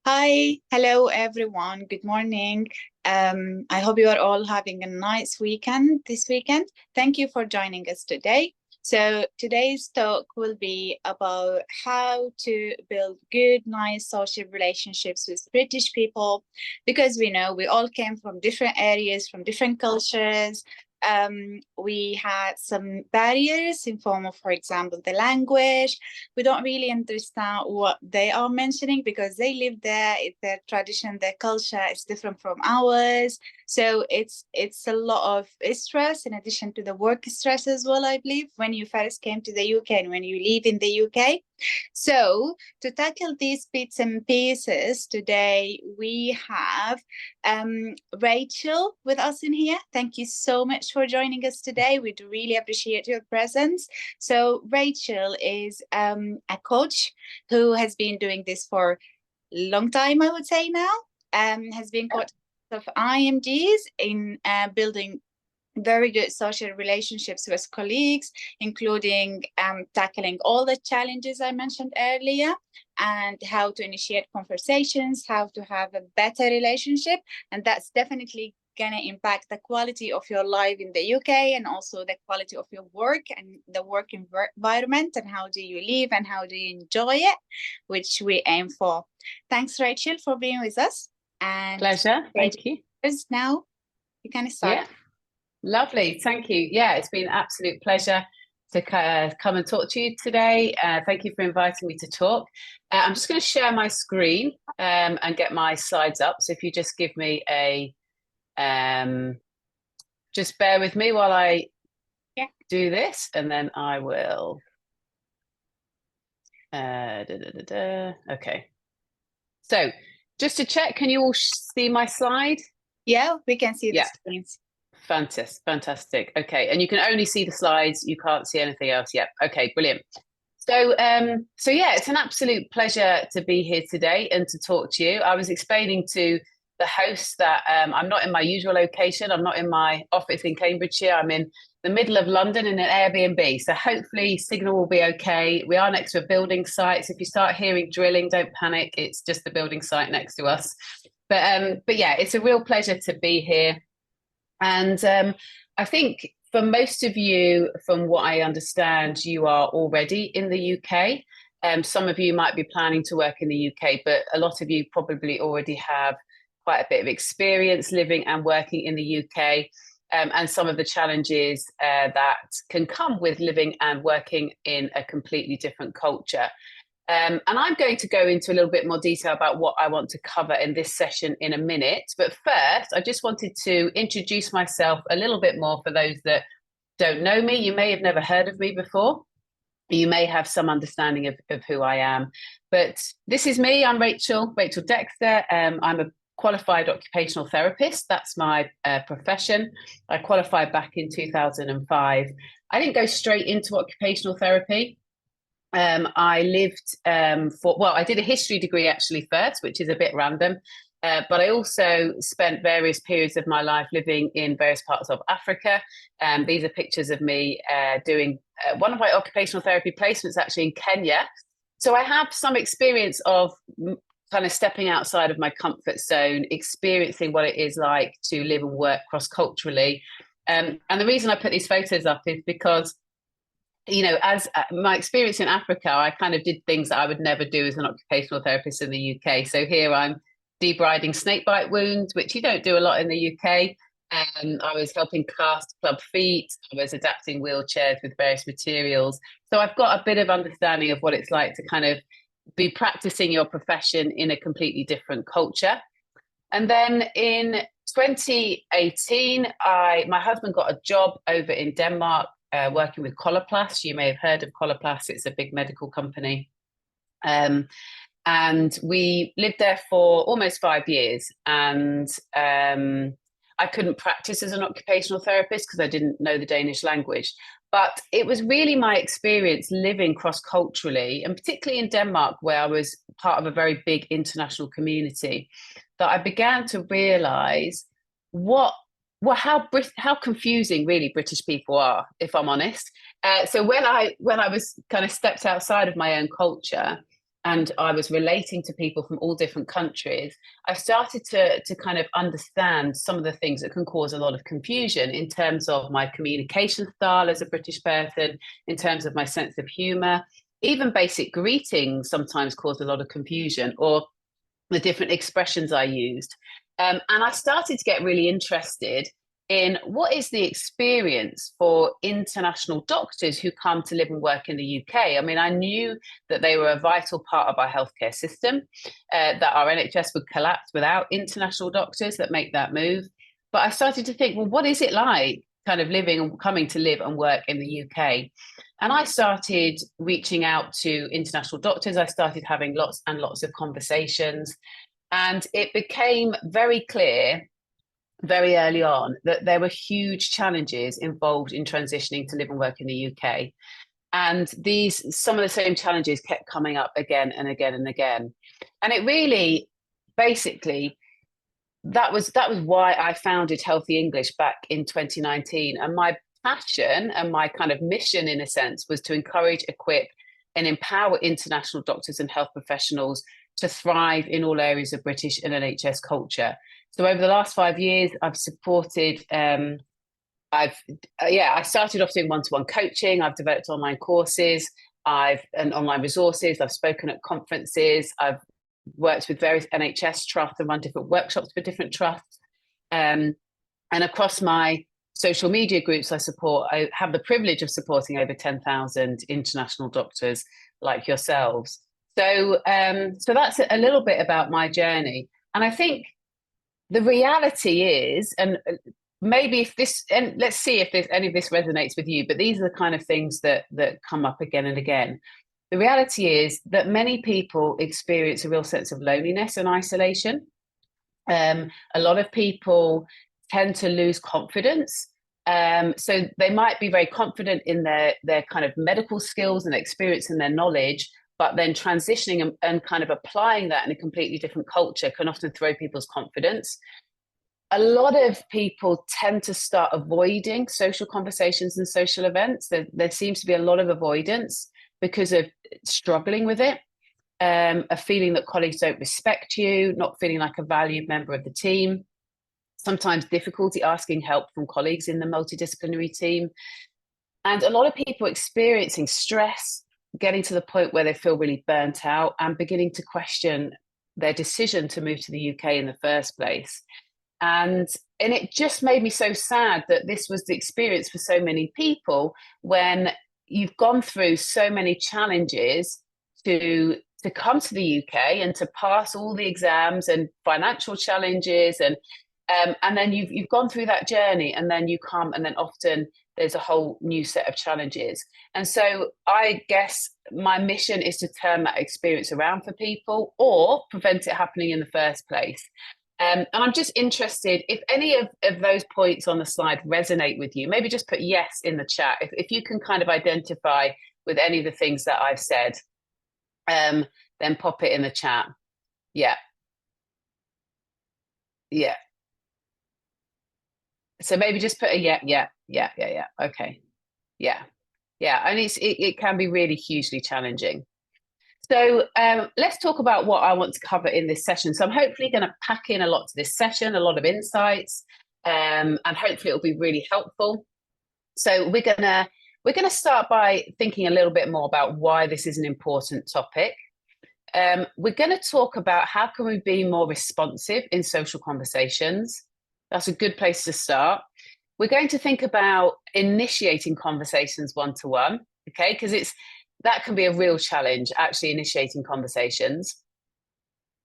Hi, hello everyone. Good morning. I hope you are all having a nice weekend this weekend. Thank you for joining us today. So today's talk will be about how to build good, nice social relationships with British people, because we know we all came from different areas, from different cultures. We had some barriers in form of, for example, the language. We don't really understand what they are mentioning because they live there. It's their tradition, their culture is different from ours. So it's a lot of stress in addition to the work stress as well, I believe, when you first came to the UK and when you live in the UK. So to tackle these bits and pieces today, we have Rachel with us in here. Thank you so much for joining us today. We do really appreciate your presence. So Rachel is a coach who has been doing this for a long time, I would say now, has been coach of IMGs in building very good social relationships with colleagues, including tackling all the challenges I mentioned earlier, and how to initiate conversations, how to have a better relationship. And that's definitely going to impact the quality of your life in the UK and also the quality of your work and the work environment and how do you live and how do you enjoy it, which we aim for. Thanks, Rachel, for being with us. And pleasure. Thank you. Now you can start. Yeah. Lovely. Thank you. Yeah, it's been an absolute pleasure to come and talk to you today. Thank you for inviting me to talk. I'm just going to share my screen and get my slides up. So if you just give me a, just bear with me while I do this, and then I will. Okay. So just to check, can you all see my slide? Yeah, we can see the screens. Fantastic. Okay, and you can only see the slides. You can't see anything else yet. Okay, brilliant. So yeah, it's an absolute pleasure to be here today and to talk to you. I was explaining to the host that I'm not in my usual location. I'm not in my office in Cambridgeshire. I'm in the middle of London in an Airbnb. So hopefully signal will be okay. We are next to a building site. So if you start hearing drilling, don't panic. It's just the building site next to us. But yeah, it's a real pleasure to be here. And I think for most of you, from what I understand, you are already in the UK. Some of you might be planning to work in the UK, but a lot of you probably already have quite a bit of experience living and working in the UK, and some of the challenges that can come with living and working in a completely different culture. And I'm going to go into a little bit more detail about what I want to cover in this session in a minute. But first, I just wanted to introduce myself a little bit more for those that don't know me. You may have never heard of me before. You may have some understanding of who I am. But this is me. I'm Rachel Dexter. I'm a qualified occupational therapist. That's my profession. I qualified back in 2005. I didn't go straight into occupational therapy. I lived I did a history degree actually first, which is a bit random, but I also spent various periods of my life living in various parts of Africa. These are pictures of me doing one of my occupational therapy placements actually in Kenya. So I have some experience of kind of stepping outside of my comfort zone, experiencing what it is like to live and work cross-culturally. And the reason I put these photos up is because, you know, as my experience in Africa, I kind of did things that I would never do as an occupational therapist in the UK. So here I'm debriding snakebite wounds, which you don't do a lot in the UK. And I was helping cast club feet. I was adapting wheelchairs with various materials. So I've got a bit of understanding of what it's like to kind of be practicing your profession in a completely different culture. And then in 2018, my husband got a job over in Denmark, working with Coloplast. You may have heard of Coloplast. It's a big medical company. And we lived there for almost 5 years. And I couldn't practice as an occupational therapist because I didn't know the Danish language. But it was really my experience living cross-culturally, and particularly in Denmark, where I was part of a very big international community, that I began to realise how confusing really British people are, if I'm honest. So when I was kind of stepped outside of my own culture and I was relating to people from all different countries, I started to kind of understand some of the things that can cause a lot of confusion in terms of my communication style as a British person, in terms of my sense of humour. Even basic greetings sometimes cause a lot of confusion, or the different expressions I used. And I started to get really interested in what is the experience for international doctors who come to live and work in the UK. I mean, I knew that they were a vital part of our healthcare system, that our NHS would collapse without international doctors that make that move. But I started to think, well, what is it like kind of living and coming to live and work in the UK? And I started reaching out to international doctors. I started having lots and lots of conversations. And it became very clear very early on that there were huge challenges involved in transitioning to live and work in the UK. And some of the same challenges kept coming up again and again and again. And it really, basically, that was why I founded Healthy English back in 2019. And my passion and my kind of mission, in a sense, was to encourage, equip, and empower international doctors and health professionals to thrive in all areas of British and NHS culture. So over the last 5 years, I've supported, I started off doing one-to-one coaching. I've developed online courses, and online resources. I've spoken at conferences. I've worked with various NHS trusts and run different workshops for different trusts. And across my social media groups, I have the privilege of supporting over 10,000 international doctors like yourselves. So that's a little bit about my journey. And I think the reality is, and maybe let's see if any of this resonates with you, but these are the kind of things that come up again and again. The reality is that many people experience a real sense of loneliness and isolation. A lot of people tend to lose confidence. So they might be very confident in their kind of medical skills and experience and their knowledge, but then transitioning and kind of applying that in a completely different culture can often throw people's confidence. A lot of people tend to start avoiding social conversations and social events. There seems to be a lot of avoidance because of struggling with it, a feeling that colleagues don't respect you, not feeling like a valued member of the team, sometimes difficulty asking help from colleagues in the multidisciplinary team. And a lot of people experiencing stress, getting to the point where they feel really burnt out and beginning to question their decision to move to the UK in the first place. And it just made me so sad that this was the experience for so many people when you've gone through so many challenges to come to the UK and to pass all the exams and financial challenges and then you've gone through that journey, and then you come, and then often there's a whole new set of challenges. And so I guess my mission is to turn that experience around for people or prevent it happening in the first place. And I'm just interested if any of those points on the slide resonate with you. Maybe just put yes in the chat if you can kind of identify with any of the things that I've said. Then pop it in the chat. Yeah. So maybe just put a yeah. Okay. Yeah. And it can be really hugely challenging. So let's talk about what I want to cover in this session. So I'm hopefully going to pack in a lot to this session, a lot of insights, and hopefully it'll be really helpful. So we're gonna start by thinking a little bit more about why this is an important topic. We're going to talk about how can we be more responsive in social conversations. That's a good place to start. We're going to think about initiating conversations one-to-one, okay? Because that can be a real challenge, actually initiating conversations.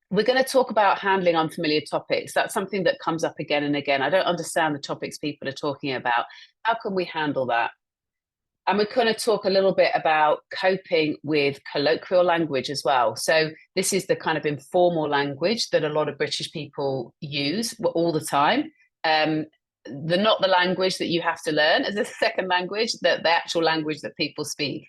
We're going to talk about handling unfamiliar topics. That's something that comes up again and again. I don't understand the topics people are talking about. How can we handle that? And we're going to talk a little bit about coping with colloquial language as well. So this is the kind of informal language that a lot of British people use all the time. Not the language that you have to learn as a second language, the actual language that people speak.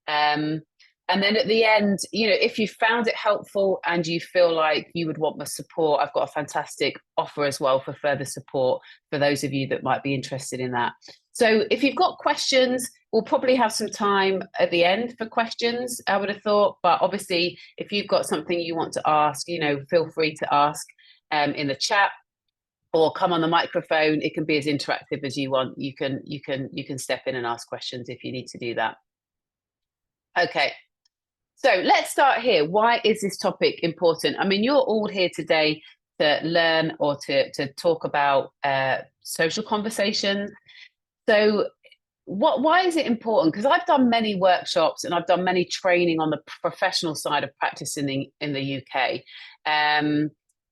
And then at the end, if you found it helpful and you feel like you would want my support, I've got a fantastic offer as well for further support for those of you that might be interested in that. So if you've got questions, We'll probably have some time at the end for questions, I would have thought. But obviously, if you've got something you want to ask, feel free to ask in the chat or come on the microphone. It can be as interactive as you want. You can step in and ask questions if you need to do that. Okay. So let's start here. Why is this topic important? I mean, you're all here today to learn or to talk about social conversations. So why is it important? Because I've done many workshops and I've done many training on the professional side of practice in the UK.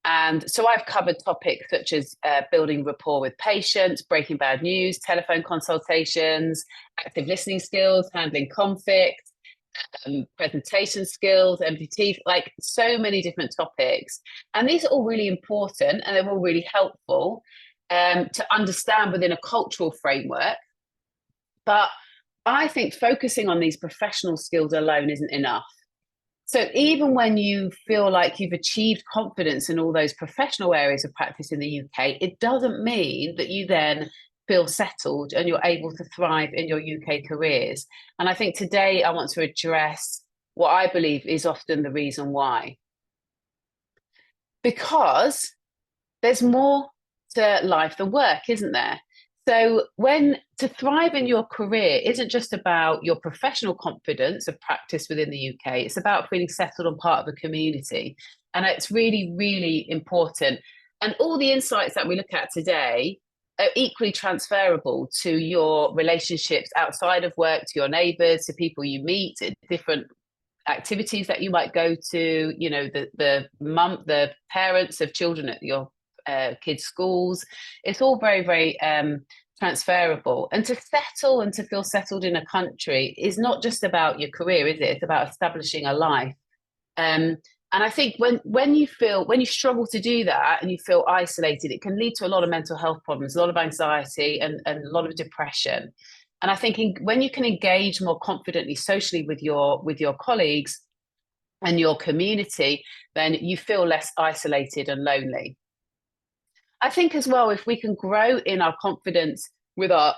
And so I've covered topics such as building rapport with patients, breaking bad news, telephone consultations, active listening skills, handling conflict, presentation skills, MPT, like so many different topics. And these are all really important and they're all really helpful to understand within a cultural framework. But I think focusing on these professional skills alone isn't enough. So even when you feel like you've achieved confidence in all those professional areas of practice in the UK, it doesn't mean that you then feel settled and you're able to thrive in your UK careers. And I think today I want to address what I believe is often the reason why. Because there's more to life than work, isn't there? So to thrive in your career isn't just about your professional confidence of practice within the UK, it's about feeling settled and part of a community. And it's really, really important. And all the insights that we look at today are equally transferable to your relationships outside of work, to your neighbours, to people you meet, at different activities that you might go to, the parents of children at your kids' schools. It's all very, very transferable. And to settle and to feel settled in a country is not just about your career, is it? It's about establishing a life. And I think when you struggle to do that and you feel isolated, it can lead to a lot of mental health problems, a lot of anxiety and a lot of depression. And I think when you can engage more confidently socially with your colleagues and your community, then you feel less isolated and lonely. I think as well, if we can grow in our confidence with our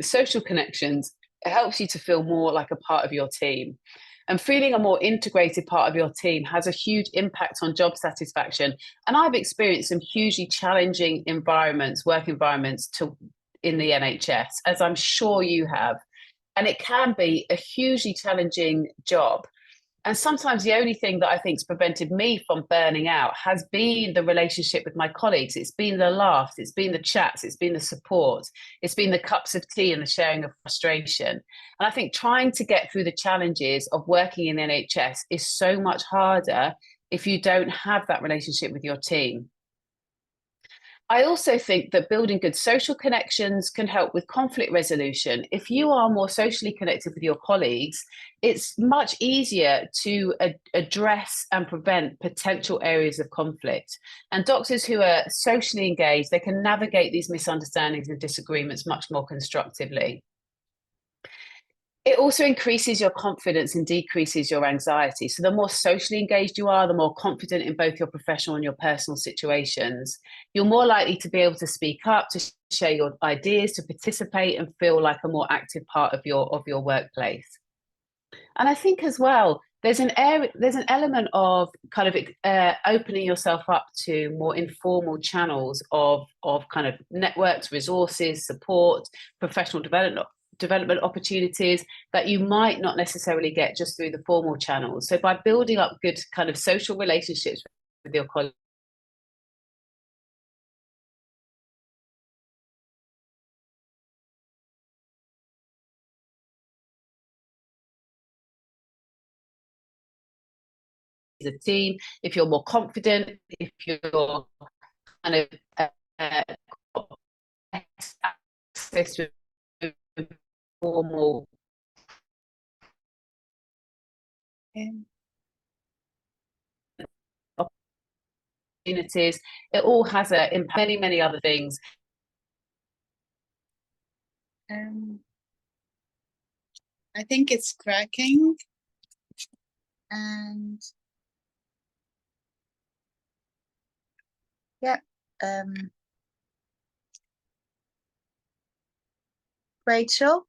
social connections, it helps you to feel more like a part of your team. And feeling a more integrated part of your team has a huge impact on job satisfaction. And I've experienced some hugely challenging work environments in the NHS, as I'm sure you have. And it can be a hugely challenging job. And sometimes the only thing that I think has prevented me from burning out has been the relationship with my colleagues. It's been the laughs, it's been the chats, it's been the support, it's been the cups of tea and the sharing of frustration. And I think trying to get through the challenges of working in the NHS is so much harder if you don't have that relationship with your team. I also think that building good social connections can help with conflict resolution. If you are more socially connected with your colleagues, it's much easier to address and prevent potential areas of conflict. And doctors who are socially engaged, they can navigate these misunderstandings and disagreements much more constructively. It also increases your confidence and decreases your anxiety. So the more socially engaged you are, the more confident in both your professional and your personal situations. You're more likely to be able to speak up, to share your ideas, to participate and feel like a more active part of your workplace. And I think as well, there's an element of kind of opening yourself up to more informal channels of kind of networks, resources, support, professional development opportunities that you might not necessarily get just through the formal channels. So by building up good kind of social relationships with your colleagues, a team, if you're more confident, if you're kind of access to formal opportunities, it all has many other things. I think it's cracking. And yeah, Rachel.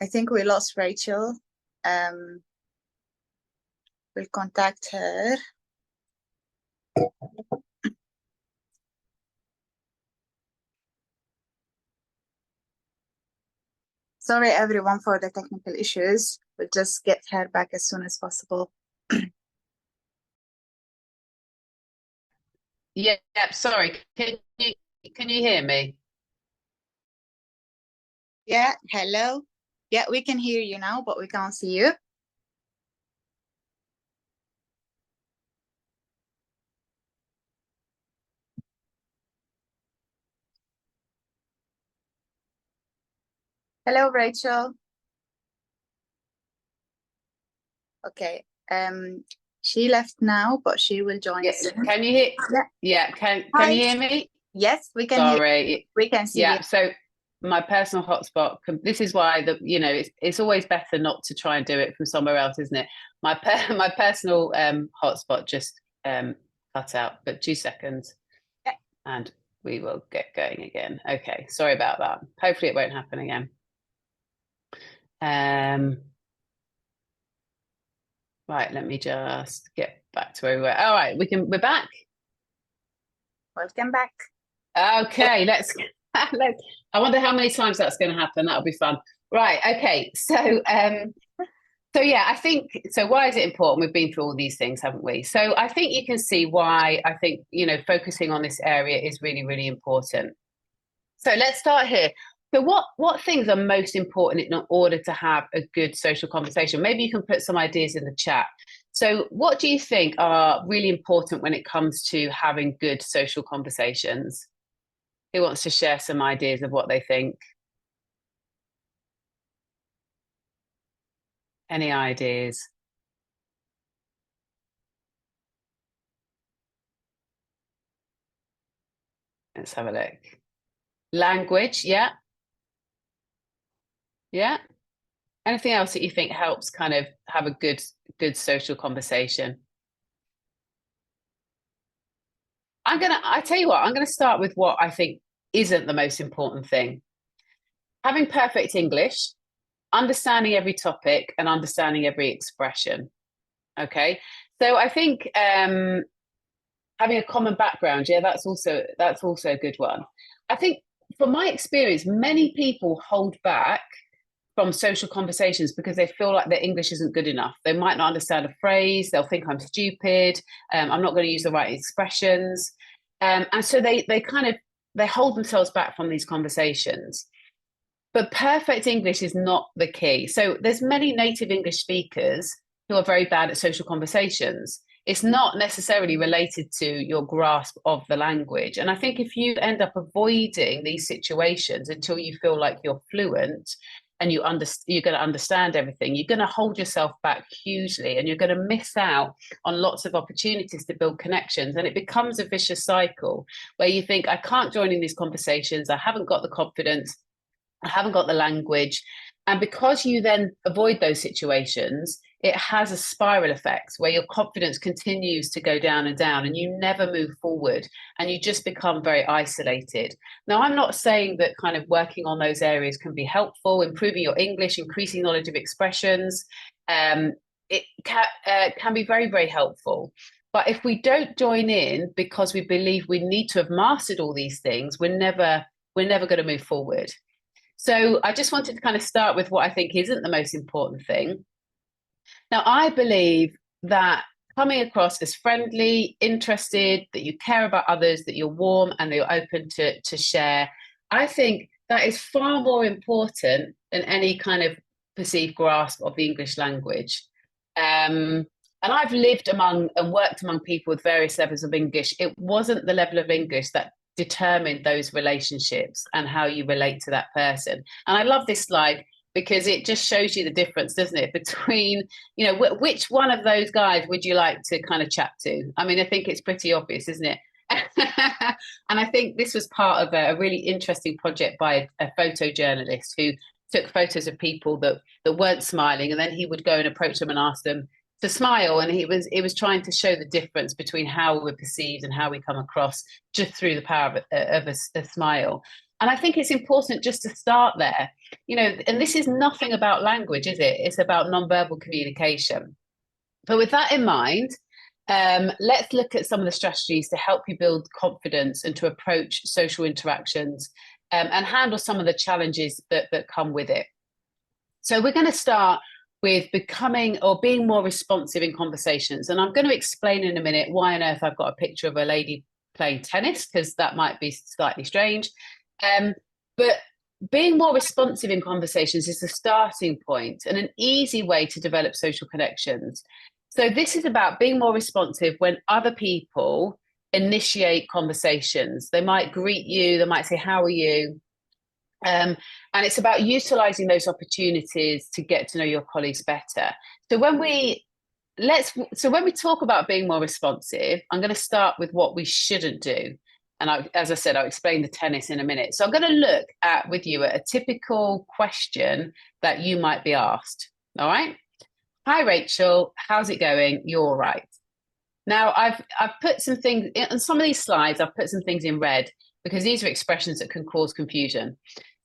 I think we lost Rachel. We'll contact her. Sorry, everyone, for the technical issues. We'll just get her back as soon as possible. Yeah, sorry. Can you hear me? Yeah, hello. Yeah, we can hear you now, but we can't see you. Hello, Rachel. Okay. She left now, but she will join Yes. soon. Can you hear? Yeah. Can Hi. you hear me? Yes, we can hear. Sorry. We can see Yeah. you. So my personal hotspot. This is why it's always better not to try and do it from somewhere else, isn't it? My personal hotspot just cut out. But 2 seconds, Yeah. and we will get going again. Okay. Sorry about that. Hopefully it won't happen again. Right. Let me just get back to where we were. All right. We're back. Welcome back. Okay, let's I wonder how many times that's going to happen. That'll be fun. Right, okay. So yeah, I think so. Why is it important? We've been through all these things, haven't we? So I think you can see why I think, focusing on this area is really, really important. So let's start here. So what things are most important in order to have a good social conversation? Maybe you can put some ideas in the chat. So what do you think are really important when it comes to having good social conversations? Who wants to share some ideas of what they think? Any ideas? Let's have a look. Language, yeah. Yeah. Anything else that you think helps kind of have a good social conversation? I tell you what, I'm gonna start with what I think isn't the most important thing. Having perfect English, understanding every topic and understanding every expression. Okay. So I think having a common background, yeah, that's also a good one. I think from my experience, many people hold back from social conversations because they feel like their English isn't good enough. They might not understand a phrase. They'll think I'm stupid. I'm not going to use the right expressions. And so they hold themselves back from these conversations. But perfect English is not the key. So there's many native English speakers who are very bad at social conversations. It's not necessarily related to your grasp of the language. And I think if you end up avoiding these situations until you feel like you're fluent and you're going to understand everything, you're going to hold yourself back hugely, and you're going to miss out on lots of opportunities to build connections. And it becomes a vicious cycle where you think, I can't join in these conversations. I haven't got the confidence. I haven't got the language. And because you then avoid those situations, it has a spiral effect where your confidence continues to go down and down, and you never move forward, and you just become very isolated. Now, I'm not saying that kind of working on those areas can be helpful, improving your English, increasing knowledge of expressions. It can be very, very helpful. But if we don't join in because we believe we need to have mastered all these things, we're never going to move forward. So I just wanted to kind of start with what I think isn't the most important thing. Now, I believe that coming across as friendly, interested, that you care about others, that you're warm and that you're open to share, I think that is far more important than any kind of perceived grasp of the English language. And I've lived among and worked among people with various levels of English. It wasn't the level of English that determine those relationships and how you relate to that person. And I love this slide because it just shows you the difference, doesn't it, between, which one of those guys would you like to kind of chat to? I mean, I think it's pretty obvious, isn't it? And I think this was part of a really interesting project by a photojournalist who took photos of people that weren't smiling, and then he would go and approach them and ask them to smile, and it was trying to show the difference between how we're perceived and how we come across just through the power of a smile. And I think it's important just to start there, you know, and this is nothing about language, is it? It's about nonverbal communication. But with that in mind, let's look at some of the strategies to help you build confidence and to approach social interactions and handle some of the challenges that come with it. So we're going to start with becoming or being more responsive in conversations. And I'm going to explain in a minute why on earth I've got a picture of a lady playing tennis, because that might be slightly strange. But being more responsive in conversations is the starting point and an easy way to develop social connections. So this is about being more responsive when other people initiate conversations. They might greet you, they might say, how are you? And it's about utilizing those opportunities to get to know your colleagues better. So when we talk about being more responsive, I'm going to start with what we shouldn't do. And as I said, I'll explain the tennis in a minute. So I'm going to look with you at a typical question that you might be asked. All right. Hi, Rachel. How's it going? You're all right. Now, I've put some things on some of these slides. I've put some things in red because these are expressions that can cause confusion.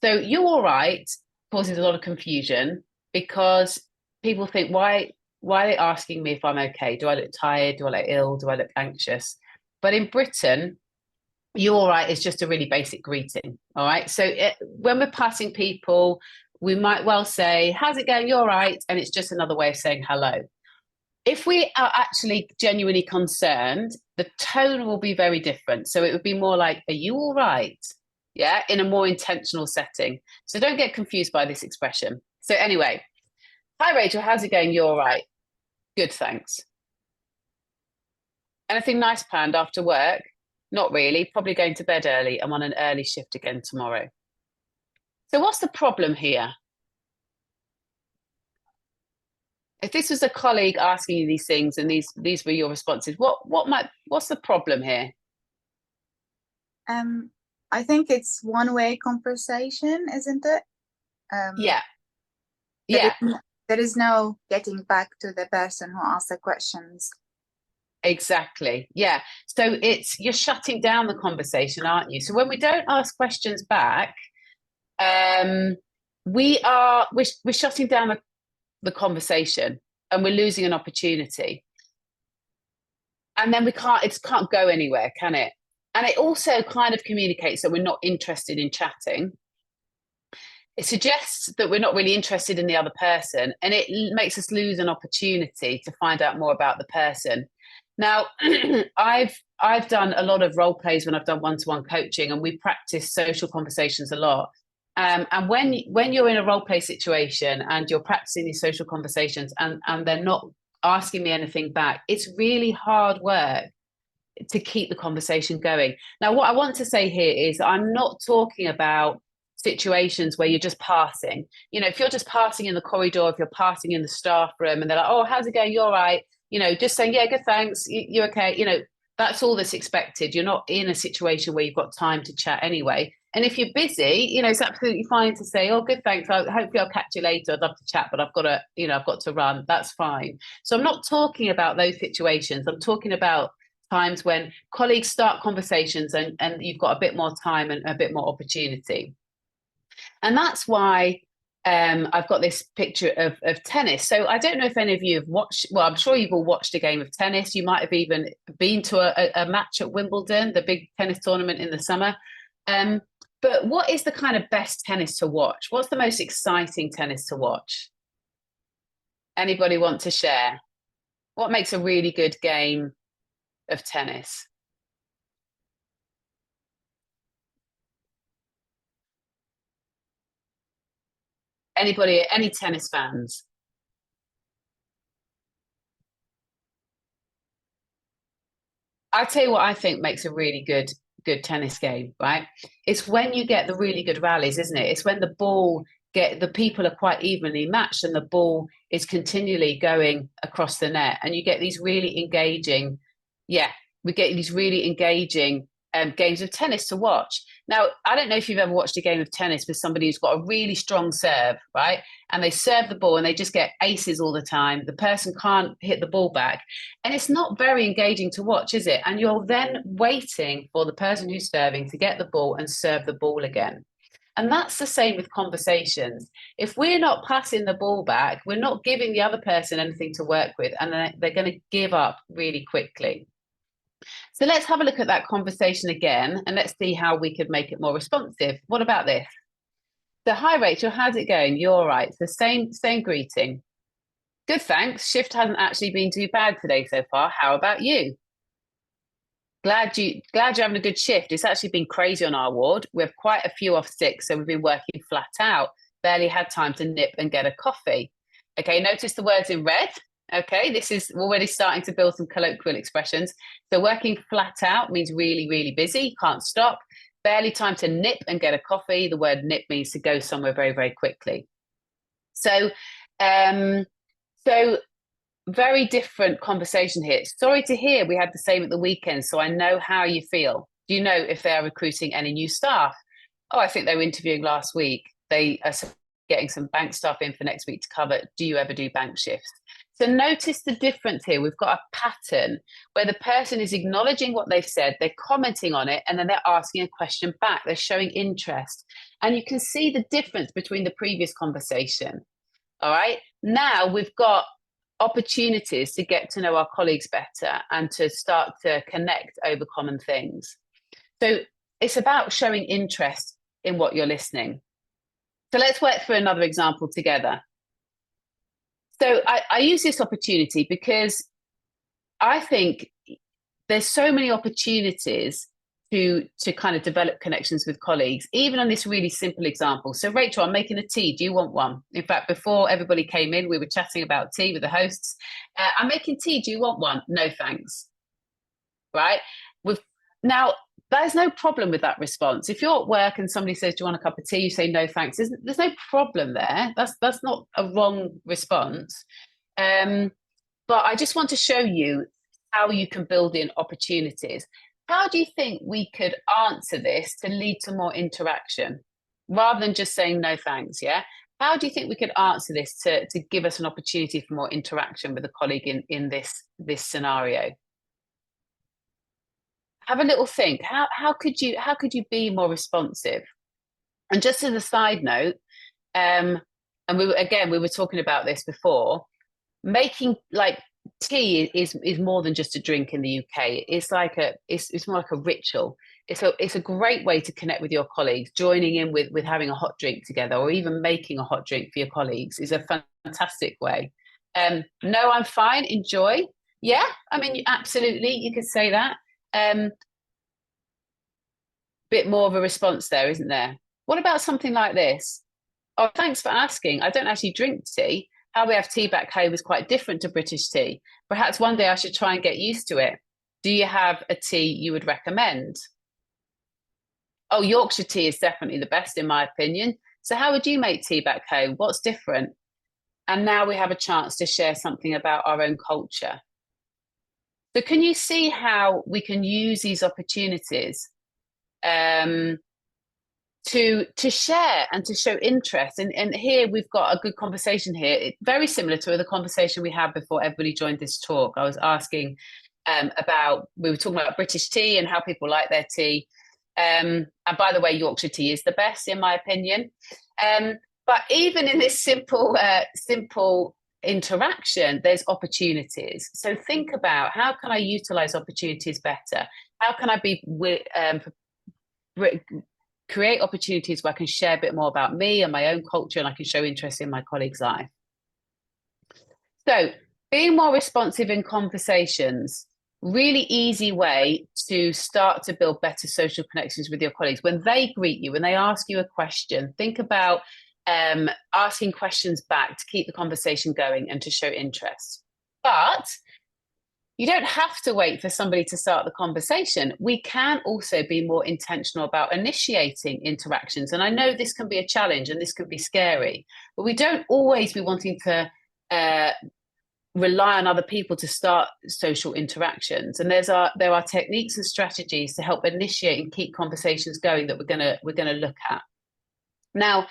So you're all right causes a lot of confusion because people think, why are they asking me if I'm okay? Do I look tired? Do I look ill? Do I look anxious? But in Britain, you're all right is just a really basic greeting. All right. So when we're passing people, we might well say, how's it going? You're all right. And it's just another way of saying hello. If we are actually genuinely concerned, the tone will be very different. So it would be more like, are you all right? Yeah, in a more intentional setting. So don't get confused by this expression. So anyway, hi, Rachel, how's it going? You're all right. Good, thanks. Anything nice planned after work? Not really, probably going to bed early. I'm on an early shift again tomorrow. So what's the problem here? If this was a colleague asking you these things and these were your responses, what's the problem here? I think it's one-way conversation, isn't it? Yeah. There is no getting back to the person who asked the questions. Exactly. Yeah. So you're shutting down the conversation, aren't you? So when we don't ask questions back, we're shutting down the conversation and we're losing an opportunity. And then it can't go anywhere, can it? And it also kind of communicates that we're not interested in chatting. It suggests that we're not really interested in the other person, and it makes us lose an opportunity to find out more about the person. Now, I've done a lot of role plays when I've done one-to-one coaching, and we practice social conversations a lot. And when you're in a role play situation and you're practicing these social conversations and they're not asking me anything back, it's really hard work to keep the conversation going. Now, what I want to say here is I'm not talking about situations where you're just passing. You know, if you're just passing in the corridor, if you're passing in the staff room and they're like, oh, how's it going? You're all right. You know, just saying, yeah, good, thanks. You're okay. You know, that's all that's expected. You're not in a situation where you've got time to chat anyway. And if you're busy, you know, it's absolutely fine to say, oh, good, thanks. Hopefully I'll catch you later. I'd love to chat, but I've got to run. That's fine. So I'm not talking about those situations. I'm talking about times when colleagues start conversations and you've got a bit more time and a bit more opportunity. And that's why I've got this picture of tennis. So I don't know if any of you have watched, well, I'm sure you've all watched a game of tennis. You might have even been to a match at Wimbledon, the big tennis tournament in the summer. But what is the kind of best tennis to watch? What's the most exciting tennis to watch? Anybody want to share? What makes a really good game of tennis? Anybody, any tennis fans? I'll tell you what I think makes a really good tennis game, right? It's when you get the really good rallies, isn't it? It's when the people are quite evenly matched and the ball is continually going across the net and you get these really engaging, we get these really engaging games of tennis to watch. Now, I don't know if you've ever watched a game of tennis with somebody who's got a really strong serve, right? And they serve the ball and they just get aces all the time. The person can't hit the ball back. And it's not very engaging to watch, is it? And you're then waiting for the person who's serving to get the ball and serve the ball again. And that's the same with conversations. If we're not passing the ball back, we're not giving the other person anything to work with, and they're going to give up really quickly. So let's have a look at that conversation again, and let's see how we could make it more responsive. What about this? So, hi, Rachel, how's it going? You're all right. So same greeting. Good, thanks. Shift hasn't actually been too bad today so far. How about you? Glad you're having a good shift. It's actually been crazy on our ward. We have quite a few off sick, so we've been working flat out. Barely had time to nip and get a coffee. Okay, notice the words in red. Okay, this is already starting to build some colloquial expressions. So working flat out means really, really busy, can't stop. Barely time to nip and get a coffee. The word nip means to go somewhere very, very quickly. So, very different conversation here. Sorry to hear we had the same at the weekend, so I know how you feel. Do you know if they are recruiting any new staff? Oh, I think they were interviewing last week. They are getting some bank staff in for next week to cover. Do you ever do bank shifts? So notice the difference here. We've got a pattern where the person is acknowledging what they've said, they're commenting on it, and then they're asking a question back. They're showing interest. And you can see the difference between the previous conversation. All right. Now we've got opportunities to get to know our colleagues better and to start to connect over common things. So it's about showing interest in what you're listening. So let's work through another example together. So I use this opportunity because I think there's so many opportunities to kind of develop connections with colleagues, even on this really simple example. So Rachel, I'm making a tea. Do you want one? In fact, before everybody came in, we were chatting about tea with the hosts. I'm making tea. Do you want one? No, thanks. Right? Now, there's no problem with that response. If you're at work and somebody says, do you want a cup of tea? You say, no, thanks. There's no problem there. That's not a wrong response. But I just want to show you how you can build in opportunities. How do you think we could answer this to lead to more interaction rather than just saying no thanks? Yeah. How do you think we could answer this to give us an opportunity for more interaction with a colleague in this scenario? Have a little think. How could you be more responsive? And just as a side note, and we were talking about this before, making like tea is more than just a drink in the UK. It's like it's more like a ritual. It's a great way to connect with your colleagues. Joining in with having a hot drink together, or even making a hot drink for your colleagues, is a fantastic way. No, I'm fine. Enjoy. Yeah, I mean, absolutely, you could say that. Bit more of a response there, isn't there? What about something like this? Oh, thanks for asking. I don't actually drink tea. How we have tea back home is quite different to British tea. Perhaps one day I should try and get used to it. Do you have a tea you would recommend? Oh, Yorkshire tea is definitely the best in my opinion. So how would you make tea back home? What's different? And now we have a chance to share something about our own culture. So can you see how we can use these opportunities to share and to show interest? And here we've got a good conversation here, very similar to the conversation we had before everybody joined this talk. I was asking we were talking about British tea and how people like their tea. And by the way, Yorkshire tea is the best in my opinion. But even in this simple interaction, there's opportunities. So think about, how can I utilize opportunities better? How can I create opportunities where I can share a bit more about me and my own culture, and I can show interest in my colleague's life? So being more responsive in conversations, really easy way to start to build better social connections with your colleagues. When they greet you, when they ask you a question, think about asking questions back to keep the conversation going and to show interest. But you don't have to wait for somebody to start the conversation. We can also be more intentional about initiating interactions. And I know this can be a challenge and this can be scary, but we don't always be wanting to rely on other people to start social interactions. And there are techniques and strategies to help initiate and keep conversations going that we're gonna look at. Now,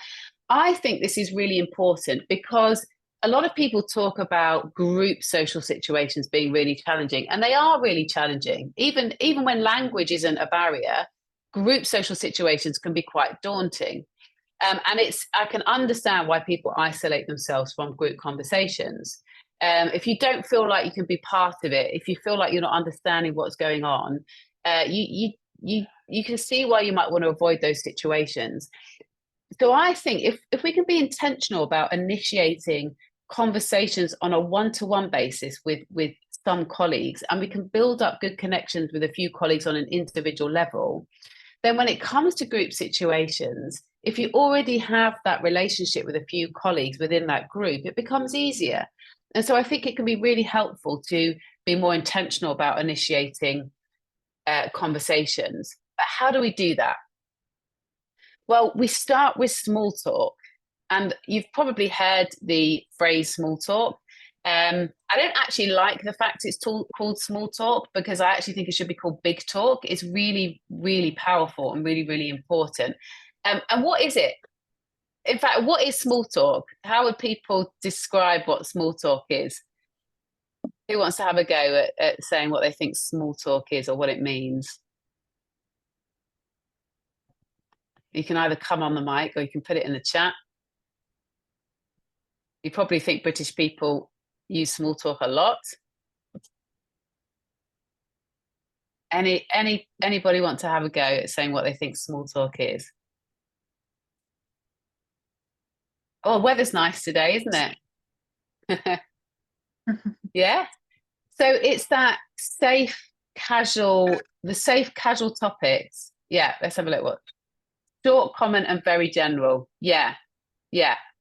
I think this is really important because a lot of people talk about group social situations being really challenging, and they are really challenging. Even when language isn't a barrier, group social situations can be quite daunting. And I can understand why people isolate themselves from group conversations. If you don't feel like you can be part of it, if you feel like you're not understanding what's going on, you can see why you might want to avoid those situations. So I think if we can be intentional about initiating conversations on a one-to-one basis with some colleagues, and we can build up good connections with a few colleagues on an individual level, then when it comes to group situations, if you already have that relationship with a few colleagues within that group, it becomes easier. And so I think it can be really helpful to be more intentional about initiating conversations. But how do we do that? Well, we start with small talk. And you've probably heard the phrase small talk. I don't actually like the fact it's called small talk, because I actually think it should be called big talk. It's really, really powerful and really, really important. And what is it? In fact, what is small talk? How would people describe what small talk is? Who wants to have a go at saying what they think small talk is or what it means? You can either come on the mic or you can put it in the chat. You probably think British people use small talk a lot. Anybody want to have a go at saying what they think small talk is? Oh, weather's nice today, isn't it? Yeah. So it's that the safe, casual topics. Yeah, let's have a look. What? Short, common, and very general. Yeah,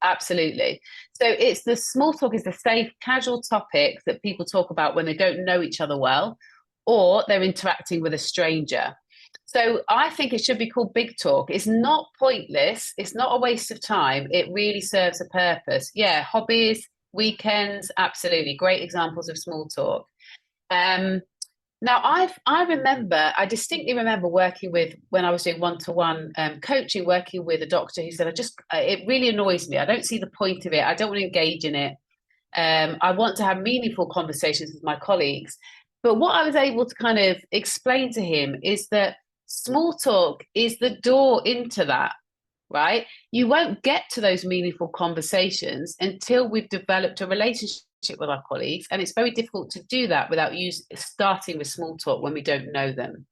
absolutely. So it's the small talk is the safe, casual topics that people talk about when they don't know each other well, or they're interacting with a stranger. So I think it should be called big talk. It's not pointless. It's not a waste of time. It really serves a purpose. Yeah, hobbies, weekends, absolutely. Great examples of small talk. Now, I distinctly remember working when I was doing one-to-one coaching, working with a doctor who said, it really annoys me. I don't see the point of it. I don't want to engage in it. I want to have meaningful conversations with my colleagues. But what I was able to kind of explain to him is that small talk is the door into that, right? You won't get to those meaningful conversations until we've developed a relationship with our colleagues, and it's very difficult to do that without starting with small talk when we don't know them.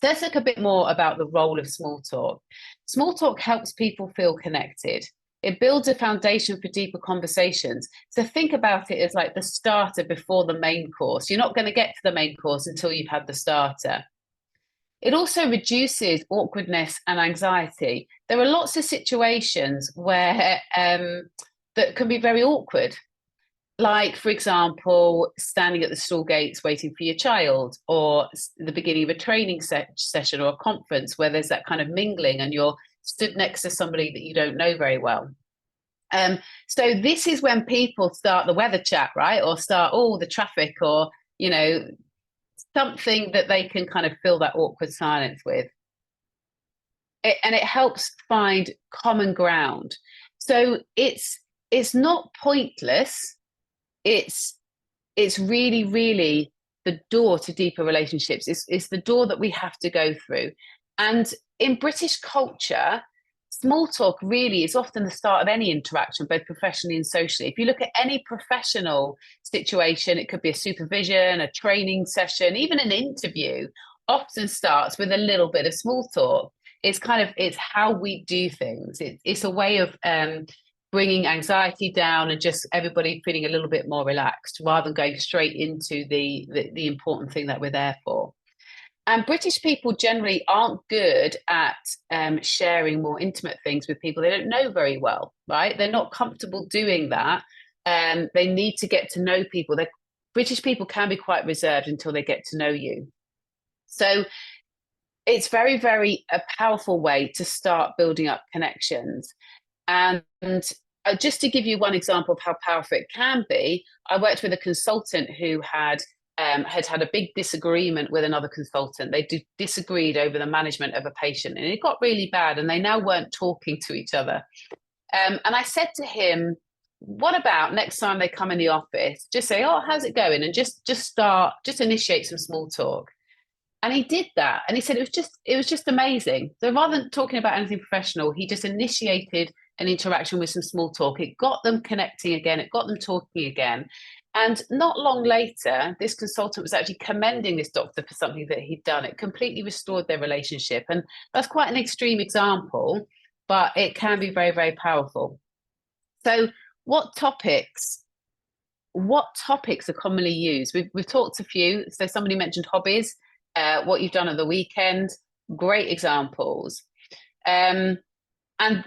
So let's look a bit more about the role of small talk. Small talk helps people feel connected. It builds a foundation for deeper conversations. So think about it as like the starter before the main course. You're not going to get to the main course until you've had the starter. It also reduces awkwardness and anxiety. There are lots of situations where that can be very awkward. Like, for example, standing at the stall gates waiting for your child, or the beginning of a training session or a conference where there's that kind of mingling and you're stood next to somebody that you don't know very well. So this is when people start the weather chat, right? Or start, the traffic, or, something that they can kind of fill that awkward silence with. And it helps find common ground. So it's not pointless. It's really, really the door to deeper relationships. It's the door that we have to go through. And in British culture, small talk really is often the start of any interaction, both professionally and socially. If you look at any professional situation, it could be a supervision, a training session, even an interview, often starts with a little bit of small talk. It's how we do things. It's a way of bringing anxiety down and just everybody feeling a little bit more relaxed rather than going straight into the important thing that we're there for. And British people generally aren't good at sharing more intimate things with people they don't know very well, right? They're not comfortable doing that. They need to get to know people. British people can be quite reserved until they get to know you. So it's very, very a powerful way to start building up connections. And just to give you one example of how powerful it can be, I worked with a consultant who had had a big disagreement with another consultant. They disagreed over the management of a patient, and it got really bad, and they now weren't talking to each other. And I said to him, what about next time they come in the office, just say, oh, how's it going? And just initiate some small talk. And he did that. And he said it was just amazing. So rather than talking about anything professional, he just initiated an interaction with some small talk. It got them connecting again, it got them talking again. And not long later, this consultant was actually commending this doctor for something that he'd done. It completely restored their relationship. And that's quite an extreme example, but it can be very, very powerful. So what topics are commonly used? We've talked a few. So somebody mentioned hobbies, what you've done at the weekend, great examples. And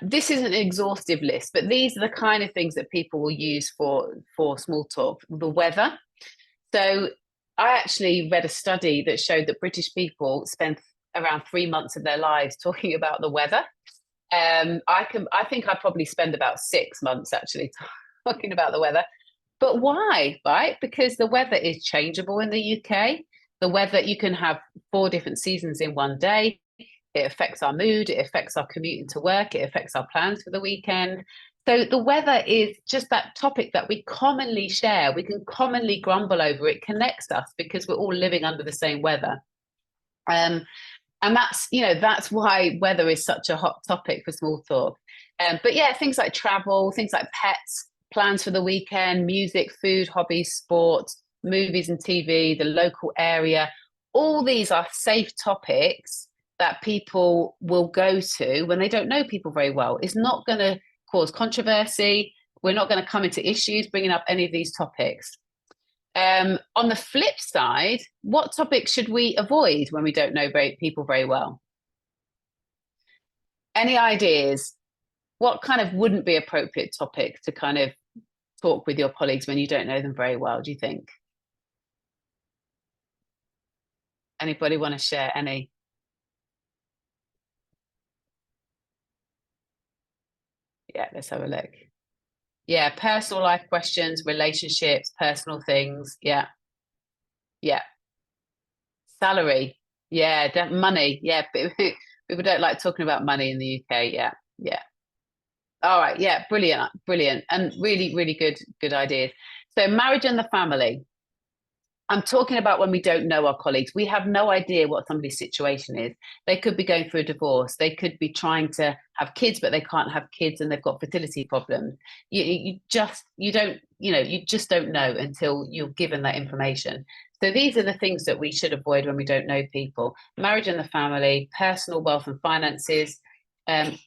this isn't an exhaustive list, but these are the kind of things that people will use for small talk. The weather. So I actually read a study that showed that British people spend around 3 months of their lives talking about the weather. I think I probably spend about 6 months actually talking about the weather. But why, right? Because the weather is changeable in the UK. The weather, you can have 4 different seasons in one day. It affects our mood, it affects our commuting to work, it affects our plans for the weekend. So the weather is just that topic that we commonly share. We can commonly grumble over. It connects us because we're all living under the same weather. And that's why weather is such a hot topic for small talk. But yeah, things like travel, things like pets, plans for the weekend, music, food, hobbies, sport, movies and TV, the local area. All these are safe topics that people will go to when they don't know people very well. It's not going to cause controversy. We're not going to come into issues bringing up any of these topics. On the flip side, what topics should we avoid when we don't know people very well? Any ideas? What kind of wouldn't be appropriate topic to kind of talk with your colleagues when you don't know them very well, do you think? Anybody want to share any? Yeah, let's have a look. Yeah, personal life questions, relationships, personal things. Yeah. Yeah. Salary. Yeah, money. Yeah, people don't like talking about money in the UK. Yeah. Yeah. All right. Yeah, brilliant. Brilliant. And really, really good ideas. So marriage and the family. I'm talking about when we don't know our colleagues. We have no idea what somebody's situation is. They could be going through a divorce. They could be trying to have kids, but they can't have kids and they've got fertility problems. You just don't know until you're given that information. So these are the things that we should avoid when we don't know people. Marriage and the family, personal wealth and finances,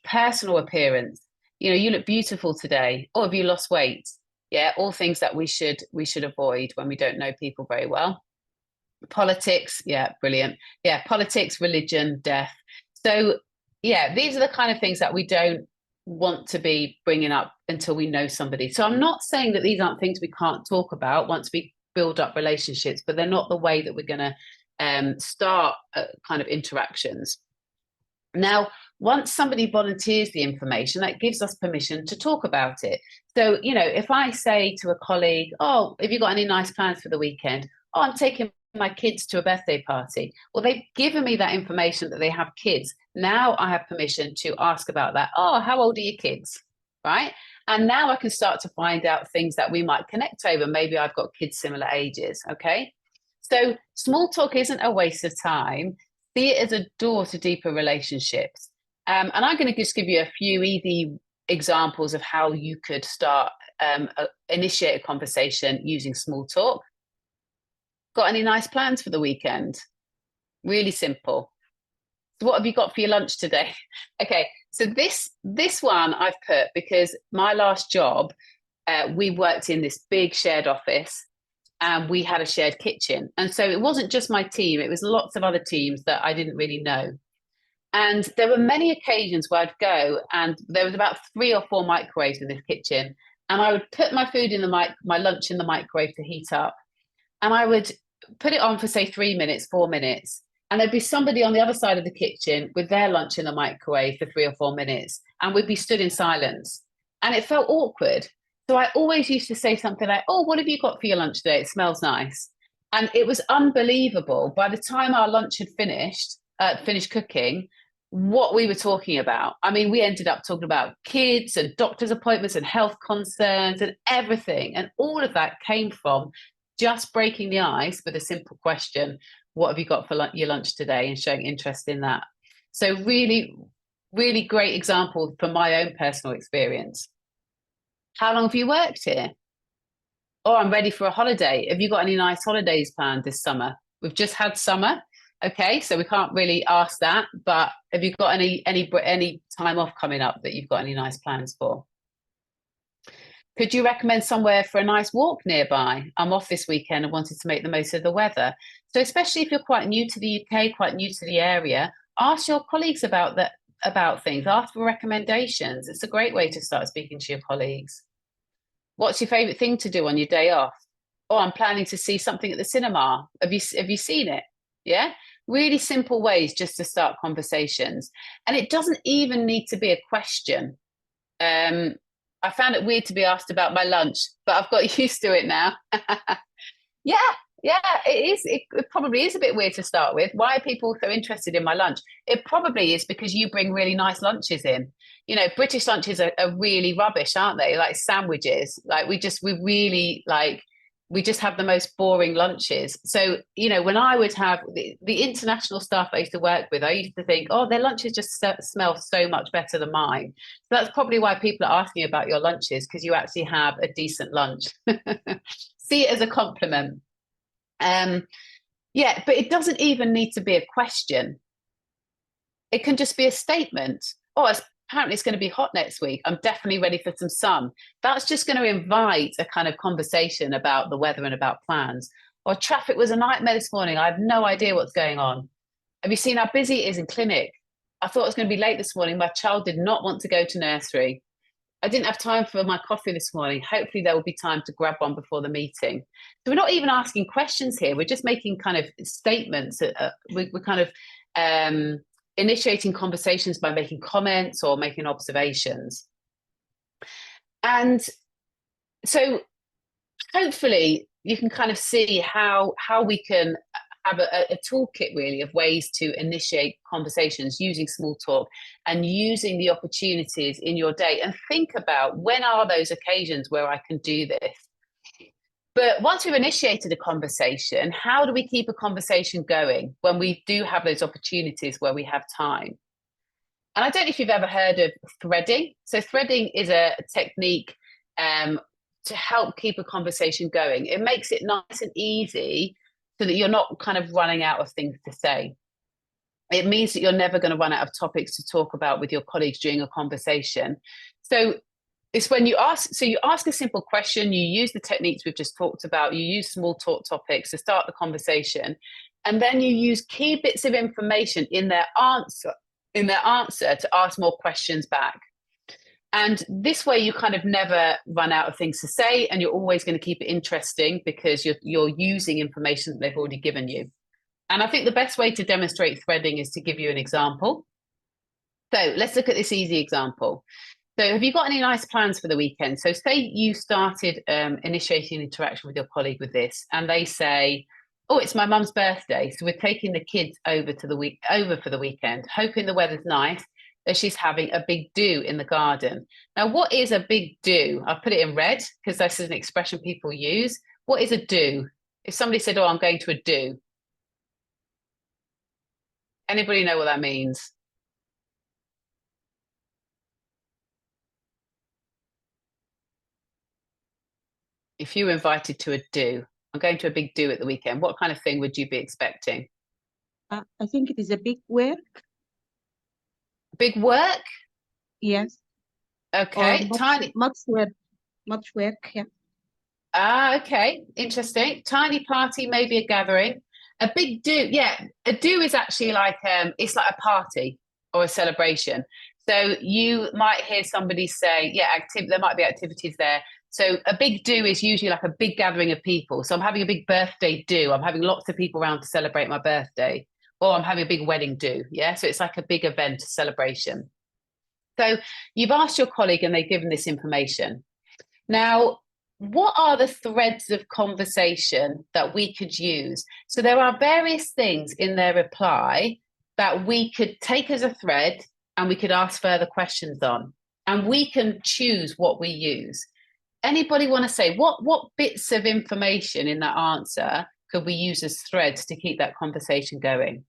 personal appearance. You look beautiful today, or have you lost weight? Yeah, all things that we should avoid when we don't know people very well. Politics, yeah, brilliant. Yeah, politics, religion, death. So yeah, these are the kind of things that we don't want to be bringing up until we know somebody. So I'm not saying that these aren't things we can't talk about once we build up relationships, but they're not the way that we're going to start kind of interactions. Now, once somebody volunteers the information, that gives us permission to talk about it. So, if I say to a colleague, oh, have you got any nice plans for the weekend? Oh, I'm taking my kids to a birthday party. Well, they've given me that information that they have kids. Now I have permission to ask about that. Oh, how old are your kids? Right? And now I can start to find out things that we might connect over. Maybe I've got kids similar ages. Okay. So small talk isn't a waste of time. See it as a door to deeper relationships. And I'm going to just give you a few easy examples of how you could start initiate a conversation using small talk. Got any nice plans for the weekend? Really simple. So what have you got for your lunch today? Okay, so this one I've put because my last job, we worked in this big shared office and we had a shared kitchen. And so it wasn't just my team, it was lots of other teams that I didn't really know. And there were many occasions where I'd go and there was about 3 or 4 microwaves in this kitchen. And I would put my food in my lunch in the microwave to heat up. And I would put it on for say 3 minutes, 4 minutes. And there'd be somebody on the other side of the kitchen with their lunch in the microwave for 3 or 4 minutes. And we'd be stood in silence. and it felt awkward. So I always used to say something like, oh, what have you got for your lunch today? It smells nice. And it was unbelievable. By the time our lunch had finished cooking, what we were talking about. I mean, we ended up talking about kids and doctor's appointments and health concerns and everything. And all of that came from just breaking the ice with a simple question, what have you got for your lunch today? And showing interest in that. So really, really great example from my own personal experience. How long have you worked here? Oh, I'm ready for a holiday. Have you got any nice holidays planned this summer? We've just had summer. Okay, so we can't really ask that, but have you got any time off coming up that you've got any nice plans for? Could you recommend somewhere for a nice walk nearby? I'm off this weekend and wanted to make the most of the weather. So especially if you're quite new to the UK, quite new to the area, ask your colleagues about things, ask for recommendations. It's a great way to start speaking to your colleagues. What's your favourite thing to do on your day off? Oh, I'm planning to see something at the cinema. Have you seen it? Yeah, really simple ways just to start conversations. And it doesn't even need to be a question. I found it weird to be asked about my lunch, but I've got used to it now. Yeah, it is. It probably is a bit weird to start with. Why are people so interested in my lunch? It probably is because you bring really nice lunches in. You know, British lunches are really rubbish, aren't they? Like sandwiches. Like we just have the most boring lunches. So, you know, when I would have the international staff I used to work with, I used to think, oh, their lunches just smell so much better than mine. So that's probably why people are asking about your lunches, because you actually have a decent lunch. See it as a compliment. Yeah, but it doesn't even need to be a question. It can just be a statement. Oh, apparently it's going to be hot next week. I'm definitely ready for some sun. That's just going to invite a kind of conversation about the weather and about plans. Or traffic was a nightmare this morning. I have no idea what's going on. Have you seen how busy it is in clinic? I thought it was going to be late this morning. My child did not want to go to nursery. I didn't have time for my coffee this morning. Hopefully there will be time to grab one before the meeting. So we're not even asking questions here. We're just making kind of statements. We're kind of initiating conversations by making comments or making observations. And so hopefully you can kind of see how we can have a toolkit really of ways to initiate conversations using small talk and using the opportunities in your day, and think about when are those occasions where I can do this. But once we've initiated a conversation, how do we keep a conversation going when we do have those opportunities where we have time? And I don't know if you've ever heard of threading. So threading is a technique to help keep a conversation going. It makes it nice and easy so that you're not kind of running out of things to say. It means that you're never going to run out of topics to talk about with your colleagues during a conversation. So it's when you ask a simple question, you use the techniques we've just talked about, you use small talk topics to start the conversation, and then you use key bits of information in their answer to ask more questions back. And this way you kind of never run out of things to say, and you're always going to keep it interesting because you're using information that they've already given you. And I think the best way to demonstrate threading is to give you an example. So let's look at this easy example. So have you got any nice plans for the weekend? So say you started initiating interaction with your colleague with this, and they say, oh, it's my mum's birthday, so we're taking the kids over for the weekend, hoping the weather's nice, that she's having a big do in the garden. Now, what is a big do? I've put it in red because this is an expression people use. What is a do? If somebody said, oh, I'm going to a do. Anybody know what that means? If you were invited to a do, I'm going to a big do at the weekend, what kind of thing would you be expecting? I think it is a big work. Big work? Yes. Okay. Much work, yeah. Ah, okay. Interesting. Tiny party, maybe a gathering. A big do, yeah. A do is actually like it's like a party or a celebration. So you might hear somebody say, yeah, there might be activities there. So a big do is usually like a big gathering of people. So I'm having a big birthday do. I'm having lots of people around to celebrate my birthday. Or I'm having a big wedding do. Yeah. So it's like a big event, a celebration. So you've asked your colleague and they've given this information. Now, what are the threads of conversation that we could use? So there are various things in their reply that we could take as a thread and we could ask further questions on. And we can choose what we use. Anybody want to say what bits of information in that answer could we use as threads to keep that conversation going?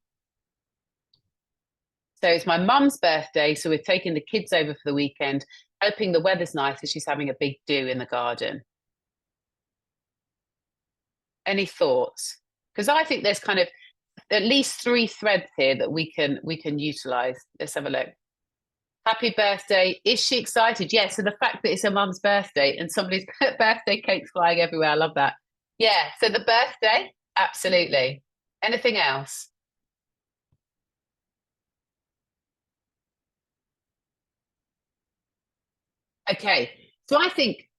So it's my mum's birthday, so we're taking the kids over for the weekend, hoping the weather's nice and she's having a big do in the garden. Any thoughts? Because I think there's kind of at least 3 threads here that we can utilize. Let's have a look. Happy birthday. Is she excited? Yes. So the fact that it's her mum's birthday and somebody's birthday cake's flying everywhere. I love that. Yeah. So the birthday, absolutely. Anything else? Okay. So I think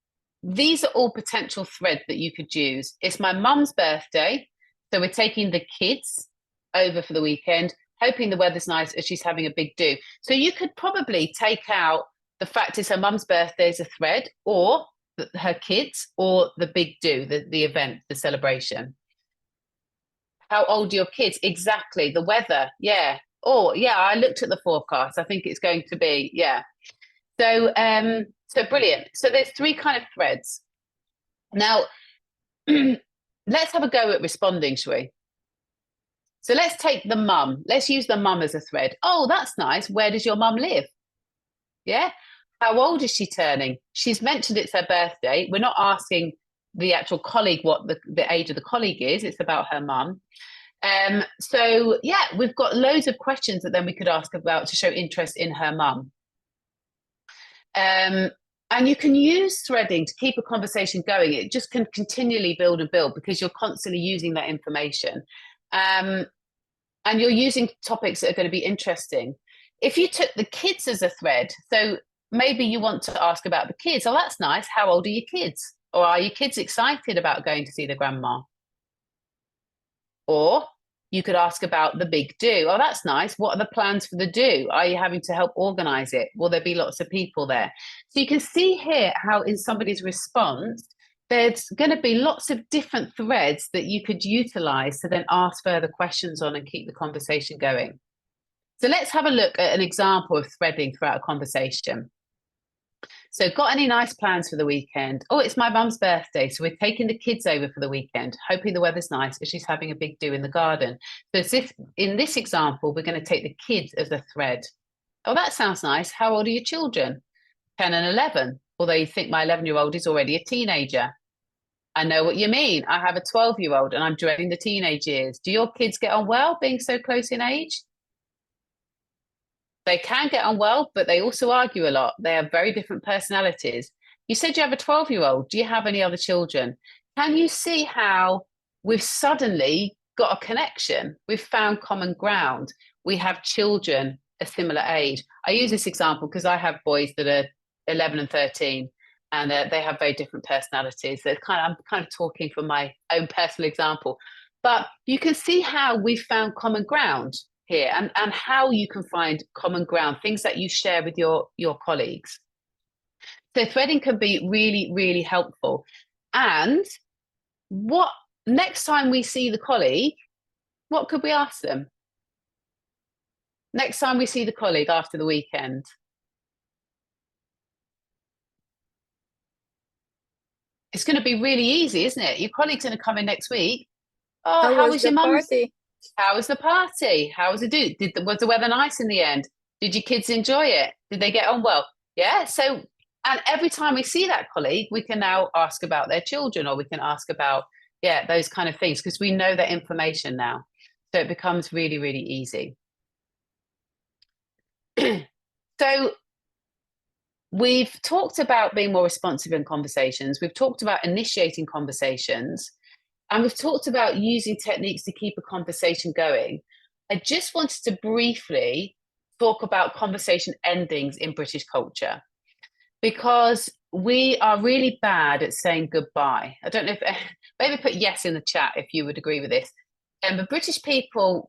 these are all potential threads that you could use. It's my mum's birthday. So we're taking the kids over for the weekend, hoping the weather's nice as she's having a big do. So you could probably take out the fact it's her mum's birthday as a thread, or her kids, or the big do, the event, the celebration. How old are your kids? Exactly. The weather. Yeah. Oh, yeah, I looked at the forecast. I think it's going to be, yeah. So, so brilliant. So there's 3 kind of threads. Now, let's have a go at responding, shall we? So let's take the mum. Let's use the mum as a thread. Oh, that's nice. Where does your mum live? Yeah. How old is she turning? She's mentioned it's her birthday. We're not asking the actual colleague what the age of the colleague is. It's about her mum. So yeah, we've got loads of questions that then we could ask about to show interest in her mum. And you can use threading to keep a conversation going. It just can continually build and build because you're constantly using that information. And you're using topics that are going to be interesting. If you took the kids as a thread, so maybe you want to ask about the kids. Oh, that's nice. How old are your kids? Or are your kids excited about going to see the grandma? Or you could ask about the big do. Oh, that's nice. What are the plans for the do? Are you having to help organize it? Will there be lots of people there? So you can see here how in somebody's response, there's going to be lots of different threads that you could utilize to then ask further questions on and keep the conversation going. So let's have a look at an example of threading throughout a conversation. So got any nice plans for the weekend? Oh, it's my mum's birthday, so we're taking the kids over for the weekend, hoping the weather's nice because she's having a big do in the garden. So in this example, we're going to take the kids as a thread. Oh, that sounds nice. How old are your children? 10 and 11. Although you think my 11-year-old is already a teenager. I know what you mean. I have a 12-year-old and I'm dreading the teenage years. Do your kids get on well being so close in age? They can get on well, but they also argue a lot. They have very different personalities. You said you have a 12-year-old. Do you have any other children? Can you see how we've suddenly got a connection? We've found common ground. We have children a similar age. I use this example because I have boys that are 11 and 13. And they have very different personalities. So I'm kind of talking from my own personal example. But you can see how we found common ground here and how you can find common ground, things that you share with your colleagues. So threading can be really, really helpful. And what next time we see the colleague, what could we ask them? Next time we see the colleague after the weekend. It's going to be really easy, isn't it? Your colleague's going to come in next week. Oh, how was your mum's party? How was the party? How was it? Was the weather nice in the end? Did your kids enjoy it? Did they get on well? Yeah. So, and every time we see that colleague, we can now ask about their children, or we can ask about, yeah, those kind of things, because we know that information now. So it becomes really, really easy. So we've talked about being more responsive in conversations. We've talked about initiating conversations. And we've talked about using techniques to keep a conversation going. I just wanted to briefly talk about conversation endings in British culture, because we are really bad at saying goodbye. I don't know if, maybe put yes in the chat if you would agree with this. But British people,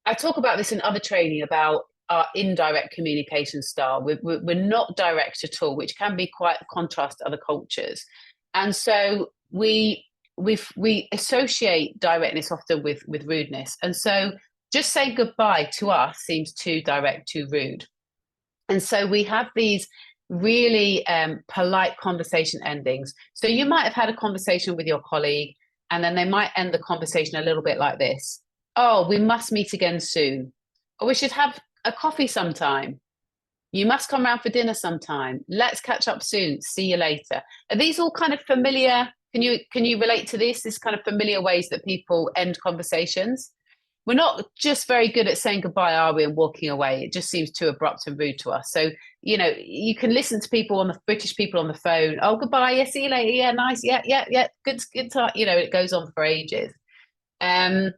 I talk about this in other training about our indirect communication style. We're not direct at all, which can be quite a contrast to other cultures. And so we associate directness often with rudeness. And so just saying goodbye to us seems too direct, too rude. And so we have these really polite conversation endings. So you might have had a conversation with your colleague, and then they might end the conversation a little bit like this. Oh, we must meet again soon. Or we should have a coffee sometime. You must come around for dinner sometime. Let's catch up soon. See you later. Are these all kind of familiar? Can you relate to this kind of familiar ways that people end conversations? We're not just very good at saying goodbye, are we, and walking away. It just seems too abrupt and rude to us. So, you know, you can listen to people British people on the phone. Oh, goodbye. Yeah, see you later. Yeah, nice. Yeah. Good time. You know, it goes on for ages. And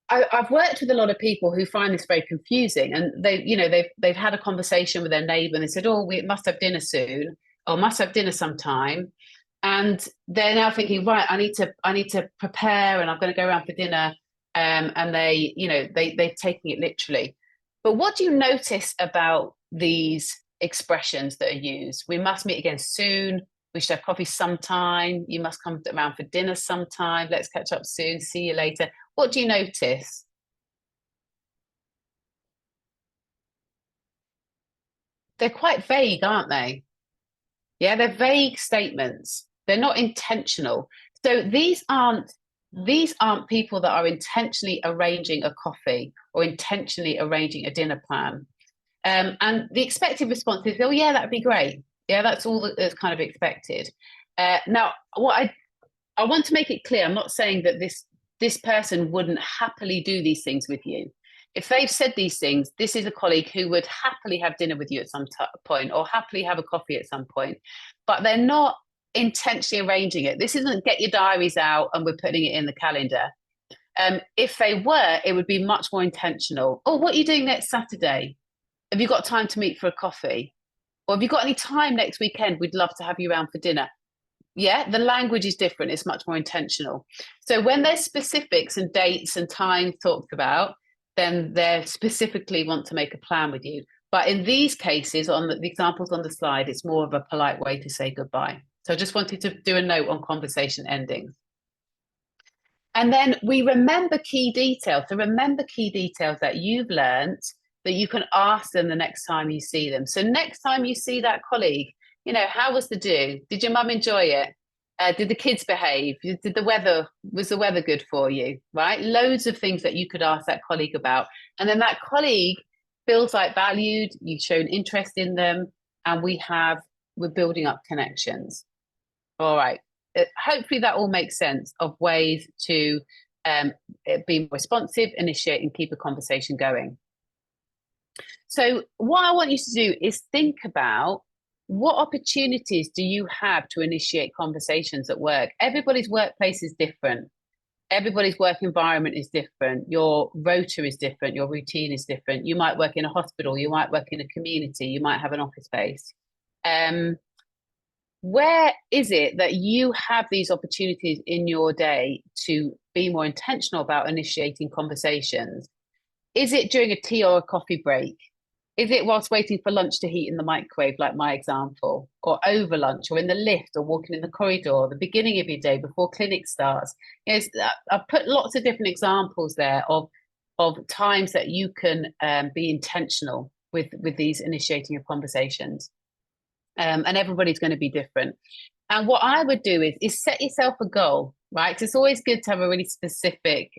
I've worked with a lot of people who find this very confusing, and they've had a conversation with their neighbour and they said, "Oh, we must have dinner soon, or must have dinner sometime," and they're now thinking, "Right, I need to prepare, and I'm going to go around for dinner," and they're taking it literally. But what do you notice about these expressions that are used? We must meet again soon. We should have coffee sometime. You must come around for dinner sometime. Let's catch up soon. See you later. What do you notice? They're quite vague, aren't they? Yeah, they're vague statements. They're not intentional. So these aren't people that are intentionally arranging a coffee or intentionally arranging a dinner plan. And the expected response is, oh yeah, that'd be great. Yeah, that's all that's kind of expected. Now, what I want to make it clear, I'm not saying that this person wouldn't happily do these things with you. If they've said these things, this is a colleague who would happily have dinner with you at some point, or happily have a coffee at some point, but they're not intentionally arranging it. This isn't get your diaries out and we're putting it in the calendar. If they were, it would be much more intentional. Oh, what are you doing next Saturday? Have you got time to meet for a coffee? Or have you got any time next weekend? We'd love to have you around for dinner. Yeah, the language is different. It's much more intentional. So when there's specifics and dates and times talked about, then they specifically want to make a plan with you. But in these cases, on the examples on the slide, it's more of a polite way to say goodbye. So I just wanted to do a note on conversation endings. And then we remember key details. So remember key details that you've learned that you can ask them the next time you see them. So next time you see that colleague, you know, how was the do? Did your mum enjoy it? Did the kids behave? Was the weather good for you? Right? Loads of things that you could ask that colleague about. And then that colleague feels like valued, you've shown interest in them, and we're building up connections. All right. Hopefully that all makes sense of ways to be responsive, initiate, and keep a conversation going. So what I want you to do is think about what opportunities do you have to initiate conversations at work? Everybody's workplace is different. Everybody's work environment is different. Your rota is different. Your routine is different. You might work in a hospital. You might work in a community. You might have an office space. Where is it that you have these opportunities in your day to be more intentional about initiating conversations? Is it during a tea or a coffee break? Is it whilst waiting for lunch to heat in the microwave, like my example, or over lunch, or in the lift, or walking in the corridor, the beginning of your day before clinic starts? You know, I've put lots of different examples there of times that you can be intentional with these initiating of conversations. And everybody's going to be different. And what I would do is set yourself a goal, right? Because it's always good to have a really specific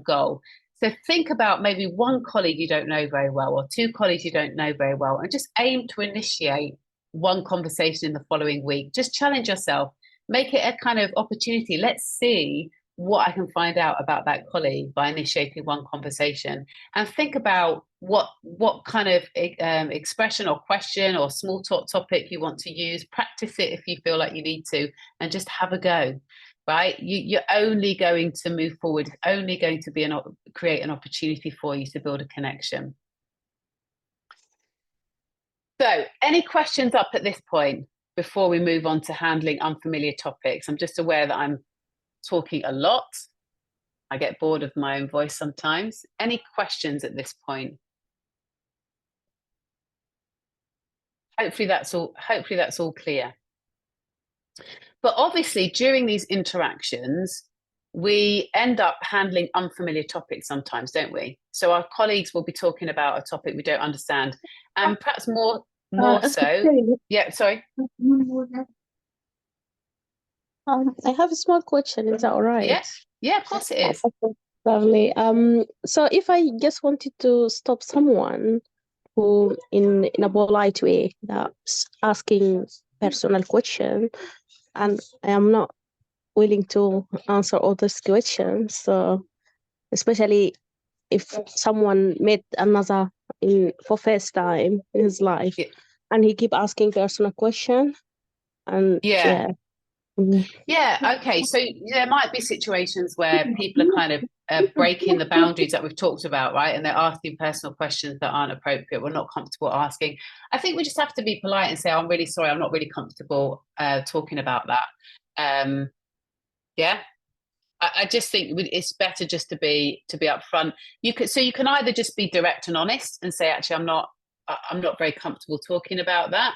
goal. So think about maybe one colleague you don't know very well, or two colleagues you don't know very well, and just aim to initiate one conversation in the following week. Just challenge yourself, make it a kind of opportunity. Let's see what I can find out about that colleague by initiating one conversation, and think about what kind of expression or question or small talk topic you want to use. Practice it if you feel like you need to, and just have a go. Right, you're only going to move forward, only going to create an opportunity for you to build a connection. So, any questions up at this point before we move on to handling unfamiliar topics? I'm just aware that I'm talking a lot. I get bored of my own voice sometimes. Any questions at this point? Hopefully that's all clear. But obviously during these interactions, we end up handling unfamiliar topics sometimes, don't we? So our colleagues will be talking about a topic we don't understand, and perhaps more so. Yeah, sorry. I have a small question. Is that all right? Yeah, of course it is. Okay, lovely. So if I just wanted to stop someone who, in a polite way, that's asking personal question, and I am not willing to answer all those questions, so especially if someone met another for first time in his life, and he keep asking personal question, and Yeah, okay. So there might be situations where people are kind of breaking the boundaries that we've talked about, right? And they're asking personal questions that aren't appropriate, we're not comfortable asking. I think we just have to be polite and say, I'm really sorry, I'm not really comfortable talking about that. Yeah, I just think it's better just to be upfront. You can either just be direct and honest and say, actually, I'm not very comfortable talking about that.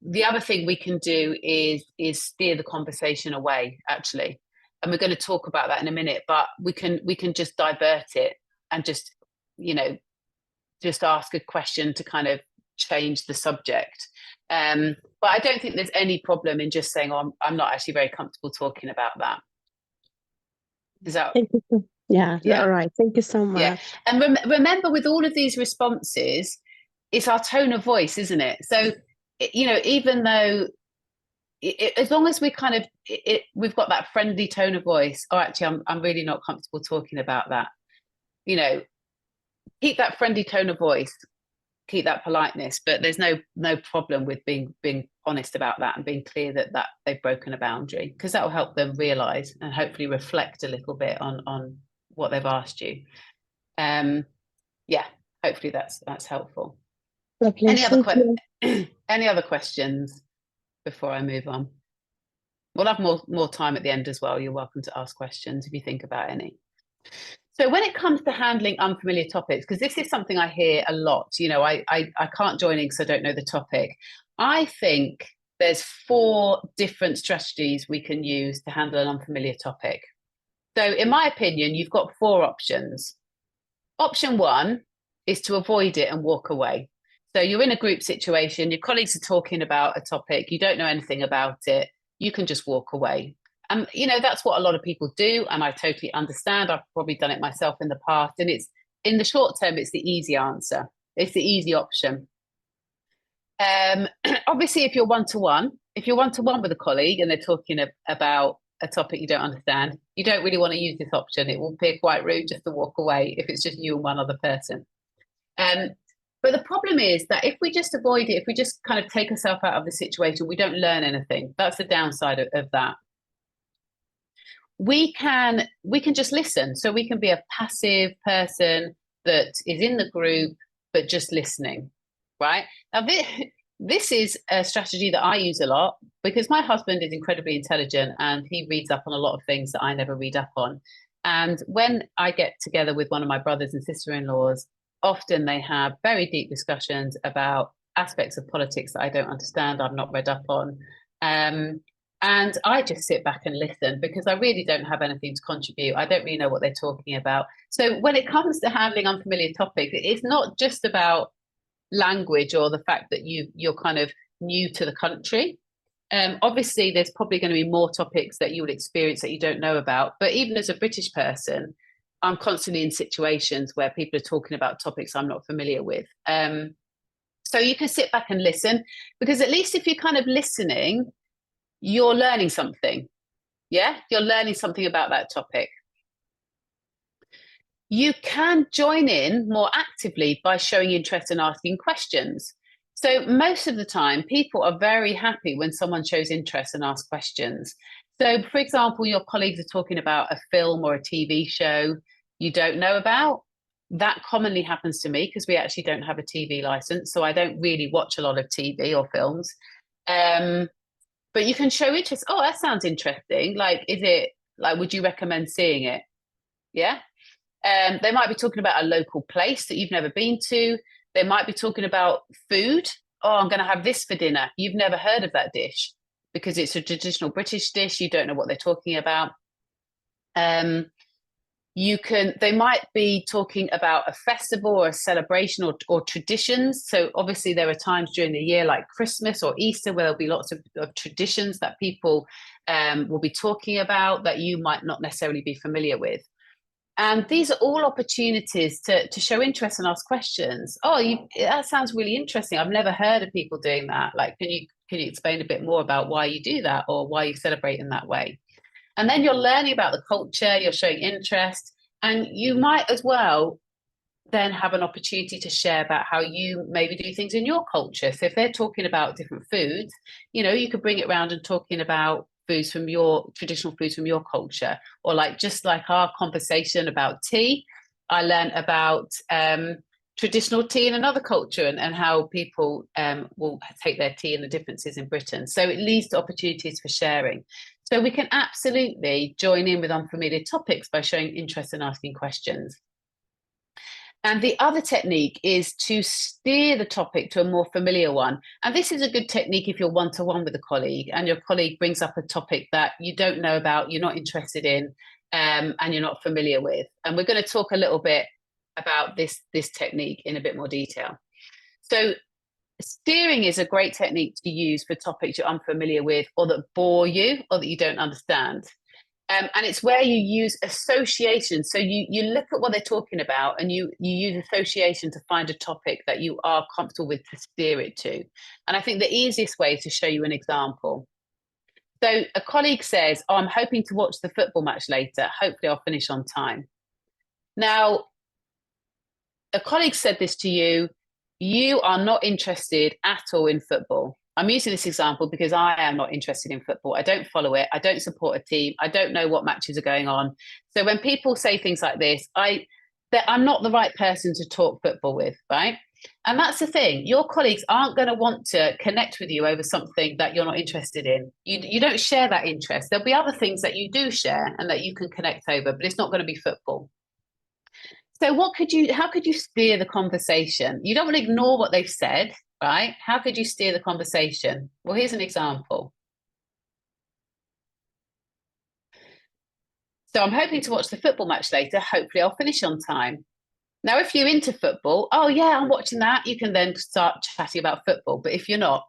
The other thing we can do is steer the conversation away, actually, and we're going to talk about that in a minute. But we can just divert it and just ask a question to kind of change the subject. But I don't think there's any problem in just saying, "Oh, I'm not actually very comfortable talking about that." Is that? Thank you. Yeah. All right. Thank you so much. Yeah. And remember, with all of these responses, it's our tone of voice, isn't it? So, even though, as long as we kind of, we've got that friendly tone of voice. Oh, actually, I'm really not comfortable talking about that. Keep that friendly tone of voice, keep that politeness, but there's no problem with being honest about that and being clear that they've broken a boundary, because that will help them realize and hopefully reflect a little bit on what they've asked you. Hopefully that's helpful. Lovely. Any other questions before I move on? We'll have more time at the end as well. You're welcome to ask questions if you think about any. So when it comes to handling unfamiliar topics, because this is something I hear a lot, I can't join in because I don't know the topic. I think there's 4 different strategies we can use to handle an unfamiliar topic. So in my opinion, you've got 4 options. Option 1 is to avoid it and walk away. So you're in a group situation, your colleagues are talking about a topic, you don't know anything about it, you can just walk away. And, that's what a lot of people do. And I totally understand. I've probably done it myself in the past. And it's, in the short term, it's the easy answer. It's the easy option. Obviously, if you're one-to-one with a colleague and they're talking about a topic you don't understand, you don't really want to use this option. It will appear quite rude just to walk away if it's just you and one other person. But the problem is that if we just avoid it, if we just kind of take ourselves out of the situation, we don't learn anything. That's the downside of that. We can just listen. So we can be a passive person that is in the group, but just listening, right? Now, this is a strategy that I use a lot because my husband is incredibly intelligent and he reads up on a lot of things that I never read up on. And when I get together with one of my brothers and sister-in-laws, often they have very deep discussions about aspects of politics that I don't understand, I've not read up on. And I just sit back and listen because I really don't have anything to contribute. I don't really know what they're talking about. So when it comes to handling unfamiliar topics, it's not just about language or the fact that you're kind of new to the country. Obviously, there's probably going to be more topics that you would experience that you don't know about. But even as a British person, I'm constantly in situations where people are talking about topics I'm not familiar with. So you can sit back and listen, because at least if you're kind of listening, you're learning something. Yeah, you're learning something about that topic. You can join in more actively by showing interest and asking questions. So most of the time, people are very happy when someone shows interest and asks questions. So, for example, your colleagues are talking about a film or a TV show you don't know about. That commonly happens to me because we actually don't have a TV license, so I don't really watch a lot of TV or films. But you can show interest. Oh, that sounds interesting. Like, is it Like, would you recommend seeing it? Yeah. They might be talking about a local place that you've never been to. They might be talking about food. Oh, I'm going to have this for dinner. You've never heard of that dish because it's a traditional British dish. You don't know what they're talking about. They might be talking about a festival or a celebration or traditions. So obviously there are times during the year like Christmas or Easter where there'll be lots of traditions that people will be talking about that you might not necessarily be familiar with. And these are all opportunities to show interest and ask questions. Oh, that sounds really interesting. I've never heard of people doing that. Like, can you explain a bit more about why you do that or why you celebrate in that way? And then you're learning about the culture, you're showing interest, and you might as well then have an opportunity to share about how you maybe do things in your culture. So if they're talking about different foods, you could bring it around and talking about foods from your traditional foods from your culture, or just like our conversation about tea, I learned about traditional tea in another culture and how people will take their tea and the differences in Britain. So it leads to opportunities for sharing. So we can absolutely join in with unfamiliar topics by showing interest and asking questions. And the other technique is to steer the topic to a more familiar one. And this is a good technique if you're one-to-one with a colleague and your colleague brings up a topic that you don't know about, you're not interested in, and you're not familiar with. And we're going to talk a little bit about this technique in a bit more detail. So steering is a great technique to use for topics you're unfamiliar with or that bore you or that you don't understand. And it's where you use association. So you look at what they're talking about and you use association to find a topic that you are comfortable with to steer it to. And I think the easiest way is to show you an example. So a colleague says, oh, I'm hoping to watch the football match later. Hopefully I'll finish on time. Now, a colleague said this to you. You are not interested at all in football. I'm using this example because I am not interested in football. I don't follow it. I don't support a team. I don't know what matches are going on. So when people say things like this, I'm not the right person to talk football with, right? And that's the thing. Your colleagues aren't going to want to connect with you over something that you're not interested in. You don't share that interest. There'll be other things that you do share and that you can connect over, but it's not going to be football. So how could you steer the conversation? You don't want to ignore what they've said, right? How could you steer the conversation? Well, here's an example. So I'm hoping to watch the football match later. Hopefully I'll finish on time. Now, if you're into football, oh yeah, I'm watching that. You can then start chatting about football. But if you're not,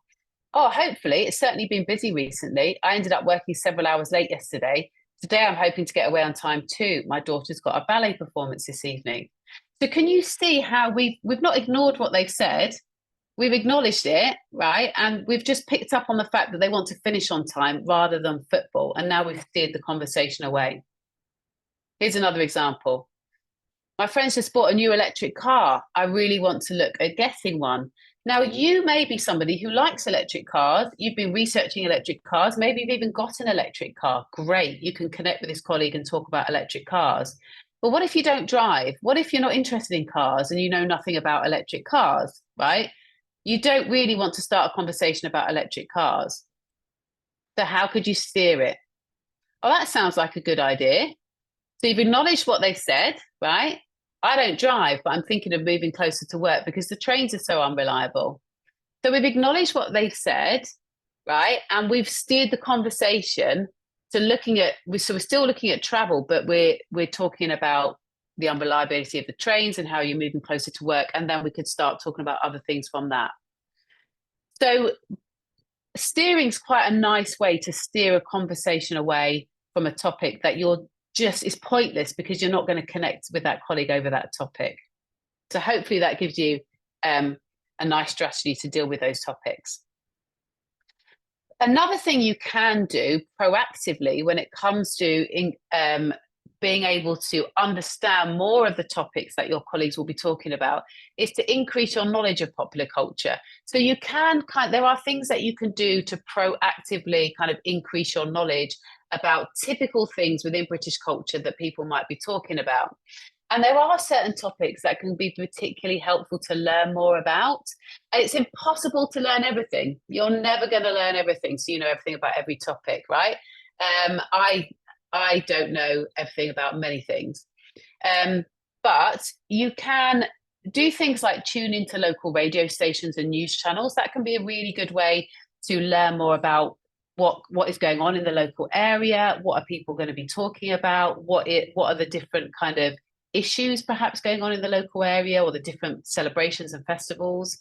oh, hopefully it's certainly been busy recently. I ended up working several hours late yesterday. Today, I'm hoping to get away on time too. My daughter's got a ballet performance this evening. So can you see how we've not ignored what they've said? We've acknowledged it, right? And we've just picked up on the fact that they want to finish on time rather than football. And now we've steered the conversation away. Here's another example. My friends just bought a new electric car. I really want to look at getting one. Now, you may be somebody who likes electric cars. You've been researching electric cars. Maybe you've even got an electric car. Great. You can connect with this colleague and talk about electric cars. But what if you don't drive? What if you're not interested in cars and you know nothing about electric cars, right? You don't really want to start a conversation about electric cars. So how could you steer it? Oh, that sounds like a good idea. So you've acknowledged what they've said, right? I don't drive, but I'm thinking of moving closer to work because the trains are so unreliable. So we've acknowledged what they've said, right? And we've steered the conversation to so we're still looking at travel, but we're talking about the unreliability of the trains and how you're moving closer to work. And then we could start talking about other things from that. So steering is quite a nice way to steer a conversation away from a topic that is pointless because you're not going to connect with that colleague over that topic. So hopefully that gives you a nice strategy to deal with those topics. Another thing you can do proactively when it comes to being able to understand more of the topics that your colleagues will be talking about is to increase your knowledge of popular culture. So you can there are things that you can do to proactively kind of increase your knowledge about typical things within British culture that people might be talking about. And there are certain topics that can be particularly helpful to learn more about. It's impossible to learn everything. You're never going to learn everything, so you know everything about every topic, right? I I don't know everything about many things. But you can do things like tune into local radio stations and news channels. That can be a really good way to learn more about what is going on in the local area. What are people going to be talking about? What are the different kind of issues perhaps going on in the local area, or the different celebrations and festivals.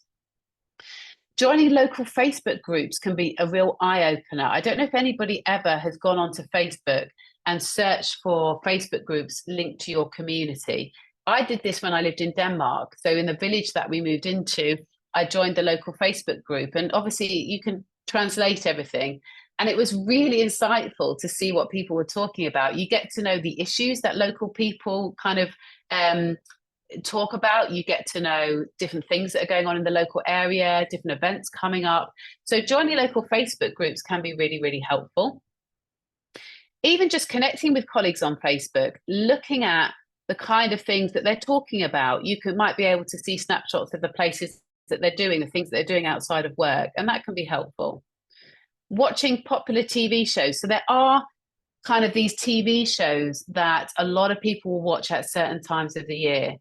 Joining local Facebook groups can be a real eye-opener. I don't know if anybody ever has gone onto Facebook and searched for Facebook groups linked to your community. I did this when I lived in Denmark. So in the village that we moved into, I joined the local Facebook group, and obviously you can translate everything. And it was really insightful to see what people were talking about. You get to know the issues that local people kind of talk about. You get to know different things that are going on in the local area, different events coming up. So joining local Facebook groups can be really, really helpful. Even just connecting with colleagues on Facebook, looking at the kind of things that they're talking about. Might be able to see snapshots of the places that they're doing, the things that they're doing outside of work, and that can be helpful. Watching popular TV shows. So there are kind of these TV shows that a lot of people will watch at certain times of the year.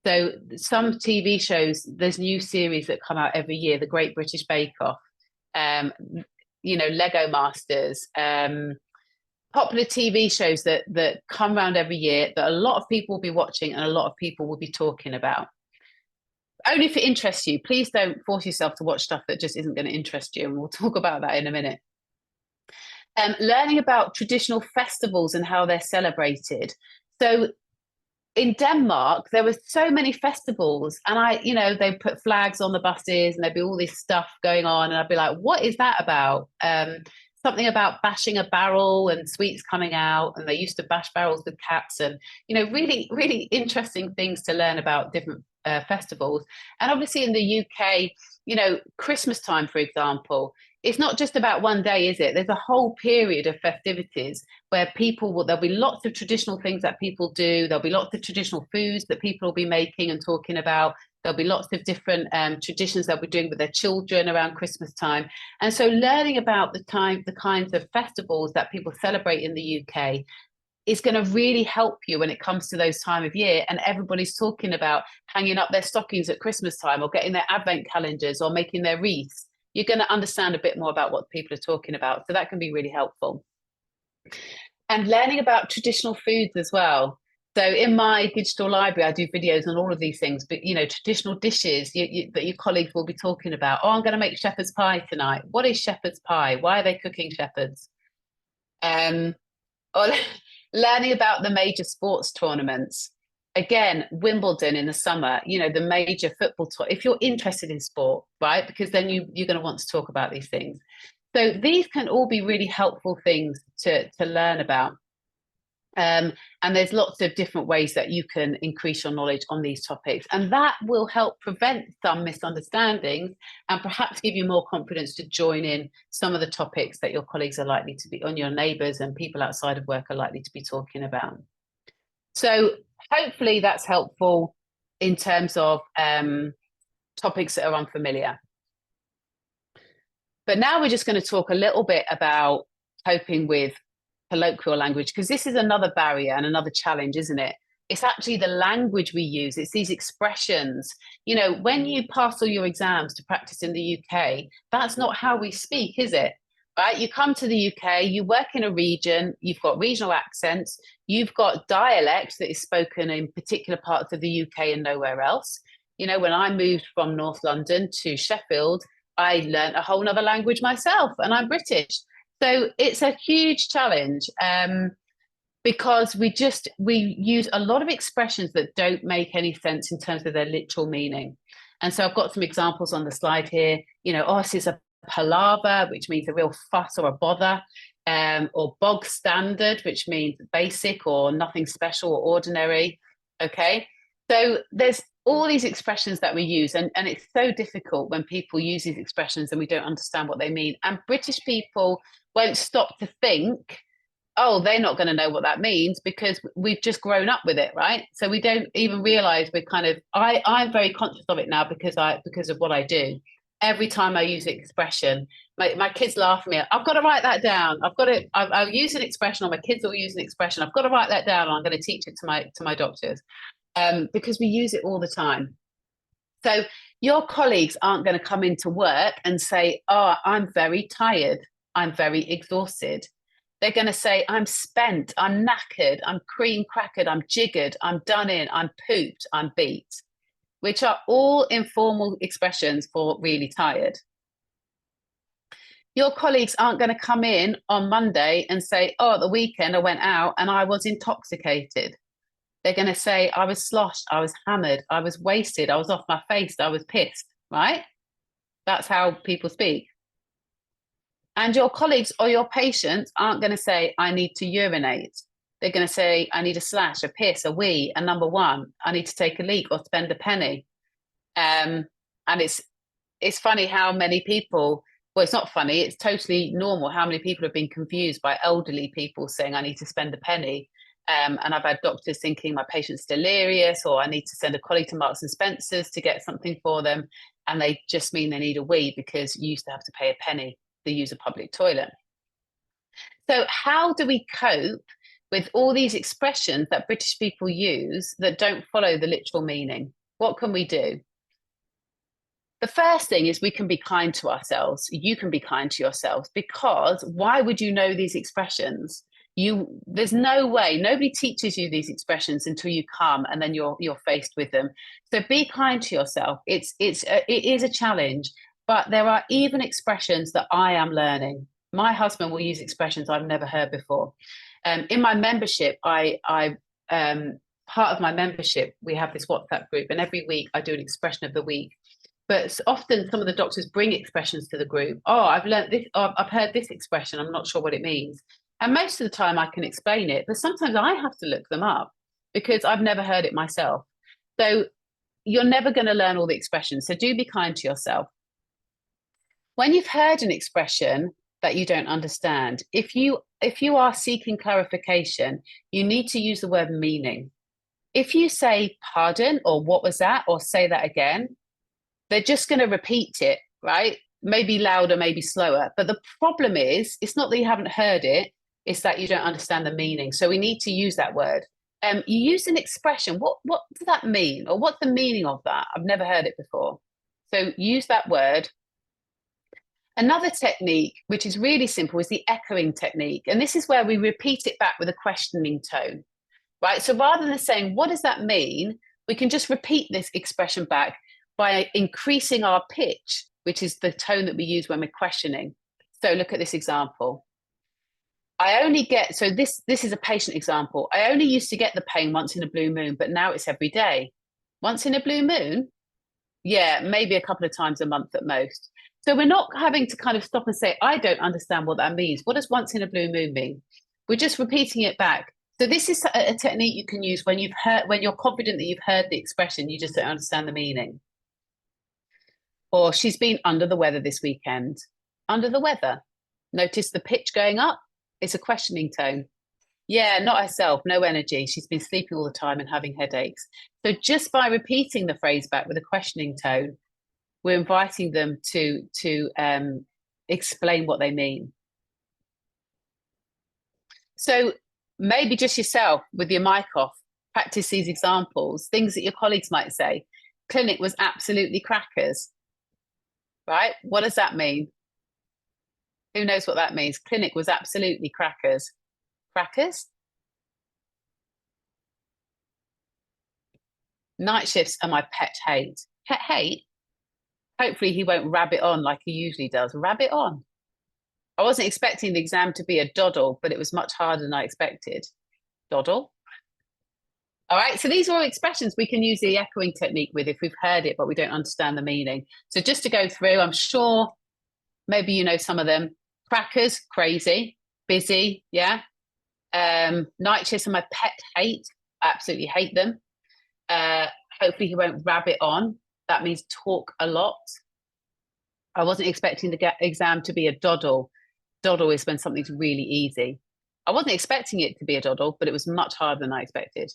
So some TV shows, there's new series that come out every year, The Great British Bake Off, Lego Masters, popular TV shows that come around every year that a lot of people will be watching and a lot of people will be talking about. Only if it interests you. Please don't force yourself to watch stuff that just isn't going to interest you, and we'll talk about that in a minute. Learning about traditional festivals and how they're celebrated. So in Denmark, there were so many festivals, and they put flags on the buses and there'd be all this stuff going on, and I'd be like, what is that about? Something about bashing a barrel and sweets coming out, and they used to bash barrels with cats, and really, really interesting things to learn about different festivals. And obviously in the UK, Christmas time, for example, it's not just about one day, is it? There's a whole period of festivities where there'll be lots of traditional things that people do. There'll be lots of traditional foods that people will be making and talking about. There'll be lots of different traditions they'll be doing with their children around Christmas time. And so learning about the kinds of festivals that people celebrate in the UK is going to really help you when it comes to those time of year, and everybody's talking about hanging up their stockings at Christmas time, or getting their advent calendars, or making their wreaths. You're going to understand a bit more about what people are talking about. So that can be really helpful. And learning about traditional foods as well. So in my digital library, I do videos on all of these things, but traditional dishes that your colleagues will be talking about. Oh, I'm going to make shepherd's pie tonight. What is shepherd's pie? Why are they cooking shepherds? Or learning about the major sports tournaments. Again, Wimbledon in the summer, the major football tour. If you're interested in sport, right? Because then you're going to want to talk about these things. So these can all be really helpful things to learn about. And there's lots of different ways that you can increase your knowledge on these topics. And that will help prevent some misunderstandings and perhaps give you more confidence to join in some of the topics that your colleagues are likely to be, on your neighbours and people outside of work are likely to be talking about. So hopefully that's helpful in terms of topics that are unfamiliar. But now we're just going to talk a little bit about coping with colloquial language, because this is another barrier and another challenge, isn't it? It's actually the language we use. It's these expressions. When you pass all your exams to practice in the UK, that's not how we speak, is it? Right? You come to the UK, you work in a region, you've got regional accents, you've got dialect that is spoken in particular parts of the UK and nowhere else. When I moved from North London to Sheffield, I learned a whole nother language myself, and I'm British. So it's a huge challenge because we use a lot of expressions that don't make any sense in terms of their literal meaning. And so I've got some examples on the slide here. This is a palaver, which means a real fuss or a bother, or bog standard, which means basic or nothing special or ordinary. Okay, so there's all these expressions that we use, and it's so difficult when people use these expressions and we don't understand what they mean. And British people won't stop to think, oh, they're not going to know what that means, because we've just grown up with it, right? So we don't even realize we're kind of, I'm very conscious of it now because of what I do. Every time I use an expression, my kids laugh at me. I've got to write that down. I'll use an expression, or my kids will use an expression. I've got to write that down. I'm going to teach it to my doctors, because we use it all the time. So your colleagues aren't going to come into work and say, "Oh, I'm very tired. I'm very exhausted." They're going to say, "I'm spent. I'm knackered. I'm cream crackered. I'm jiggered. I'm done in. I'm pooped. I'm beat," which are all informal expressions for really tired. Your colleagues aren't going to come in on Monday and say, "Oh, at the weekend I went out and I was intoxicated." They're going to say, "I was sloshed, I was hammered, I was wasted, I was off my face, I was pissed," right? That's how people speak. And your colleagues or your patients aren't going to say, "I need to urinate." They're going to say, "I need a slash, a piss, a wee, a number one. I need to take a leak or spend a penny." And it's funny how many people, well, it's not funny, it's totally normal how many people have been confused by elderly people saying, "I need to spend a penny." And I've had doctors thinking my patient's delirious, or I need to send a colleague to Marks and Spencer's to get something for them. And they just mean they need a wee because you used to have to pay a penny to use a public toilet. So how do we cope with all these expressions that British people use that don't follow the literal meaning? What can we do? The first thing is we can be kind to ourselves. You can be kind to yourselves, because why would you know these expressions? There's no way, nobody teaches you these expressions until you come and then you're faced with them. So be kind to yourself. It is a challenge, but there are even expressions that I am learning. My husband will use expressions I've never heard before. In my membership, part of my membership, we have this WhatsApp group, and every week I do an expression of the week. But often some of the doctors bring expressions to the group. "Oh, I've learned this, or I've heard this expression, I'm not sure what it means." And most of the time I can explain it, but sometimes I have to look them up because I've never heard it myself. So you're never going to learn all the expressions. So do be kind to yourself. When you've heard an expression that you don't understand, if you are seeking clarification, you need to use the word meaning. If you say "pardon" or "what was that?" or "say that again," they're just going to repeat it, right? Maybe louder, maybe slower. But the problem is, it's not that you haven't heard it, it's that you don't understand the meaning. So we need to use that word. You use an expression. What does that mean? Or what's the meaning of that? I've never heard it before. So use that word. Another technique, which is really simple, is the echoing technique. And this is where we repeat it back with a questioning tone, right? So rather than saying, "What does that mean?" we can just repeat this expression back by increasing our pitch, which is the tone that we use when we're questioning. So look at this example. This is a patient example. "I only used to get the pain once in a blue moon, but now it's every day." Once in a blue moon? Yeah, maybe a couple of times a month at most. So we're not having to kind of stop and say, "I don't understand what that means. What does once in a blue moon mean?" We're just repeating it back. So this is a technique you can use when you're confident that you've heard the expression, you just don't understand the meaning. Or "She's been under the weather this weekend." Under the weather. Notice the pitch going up? It's a questioning tone. "Yeah, not herself, no energy. She's been sleeping all the time and having headaches." So just by repeating the phrase back with a questioning tone, we're inviting them to explain what they mean. So maybe just yourself with your mic off, practice these examples, things that your colleagues might say. "Clinic was absolutely crackers." Right? What does that mean? Who knows what that means? Clinic was absolutely crackers. Crackers? "Night shifts are my pet hate." Pet hate? Hopefully he won't rabbit on like he usually does. Rabbit on. I wasn't expecting the exam to be a doddle, but it was much harder than I expected. Doddle? All right, so these are all expressions we can use the echoing technique with if we've heard it, but we don't understand the meaning. So just to go through, I'm sure maybe you know some of them. Crackers, crazy. Busy, yeah. Night shifts are my pet hate. I absolutely hate them. Hopefully he won't rabbit on. That means talk a lot. I wasn't expecting the exam to be a doddle. Doddle is when something's really easy. I wasn't expecting it to be a doddle, but it was much harder than I expected.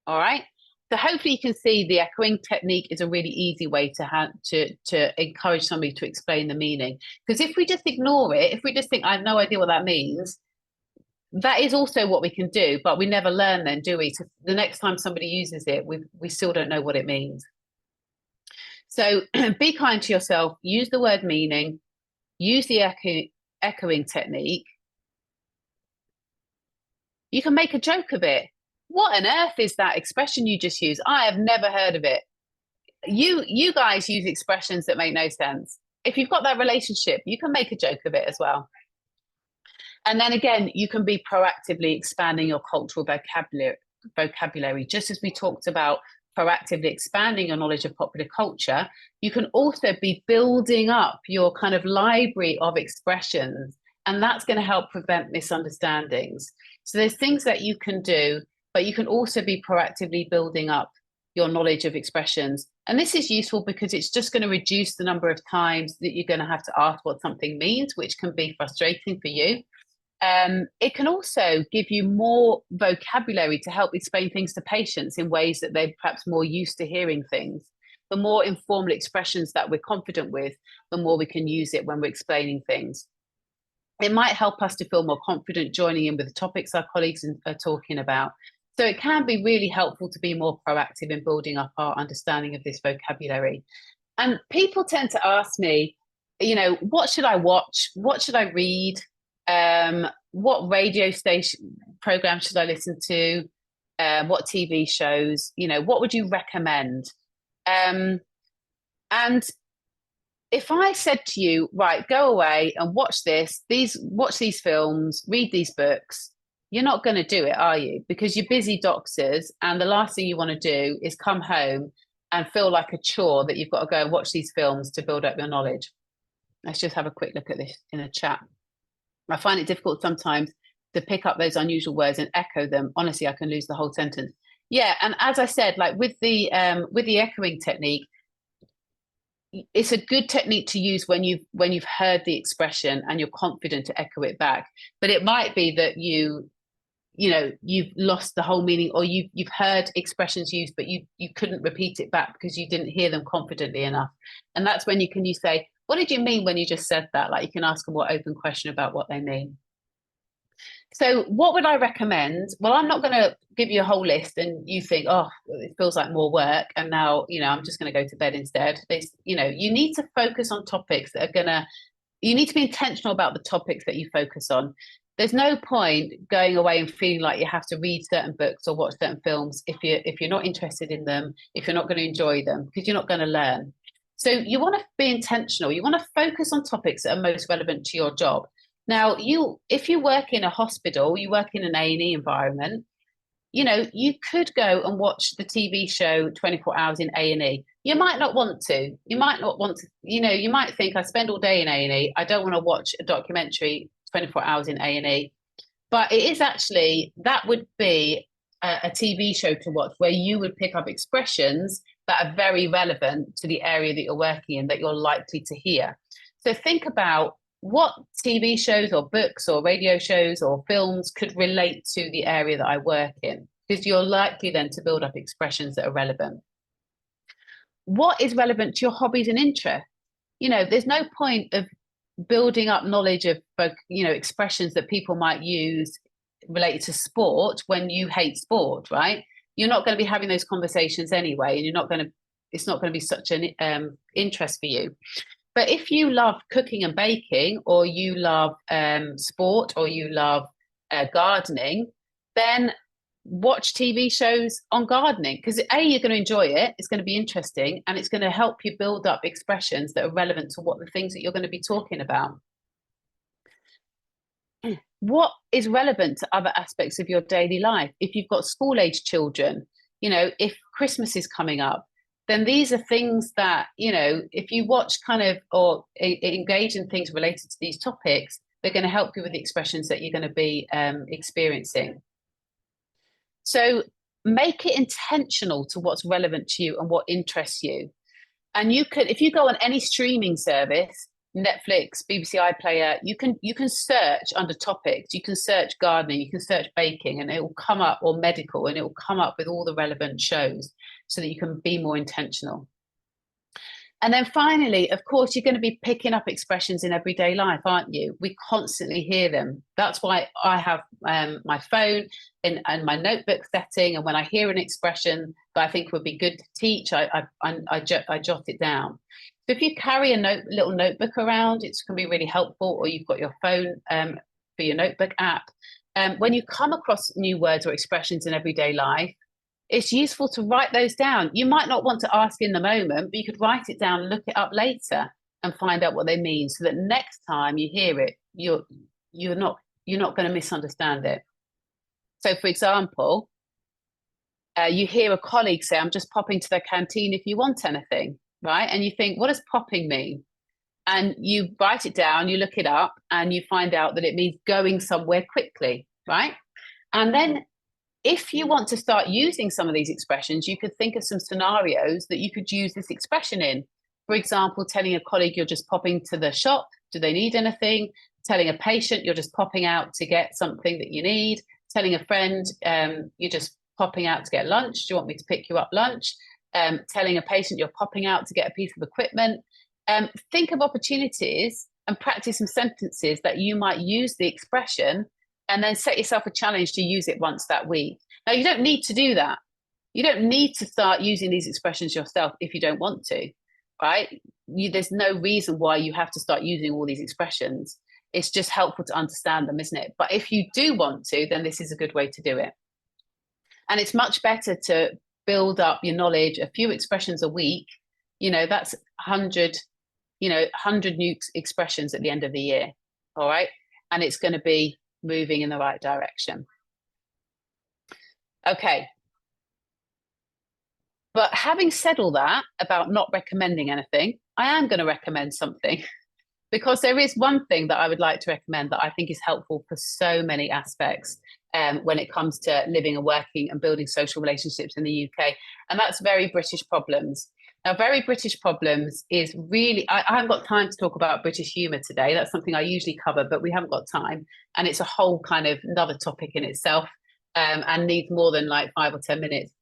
All right. So hopefully you can see the echoing technique is a really easy way to encourage somebody to explain the meaning. Because if we just ignore it, if we just think, I have no idea what that means, that is also what we can do, but we never learn then, do we? So the next time somebody uses it, we still don't know what it means. So be kind to yourself, use the word meaning, use the echoing technique. You can make a joke of it. What on earth is that expression you just used? I have never heard of it. You guys use expressions that make no sense. If you've got that relationship, you can make a joke of it as well. And then again, you can be proactively expanding your cultural vocabulary. Just as we talked about proactively expanding your knowledge of popular culture, you can also be building up your kind of library of expressions, and that's going to help prevent misunderstandings. So there's things that you can do, but you can also be proactively building up your knowledge of expressions. And this is useful because it's just going to reduce the number of times that you're going to have to ask what something means, which can be frustrating for you. It can also give you more vocabulary to help explain things to patients in ways that they're perhaps more used to hearing things. The more informal expressions that we're confident with, the more we can use it when we're explaining things. It might help us to feel more confident joining in with the topics our colleagues are talking about. So it can be really helpful to be more proactive in building up our understanding of this vocabulary. And people tend to ask me, you know, what should I watch? What should I read? What radio station program should I listen to? What TV shows? You know, what would you recommend? And if I said to you, right, go away and watch these films, read these books, you're not going to do it, are you? Because you're busy doctors, and the last thing you want to do is come home and feel like a chore that you've got to go and watch these films to build up your knowledge. Let's just have a quick look at this in a chat. I find it difficult sometimes to pick up those unusual words and echo them. Honestly, I can lose the whole sentence. Yeah, and as I said, like with the echoing technique, it's a good technique to use when you've heard the expression and you're confident to echo it back. But it might be that you've lost the whole meaning, or you've heard expressions used, but you couldn't repeat it back because you didn't hear them confidently enough. And that's when you say, what did you mean when you just said that? Like, you can ask a more open question about what they mean. So what would I recommend? Well, I'm not going to give you a whole list and you think, oh, it feels like more work, and now, I'm just going to go to bed instead. You need to focus on topics that are you need to be intentional about the topics that you focus on. There's no point going away and feeling like you have to read certain books or watch certain films if you're not interested in them, if you're not going to enjoy them, because you're not going to learn. So you want to be intentional. You want to focus on topics that are most relevant to your job. Now, if you work in a hospital, you work in an A&E environment, you could go and watch the TV show 24 Hours in A&E. You might not want to. You might think, I spend all day in A&E. I don't want to watch a documentary 24 Hours in A&E. But it is actually, that would be a TV show to watch where you would pick up expressions that are very relevant to the area that you're working in, that you're likely to hear. So think about what TV shows or books or radio shows or films could relate to the area that I work in, because you're likely then to build up expressions that are relevant. What is relevant to your hobbies and interests? There's no point of building up knowledge of, expressions that people might use related to sport when you hate sport, right? You're not going to be having those conversations anyway, and it's not going to be such an interest for you. But if you love cooking and baking, or you love sport, or you love gardening, then watch TV shows on gardening, because you're going to enjoy it, it's going to be interesting, and it's going to help you build up expressions that are relevant to what the things that you're going to be talking about. What is relevant to other aspects of your daily life? If you've got school-age children, if Christmas is coming up, then these are things that, if you watch or engage in things related to these topics, they're going to help you with the expressions that you're going to be experiencing. So make it intentional to what's relevant to you and what interests you. And you could, if you go on any streaming service, Netflix, BBC iPlayer, you can search under topics. You can search gardening, you can search baking, and it will come up, or medical, and it will come up with all the relevant shows so that you can be more intentional. And then finally, of course, you're going to be picking up expressions in everyday life, aren't you? We constantly hear them. That's why I have my phone and my notebook setting. And when I hear an expression that I think would be good to teach, I jot it down. So if you carry a little notebook around, it's going to be really helpful, or you've got your phone for your notebook app. When you come across new words or expressions in everyday life, it's useful to write those down. You might not want to ask in the moment, but you could write it down, look it up later, and find out what they mean, so that next time you hear it, you're not going to misunderstand it. So, for example, you hear a colleague say, "I'm just popping to the canteen if you want anything," right? And you think, what does popping mean? And you write it down, you look it up, and you find out that it means going somewhere quickly, right? And then if you want to start using some of these expressions, you could think of some scenarios that you could use this expression in. For example, telling a colleague you're just popping to the shop, do they need anything? Telling a patient you're just popping out to get something that you need. Telling a friend you're just popping out to get lunch, do you want me to pick you up lunch? Telling a patient you're popping out to get a piece of equipment. Think of opportunities and practice some sentences that you might use the expression, and then set yourself a challenge to use it once that week. Now, you don't need to do that. You don't need to start using these expressions yourself if you don't want to, right? There's no reason why you have to start using all these expressions. It's just helpful to understand them, isn't it? But if you do want to, then this is a good way to do it. And it's much better to build up your knowledge, a few expressions a week. That's 100 new expressions at the end of the year, all right? And it's going to be moving in the right direction. Okay. But having said all that about not recommending anything, I am going to recommend something, because there is one thing that I would like to recommend that I think is helpful for so many aspects when it comes to living and working and building social relationships in the UK, and that's Very British Problems. Now, Very British Problems is really, I haven't got time to talk about British humour today. That's something I usually cover, but we haven't got time. And it's a whole kind of another topic in itself, and needs more than like 5 or 10 minutes.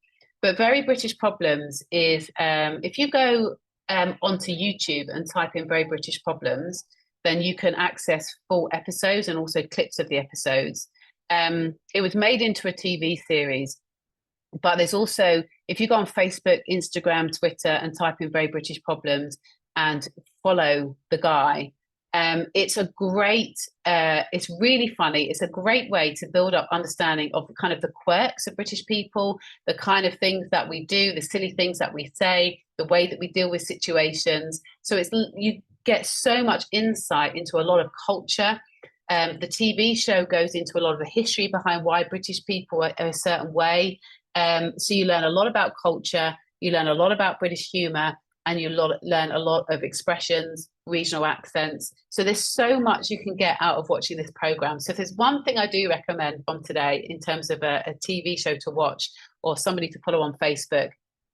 But Very British Problems is, if you go onto YouTube and type in Very British Problems, then you can access full episodes and also clips of the episodes. It was made into a TV series. But there's also, if you go on Facebook, Instagram, Twitter, and type in Very British Problems and follow the guy, it's a great, it's really funny. It's a great way to build up understanding of kind of the quirks of British people, the kind of things that we do, the silly things that we say, the way that we deal with situations. So you get so much insight into a lot of culture. The TV show goes into a lot of the history behind why British people are a certain way. So you learn a lot about culture, you learn a lot about British humour, and you learn a lot of expressions, regional accents. So there's so much you can get out of watching this programme. So if there's one thing I do recommend from today in terms of a TV show to watch, or somebody to follow on Facebook,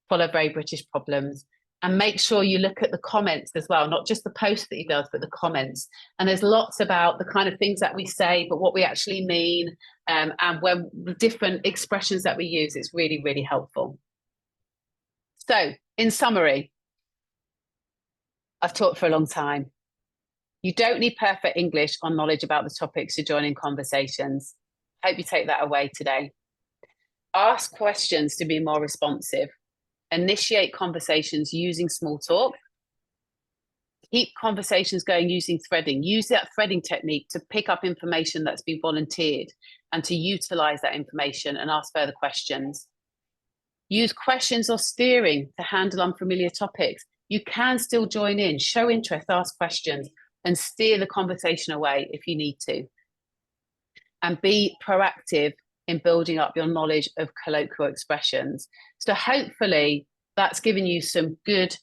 follow Very British Problems. And make sure you look at the comments as well, not just the post that he does, but the comments. And there's lots about the kind of things that we say, but what we actually mean, and when different expressions that we use. It's really, really helpful. So, in summary, I've talked for a long time. You don't need perfect English or knowledge about the topics to join in conversations. I hope you take that away today. Ask questions to be more responsive. Initiate conversations using small talk. Keep conversations going using threading. Use that threading technique to pick up information that's been volunteered and to utilize that information and ask further questions. Use questions or steering to handle unfamiliar topics. You can still join in, show interest, ask questions, and steer the conversation away if you need to. And be proactive in building up your knowledge of colloquial expressions. So hopefully that's given you some good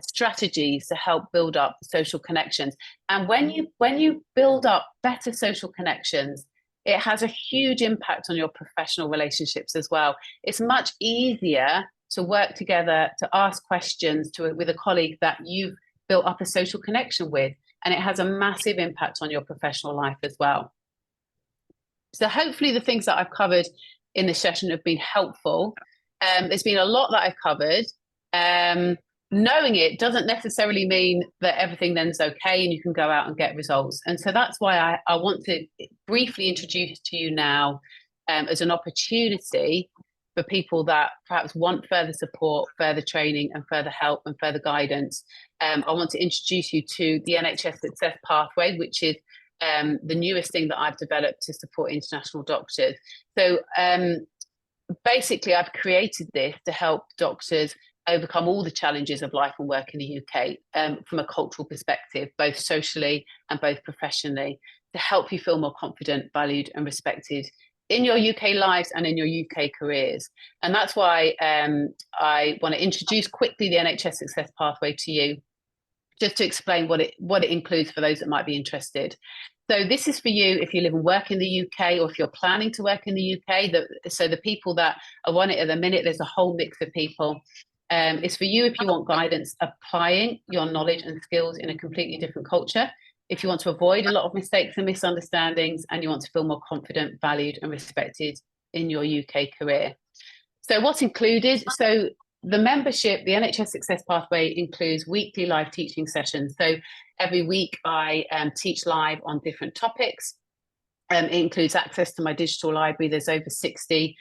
strategies to help build up social connections. And when you build up better social connections, it has a huge impact on your professional relationships as well. It's much easier to work together, to ask questions with a colleague that you've built up a social connection with, and it has a massive impact on your professional life as well. So hopefully the things that I've covered in this session have been helpful. There's been a lot that I've covered. Knowing it doesn't necessarily mean that everything then's okay and you can go out and get results. And so that's why I want to briefly introduce to you now as an opportunity for people that perhaps want further support, further training and further help and further guidance. I want to introduce you to the NHS Success Pathway, which is the newest thing that I've developed to support international doctors. So basically, I've created this to help doctors overcome all the challenges of life and work in the UK from a cultural perspective, both socially and both professionally, to help you feel more confident, valued and respected in your UK lives and in your UK careers. And that's why I want to introduce quickly the NHS Success Pathway to you, just to explain what it includes for those that might be interested. So this is for you if you live and work in the UK, or if you're planning to work in the UK. So the people that are on it at the minute, there's a whole mix of people. It's for you if you want guidance applying your knowledge and skills in a completely different culture, if you want to avoid a lot of mistakes and misunderstandings, and you want to feel more confident, valued and respected in your UK career. So what's included? So the membership, the NHS Success Pathway, includes weekly live teaching sessions. So every week I teach live on different topics. It includes access to my digital library. There's over 60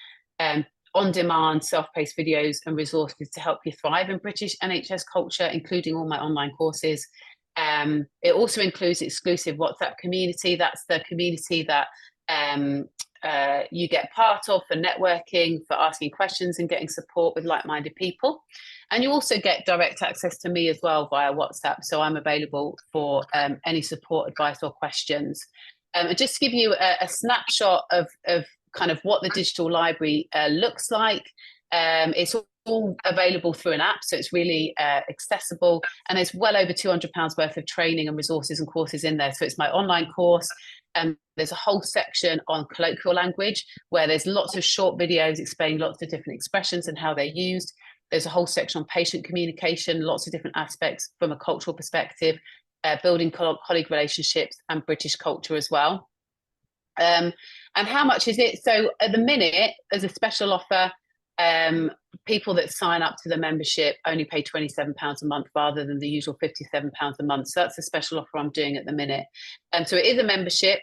on-demand self-paced videos and resources to help you thrive in British NHS culture, including all my online courses. It also includes exclusive WhatsApp community. That's the community that you get part of for networking, for asking questions and getting support with like-minded people. And you also get direct access to me as well via WhatsApp. So I'm available for any support, advice or questions. And just to give you a snapshot of kind of what the digital library looks like. It's all available through an app, so it's really accessible, and there's well over £200 worth of training and resources and courses in there. So it's my online course, and there's a whole section on colloquial language where there's lots of short videos explaining lots of different expressions and how they're used. There's a whole section on patient communication, lots of different aspects from a cultural perspective, building colleague relationships and British culture as well. And how much is it? So at the minute, as a special offer, people that sign up to the membership only pay £27 a month rather than the usual £57 a month. So that's a special offer I'm doing at the minute. So it is a membership.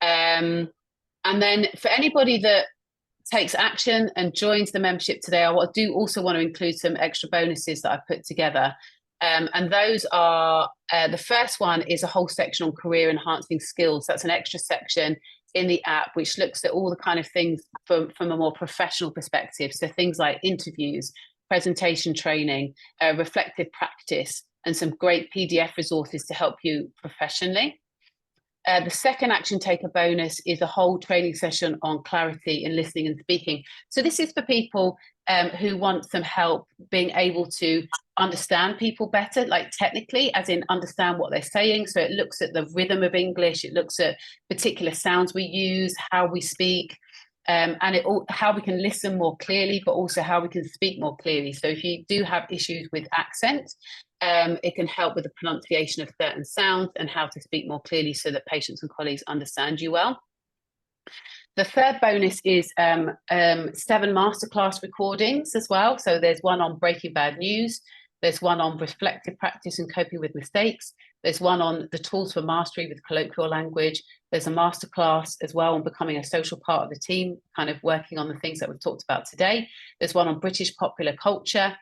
And then for anybody that takes action and joins the membership today, I do also want to include some extra bonuses that I've put together. And those are, the first one is a whole section on career enhancing skills. That's an extra section in the app, which looks at all the kind of things from a more professional perspective. So things like interviews, presentation training, reflective practice, and some great PDF resources to help you professionally. The second action taker bonus is a whole training session on clarity in listening and speaking. So this is for people who want some help being able to understand people better, like technically, as in understand what they're saying. So it looks at the rhythm of English, it looks at particular sounds we use, how we speak, and how we can listen more clearly, but also how we can speak more clearly. So if you do have issues with accent, it can help with the pronunciation of certain sounds and how to speak more clearly so that patients and colleagues understand you well. The third bonus is 7 masterclass recordings as well. So there's one on breaking bad news. There's one on reflective practice and coping with mistakes. There's one on the tools for mastery with colloquial language. There's a masterclass as well on becoming a social part of the team, kind of working on the things that we've talked about today. There's one on British popular culture,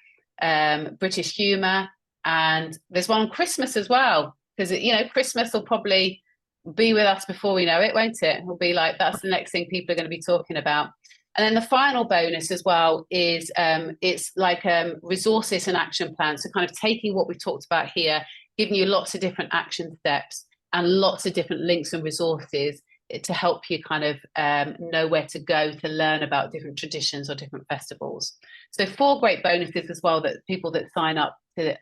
British humour, and there's one on Christmas as well, because, you know, Christmas will probably be with us before we know it, won't it? It'll be like, that's the next thing people are going to be talking about. And then the final bonus as well is it's like resources and action plans. So kind of taking what we've talked about here, giving you lots of different action steps and lots of different links and resources to help you kind of know where to go to learn about different traditions or different festivals. So 4 great bonuses as well that people that sign up to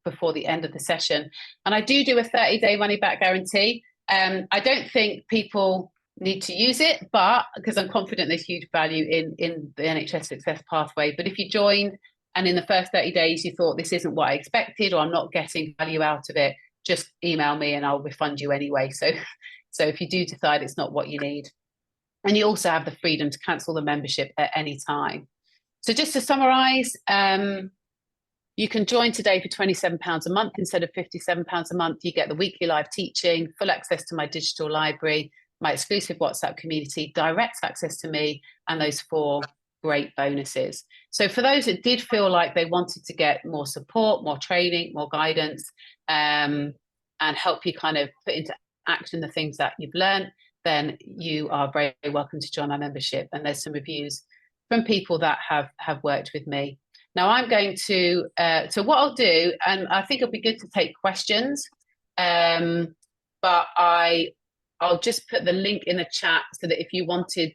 before the end of the session. And I do a 30-day money-back guarantee. I don't think people need to use it, but because I'm confident there's huge value in the NHS Success Pathway. But if you join and in the first 30 days you thought this isn't what I expected, or I'm not getting value out of it, just email me and I'll refund you anyway. So if you do decide it's not what you need. And you also have the freedom to cancel the membership at any time. So just to summarize, you can join today for £27 a month instead of £57 a month. You get the weekly live teaching, full access to my digital library, my exclusive WhatsApp community, direct access to me, and those 4 great bonuses. So for those that did feel like they wanted to get more support, more training, more guidance, and help you kind of put into action the things that you've learned, then you are very welcome to join my membership. And there's some reviews from people that have worked with me. Now I'm going to, so what I'll do, and I think it'll be good to take questions, but I'll just put the link in the chat so that if you wanted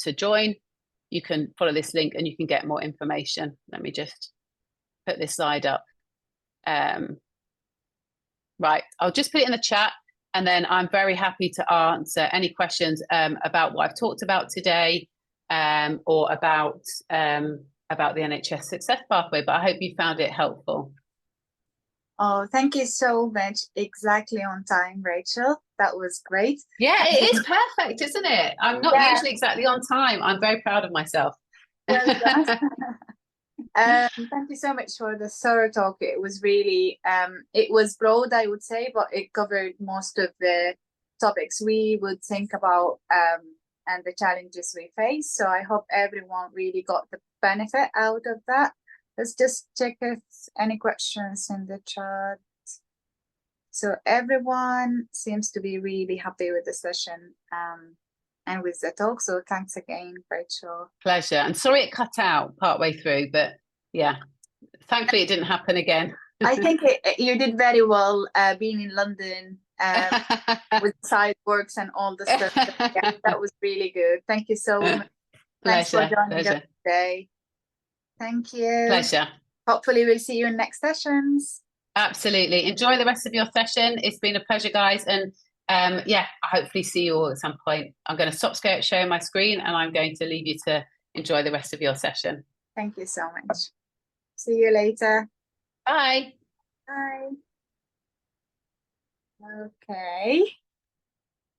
to join, you can follow this link and you can get more information. Let me just put this slide up. Right, I'll just put it in the chat, and then I'm very happy to answer any questions about what I've talked about today, or about the NHS Success Pathway, but I hope you found it helpful. Oh, thank you so much. Exactly on time, Rachel. That was great. Yeah, it is perfect, isn't it? I'm not usually exactly on time. I'm very proud of myself. Well done. Thank you so much for the thorough talk. It was really, it was broad, I would say, but it covered most of the topics we would think about and the challenges we face. So I hope everyone really got the benefit out of that. Let's just check if any questions in the chat. So everyone seems to be really happy with the session and with the talk. So thanks again, Rachel. Pleasure. And sorry it cut out partway through, but yeah, thankfully it didn't happen again. I think you did very well being in London with side works and all the stuff. Yeah, that was really good. Thank you so much. Thanks for joining us today. Thank you. Pleasure. Hopefully we'll see you in next sessions. Absolutely. Enjoy the rest of your session. It's been a pleasure, guys. And yeah, I hopefully see you all at some point. I'm going to stop sharing my screen and I'm going to leave you to enjoy the rest of your session. Thank you so much. See you later. Bye. Bye. Okay.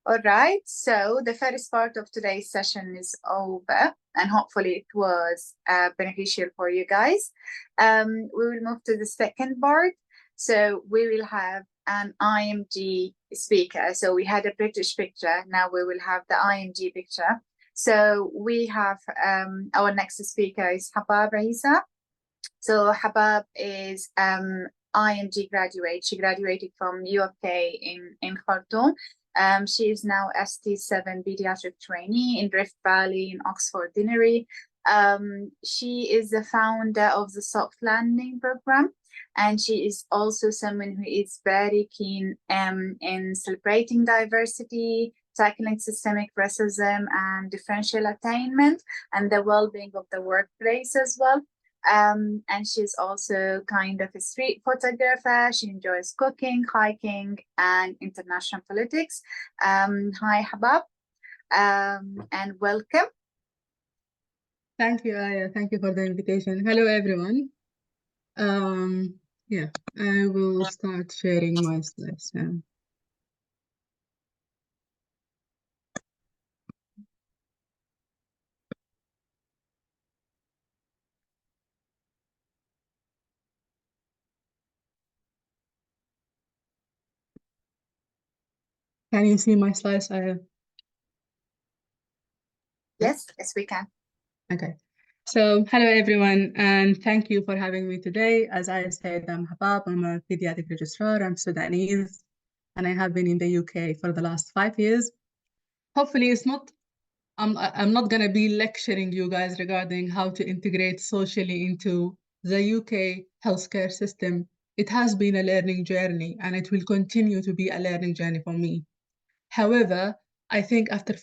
All right. So the first part of today's session is over, and hopefully it was beneficial for you guys. We will move to the second part. So we will have an IMG speaker. So we had a British picture. Now we will have the IMG picture. So we have our next speaker is Habab Easa. So Habab is IMG graduate. She graduated from UFK in Khartoum. She is now ST7 paediatric trainee in Rift Valley in Oxford Deanery. She is the founder of the Soft Landing program, and she is also someone who is very keen in celebrating diversity, tackling systemic racism and differential attainment, and the well-being of the workplace as well. And she's also kind of a street photographer. She enjoys cooking, hiking, and international politics. Hi, Habab, and welcome. Thank you, Aya. Thank you for the invitation. Hello, everyone. Yeah, I will start sharing my slides now. Can you see my slides, Aya? Yes, we can. Okay. So, hello, everyone, and thank you for having me today. As I said, I'm Habab. I'm a pediatric registrar. I'm Sudanese, and I have been in the UK for the last 5 years. Hopefully, it's not. I'm not gonna be lecturing you guys regarding how to integrate socially into the UK healthcare system. It has been a learning journey, and it will continue to be a learning journey for me. However, I think after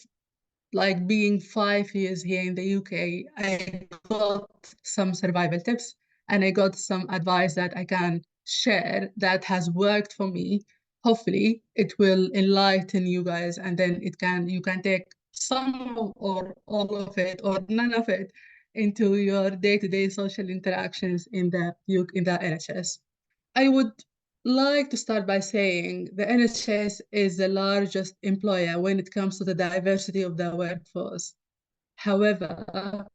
like being 5 years here in the UK, I got some survival tips and I got some advice that I can share that has worked for me. Hopefully it will enlighten you guys, and then you can take some or all of it or none of it into your day-to-day social interactions in the NHS. I would like to start by saying the NHS is the largest employer when it comes to the diversity of the workforce. However,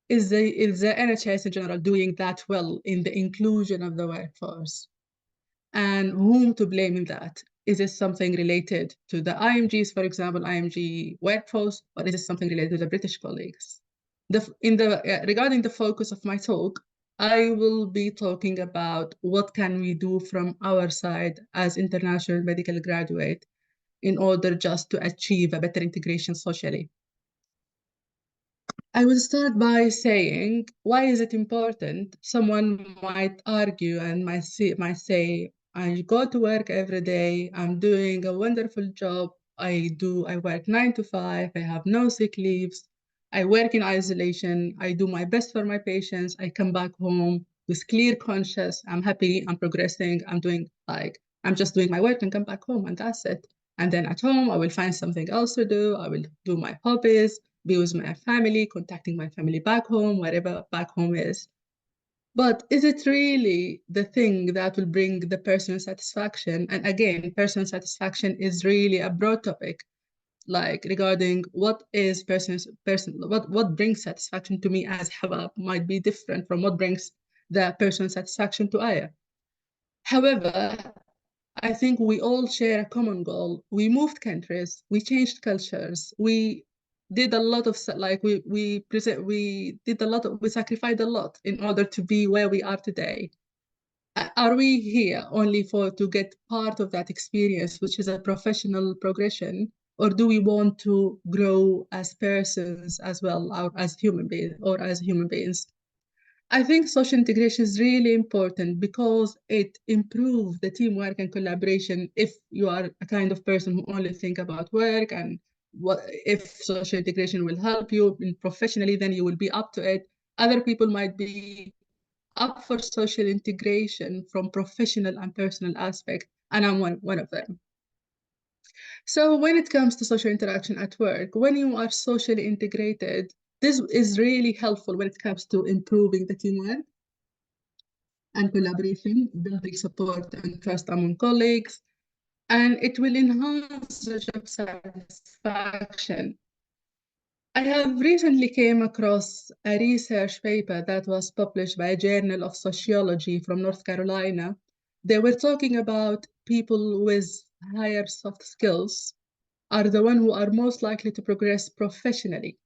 is the NHS in general doing that well in the inclusion of the workforce? And whom to blame in that? Is it something related to the IMGs, for example, IMG workforce, or is it something related to the British colleagues? Regarding the focus of my talk, I will be talking about what can we do from our side as international medical graduate in order just to achieve a better integration socially. I will start by saying, why is it important? Someone might argue and might say, I go to work every day, I'm doing a wonderful job, I work 9 to 5, I have no sick leaves, I work in isolation, I do my best for my patients, I come back home with clear conscience, I'm happy, I'm progressing, I'm just doing my work and come back home and that's it. And then at home, I will find something else to do, I will do my hobbies, be with my family, contacting my family back home, wherever back home is. But is it really the thing that will bring the personal satisfaction? And again, personal satisfaction is really a broad topic, like regarding what brings satisfaction to me as Habab might be different from what brings the personal satisfaction to Aya. However, I think we all share a common goal. We moved countries, we changed cultures, we did a lot of we sacrificed a lot in order to be where we are today. Are we here only to get part of that experience, which is a professional progression, or do we want to grow as persons as well, or as human beings? I think social integration is really important because it improves the teamwork and collaboration. If you are a kind of person who only think about work and if social integration will help you professionally, then you will be up to it. Other people might be up for social integration from professional and personal aspect, and I'm one of them. So when it comes to social interaction at work, when you are socially integrated, this is really helpful when it comes to improving the teamwork and collaboration, building support and trust among colleagues, and it will enhance the job satisfaction. I have recently came across a research paper that was published by a journal of sociology from North Carolina. They were talking about people with higher soft skills are the one who are most likely to progress professionally.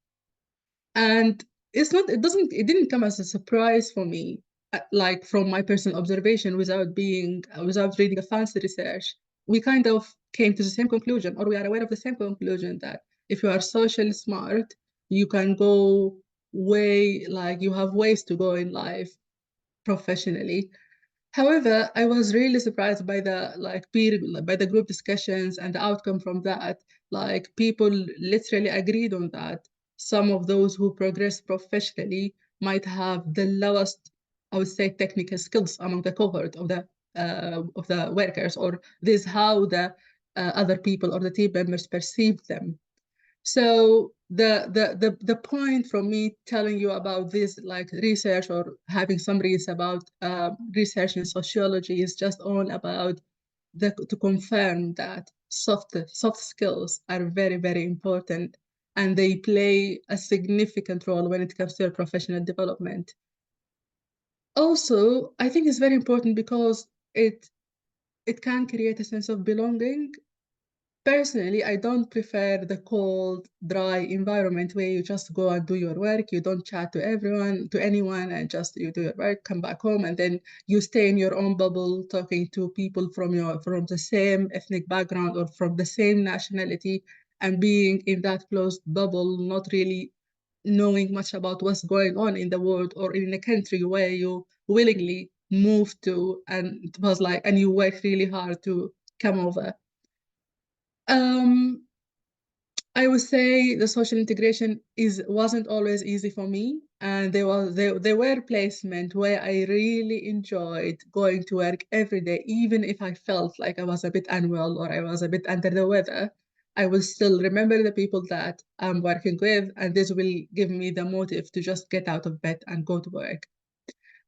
And it didn't come as a surprise for me, like from my personal observation without reading a fancy research. We kind of came to the same conclusion, or we are aware of the same conclusion, that if you are socially smart, you can go you have ways to go in life professionally. However, I was really surprised by the group discussions and the outcome from that. Like people literally agreed on that. Some of those who progress professionally might have the lowest, I would say, technical skills among the cohort of the workers, or this is how the other people or the team members perceive them. So the point from me telling you about this research or having summaries about research in sociology is just all about to confirm that soft skills are very, very important, and they play a significant role when it comes to your professional development. Also, I think it's very important because it can create a sense of belonging. Personally, I don't prefer the cold, dry environment where you just go and do your work. You don't chat to anyone, and just you do your work, come back home, and then you stay in your own bubble, talking to people from the same ethnic background or from the same nationality, and being in that closed bubble, not really knowing much about what's going on in the world or in a country where you willingly moved to, and it was and you worked really hard to come over. I would say the social integration wasn't always easy for me, and there were placements where I really enjoyed going to work every day, even if I felt like I was a bit unwell or I was a bit under the weather. I will still remember the people that I'm working with, and this will give me the motive to just get out of bed and go to work.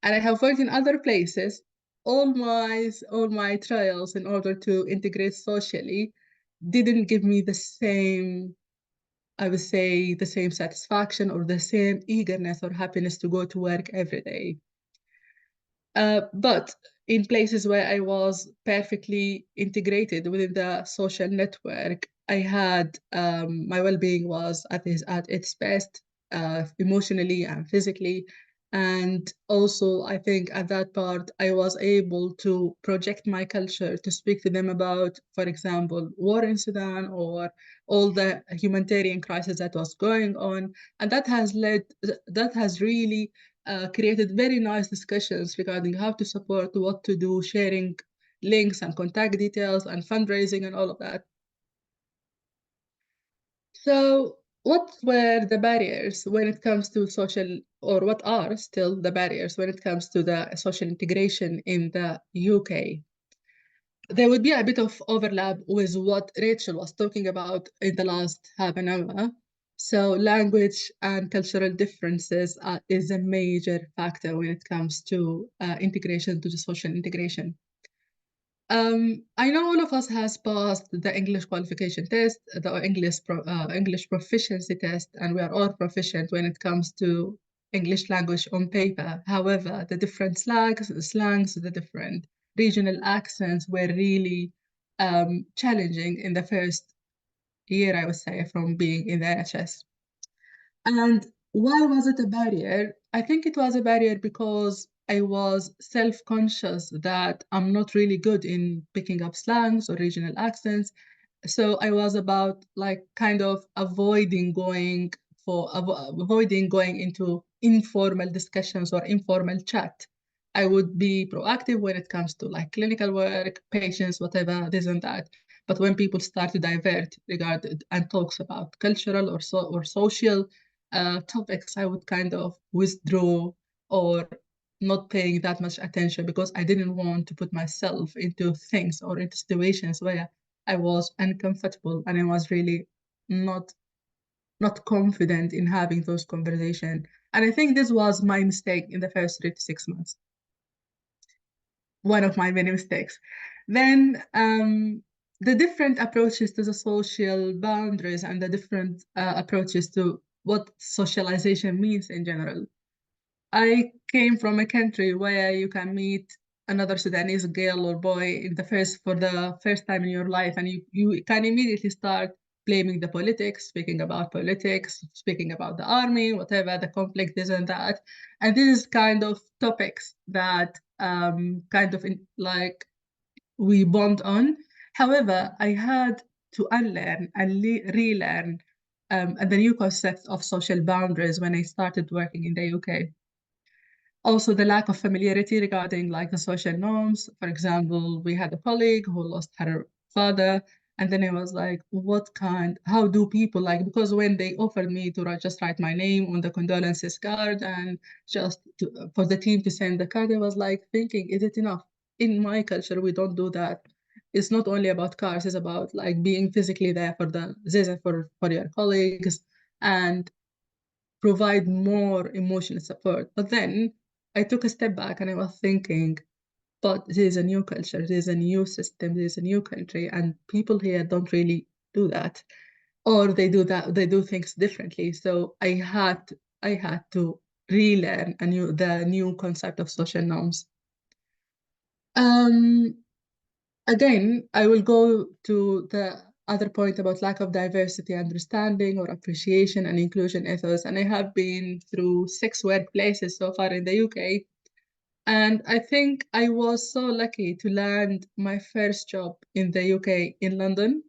And I have worked in other places. All my trials in order to integrate socially didn't give me the same, I would say, the same satisfaction or the same eagerness or happiness to go to work every day. But in places where I was perfectly integrated within the social network, I had my well-being was at its best, emotionally and physically. And also, I think at that part, I was able to project my culture to speak to them about, for example, war in Sudan or all the humanitarian crisis that was going on. And that has really created very nice discussions regarding how to support, what to do, sharing links and contact details and fundraising and all of that. So what were the barriers when it comes to social, or what are still the barriers when it comes to the social integration in the UK? There would be a bit of overlap with what Rachel was talking about in the last half an hour. So language and cultural differences is a major factor when it comes to integration, to the social integration. I know all of us has passed the English qualification test, the English proficiency test, and we are all proficient when it comes to English language on paper. However, the different slangs, the different regional accents were really challenging in the first year, I would say, from being in the NHS. And why was it a barrier? I think it was a barrier because I was self-conscious that I'm not really good in picking up slangs or regional accents. So I was about like kind of avoiding going into informal discussions or informal chat. I would be proactive when it comes to like clinical work, patients, whatever, this and that. But when people start to divert regarding and talks about cultural or social topics, I would kind of withdraw or not paying that much attention because I didn't want to put myself into things or into situations where I was uncomfortable and I was really not confident in having those conversations. And I think this was my mistake in the first 3 to 6 months. One of my many mistakes. Then the different approaches to the social boundaries and the different approaches to what socialization means in general. I came from a country where you can meet another Sudanese girl or boy for the first time in your life, and you can immediately start blaming the politics, speaking about politics, speaking about the army, whatever, the conflict, this and that. And this is kind of topics that we bond on. However, I had to unlearn and relearn the new concept of social boundaries when I started working in the UK. Also, the lack of familiarity regarding like the social norms. For example, we had a colleague who lost her father, and then I was like, how do people like, because when they offered me to just write my name on the condolences card and for the team to send the card, I was like thinking, is it enough? In my culture, we don't do that. It's not only about cars, it's about like being physically there for your colleagues and provide more emotional support. But then I took a step back and I was thinking, but there's a new culture, there's a new system, there's a new country, and people here don't really do that. Or they do things differently. So I had to relearn the new concept of social norms. Again, I will go to the other point about lack of diversity, understanding, or appreciation and inclusion ethos. And I have been through 6 workplaces so far in the UK. And I think I was so lucky to land my first job in the UK in London,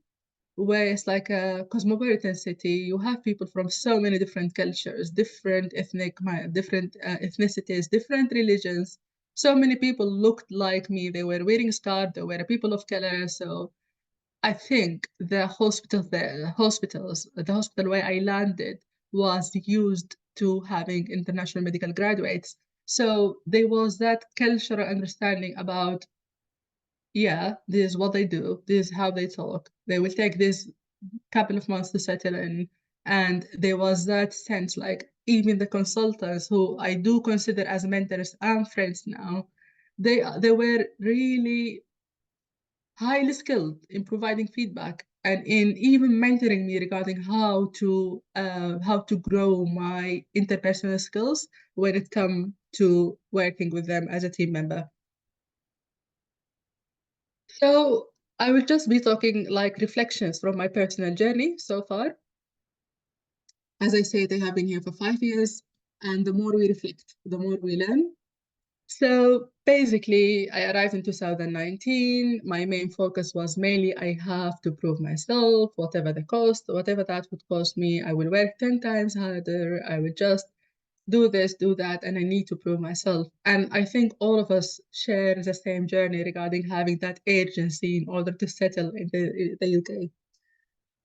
where it's like a cosmopolitan city. You have people from so many different cultures, different ethnicities, different religions. So many people looked like me. They were wearing scarves. They were people of color. So I think the hospital where I landed was used to having international medical graduates. So there was that cultural understanding about, yeah, this is what they do, this is how they talk. They will take this couple of months to settle in. And there was that sense, like even the consultants who I do consider as mentors and friends now, they were really highly skilled in providing feedback and in even mentoring me regarding how to grow my interpersonal skills when it comes to working with them as a team member. So I will just be talking like reflections from my personal journey so far. As I said, I have been here for 5 years, and the more we reflect, the more we learn. So basically, I arrived in 2019. My main focus was mainly I have to prove myself, whatever the cost, whatever that would cost me. I will work 10 times harder. I will just do this, do that, and I need to prove myself. And I think all of us share the same journey regarding having that urgency in order to settle in the UK.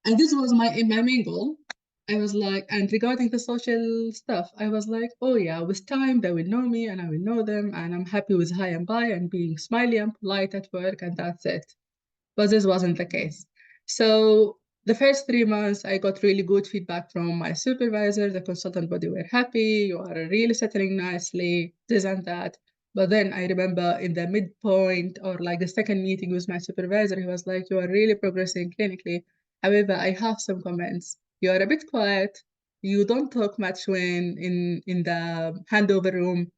And this was my main goal. I was like, and regarding the social stuff, I was like, oh yeah, with time they will know me and I will know them, and I'm happy with hi and bye and being smiley and polite at work, and that's it. But this wasn't the case. So the first 3 months, I got really good feedback from my supervisor. The consultant body were happy. You are really settling nicely, this and that. But then I remember in the midpoint or like the second meeting with my supervisor, he was like, you are really progressing clinically. However, I have some comments. You are a bit quiet. You don't talk much when in the handover room.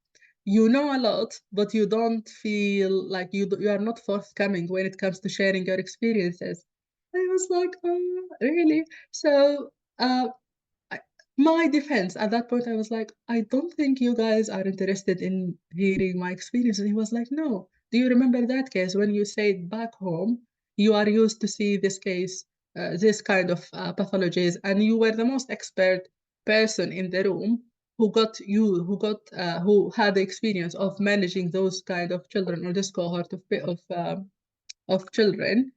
You know a lot, but you don't feel like you are not forthcoming when it comes to sharing your experiences. I was like, oh, really? So my defense at that point, I was like, I don't think you guys are interested in hearing my experience. And he was like, no. Do you remember that case when you said back home, you are used to see this case, this kind of pathologies, and you were the most expert person in the room who had the experience of managing those kind of children or this cohort of children.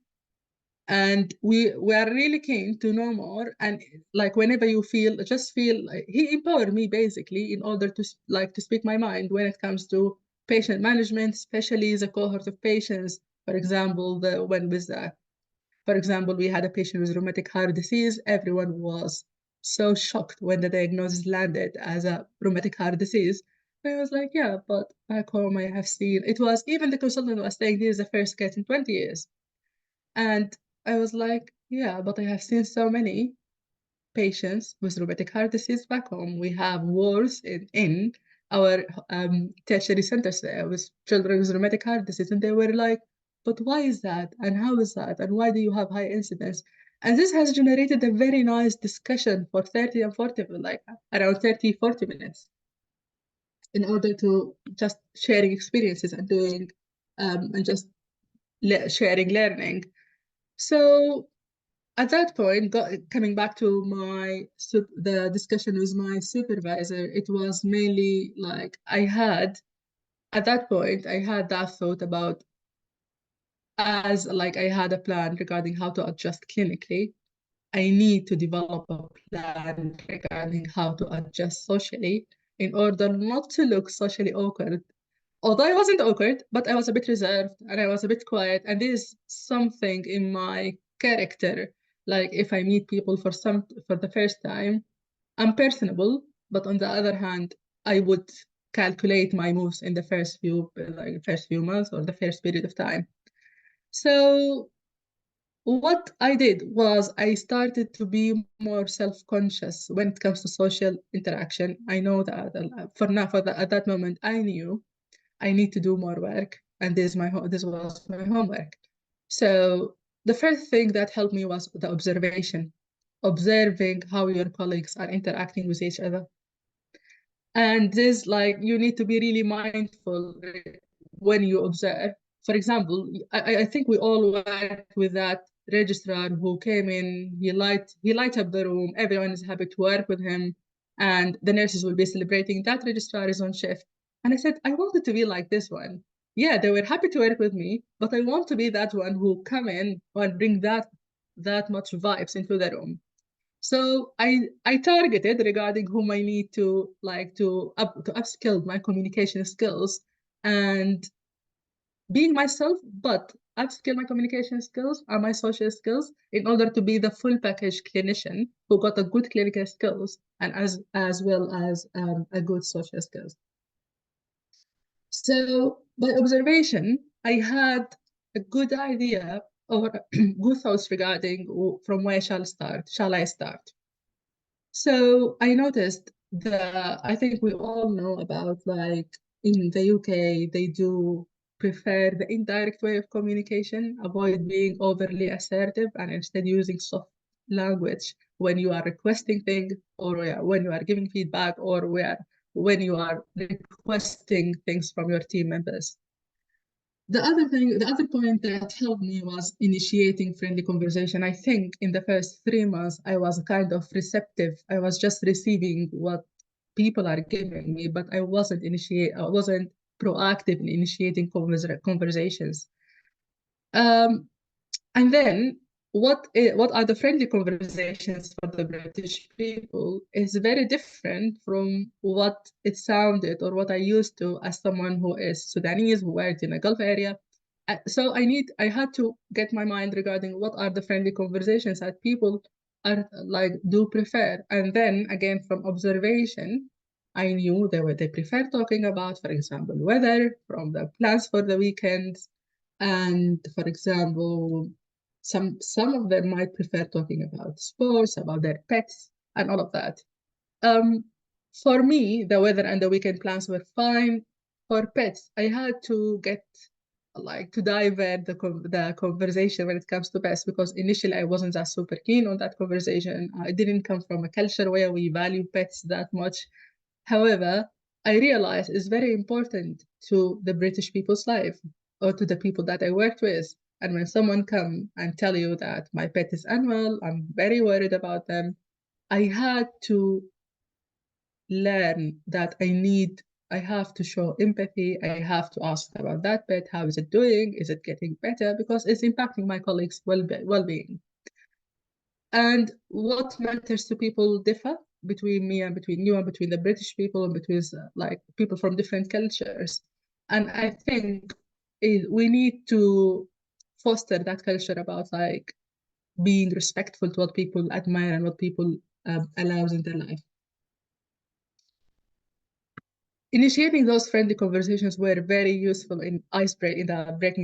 And we are really keen to know more, and like whenever you just feel like he empowered me basically in order to to speak my mind when it comes to patient management, especially the cohort of patients. For example, for example, we had a patient with rheumatic heart disease. Everyone was so shocked when the diagnosis landed as a rheumatic heart disease. I was like, yeah, but back home I have seen, it was even the consultant was saying this is the first case in 20 years. And I was like, yeah, but I have seen so many patients with rheumatic heart disease back home. We have wards in our tertiary centers there with children with rheumatic heart disease. And they were like, but why is that? And how is that? And why do you have high incidence? And this has generated a very nice discussion for 30 and 40, like around 30, 40 minutes in order to just sharing experiences and doing and just sharing learning. So at that point, coming back to the discussion with my supervisor, it was mainly like at that point, I had that thought about as like I had a plan regarding how to adjust clinically. I need to develop a plan regarding how to adjust socially in order not to look socially awkward. Although I wasn't awkward, but I was a bit reserved and I was a bit quiet. And there's something in my character, like if I meet people for the first time, I'm personable, but on the other hand, I would calculate my moves in the first few months or the first period of time. So what I did was I started to be more self-conscious when it comes to social interaction. I know that at that moment, I knew I need to do more work, and this was my homework. So the first thing that helped me was the observing how your colleagues are interacting with each other. And this, like, you need to be really mindful when you observe. For example, I think we all worked with that registrar who came in, he light up the room, everyone is happy to work with him, and the nurses will be celebrating that registrar is on shift. And I said, I wanted to be like this one. Yeah, they were happy to work with me, but I want to be that one who come in and bring that much vibes into the room. So I targeted regarding whom I need to upskill my communication skills and being myself, but upskill my communication skills and my social skills in order to be the full package clinician who got a good clinical skills and as well as a good social skills. So by observation, I had a good idea or good thoughts regarding from where shall I start? So I noticed I think we all know about, like, in the UK, they do prefer the indirect way of communication, avoid being overly assertive and instead using soft language when you are requesting things or when you are giving feedback or when you are requesting things from your team members. The other point that helped me was initiating friendly conversation. I think in the first 3 months, I was kind of receptive. I was just receiving what people are giving me, but I wasn't proactive in initiating conversations. And then what are the friendly conversations for the British people is very different from what it sounded or what I used to as someone who is Sudanese, who worked in a Gulf area. So I had to get my mind regarding what are the friendly conversations that people are like do prefer. And then again, from observation, I knew they prefer talking about, for example, weather, from the plans for the weekends, and for example, some of them might prefer talking about sports, about their pets, and all of that. For me, the weather and the weekend plans were fine. For pets, I had to divert the conversation when it comes to pets, because initially I wasn't that super keen on that conversation. I didn't come from a culture where we value pets that much. However, I realized it's very important to the British people's life or to the people that I worked with. And when someone come and tell you that my pet is unwell, I'm very worried about them, I had to learn that I have to show empathy. I have to ask about that pet. How is it doing? Is it getting better? Because it's impacting my colleagues' well-being. And what matters to people differ between me and between you and between the British people and between like people from different cultures. And I think we need to foster that culture about like being respectful to what people admire and what people allows in their life. Initiating those friendly conversations were very useful in breaking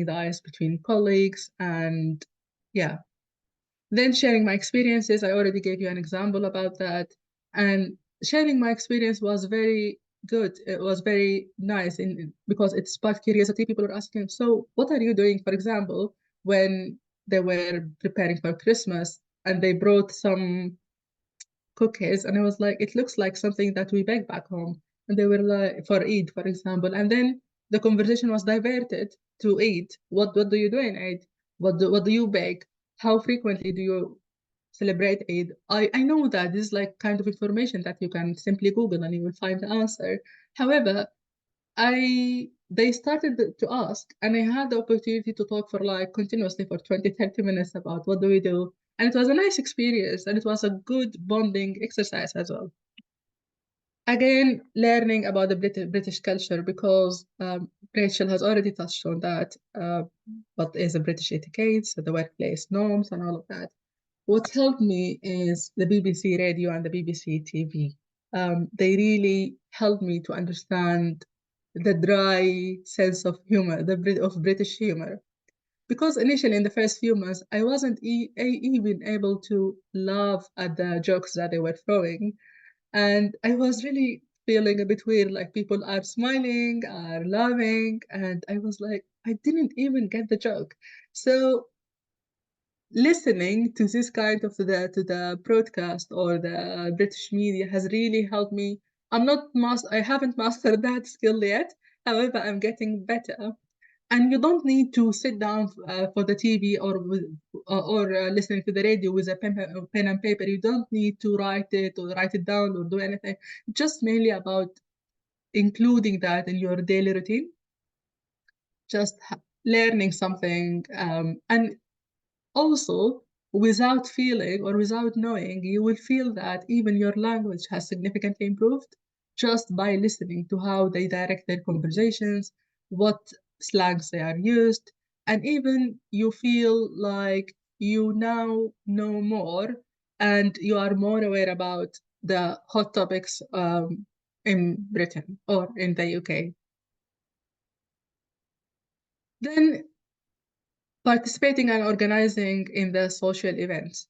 the ice between colleagues, and yeah. Then sharing my experiences, I already gave you an example about that. And sharing my experience was very good. It was very nice because it sparked curiosity. People were asking, so what are you doing, for example, when they were preparing for Christmas and they brought some cookies, and I was like, it looks like something that we bake back home. And they were like, for Eid, for example. And then the conversation was diverted to Eid. What do you do in Eid? What do you bake? How frequently do you celebrate Eid? I know that this is like kind of information that you can simply Google and you will find the answer. However, they started to ask, and I had the opportunity to talk for like continuously for 20-30 minutes about what do we do. And it was a nice experience, and it was a good bonding exercise as well. Again, learning about the British culture, because Rachel has already touched on that, what is a British etiquette, so the workplace norms and all of that. What helped me is the BBC radio and the BBC TV. They really helped me to understand the dry sense of humor, of British humor. Because initially in the first few months, I wasn't even able to laugh at the jokes that they were throwing. And I was really feeling a bit weird, like people are smiling, are laughing, and I was like, I didn't even get the joke. So listening to this kind of to the broadcast or the British media has really helped me. I haven't mastered that skill yet. However, I'm getting better. And you don't need to sit down for the TV or listening to the radio with a pen and paper. You don't need to write it down or do anything. Just mainly about including that in your daily routine. Just learning something, and also, without feeling or without knowing, you will feel that even your language has significantly improved just by listening to how they direct their conversations, what slangs they are used, and even you feel like you now know more and you are more aware about the hot topics in Britain or in the UK. Then participating and organizing in the social events.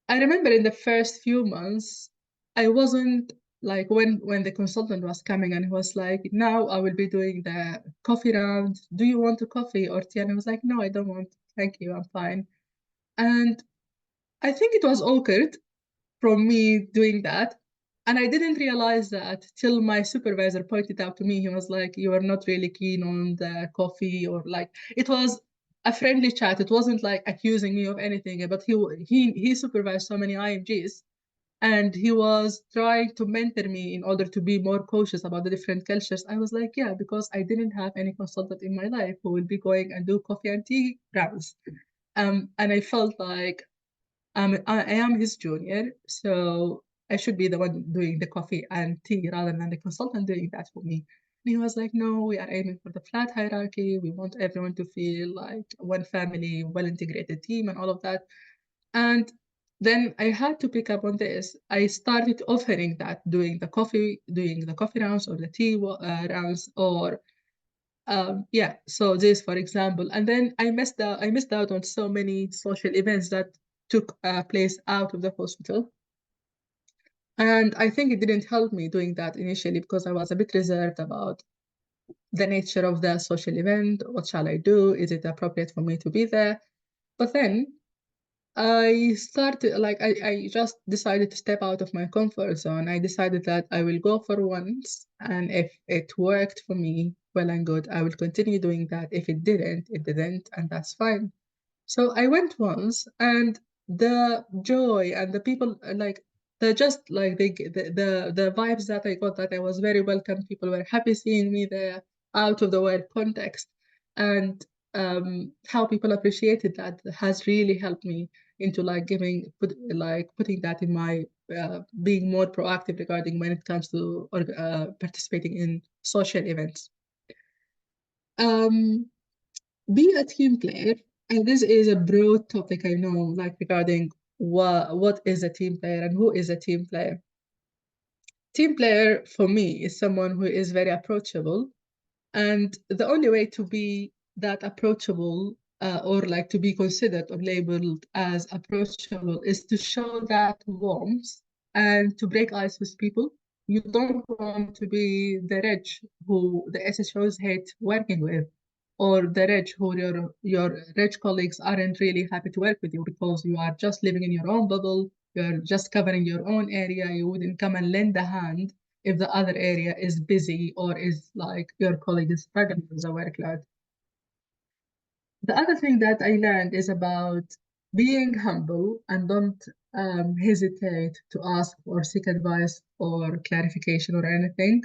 I remember in the first few months, I wasn't like when the consultant was coming and he was like, now I will be doing the coffee round. Do you want a coffee or tea? And I was like, no, I don't want. Thank you, I'm fine. And I think it was awkward from me doing that. And I didn't realize that till my supervisor pointed out to me. He was like, you are not really keen on the coffee, or like, it was a friendly chat. It wasn't like accusing me of anything, but he supervised so many IMGs, and he was trying to mentor me in order to be more cautious about the different cultures. I was like, yeah, because I didn't have any consultant in my life who will be going and do coffee and tea rounds. And I felt like I am his junior, so I should be the one doing the coffee and tea rather than the consultant doing that for me. And he was like, no, we are aiming for the flat hierarchy. We want everyone to feel like one family, well-integrated team and all of that. And then I had to pick up on this. I started offering that, doing the coffee rounds or the tea rounds, or yeah, so this, for example. And then I missed out on so many social events that took place out of the hospital. And I think it didn't help me doing that initially because I was a bit reserved about the nature of the social event. What shall I do? Is it appropriate for me to be there? But then I started, like, I just decided to step out of my comfort zone. I decided that I will go for once, and if it worked for me, well and good, I will continue doing that. If it didn't, it didn't, and that's fine. So I went once, and the joy and the people, like, the vibes that I got, that I was very welcome. People were happy seeing me there, out of the work context, and how people appreciated that has really helped me into like putting that in my being more proactive regarding when it comes to participating in social events. Be a team player, and this is a broad topic, I know, like regarding what is a team player and who is a team player. Team player for me is someone who is very approachable, and the only way to be that approachable or like to be considered or labeled as approachable is to show that warmth and to break ice with people. You don't want to be the reg who the SHOs hate working with, or the reg who your reg colleagues aren't really happy to work with you because you are just living in your own bubble, you're just covering your own area, you wouldn't come and lend a hand if the other area is busy or is like your colleague is struggling with the workload. The other thing that I learned is about being humble and don't hesitate to ask or seek advice or clarification or anything.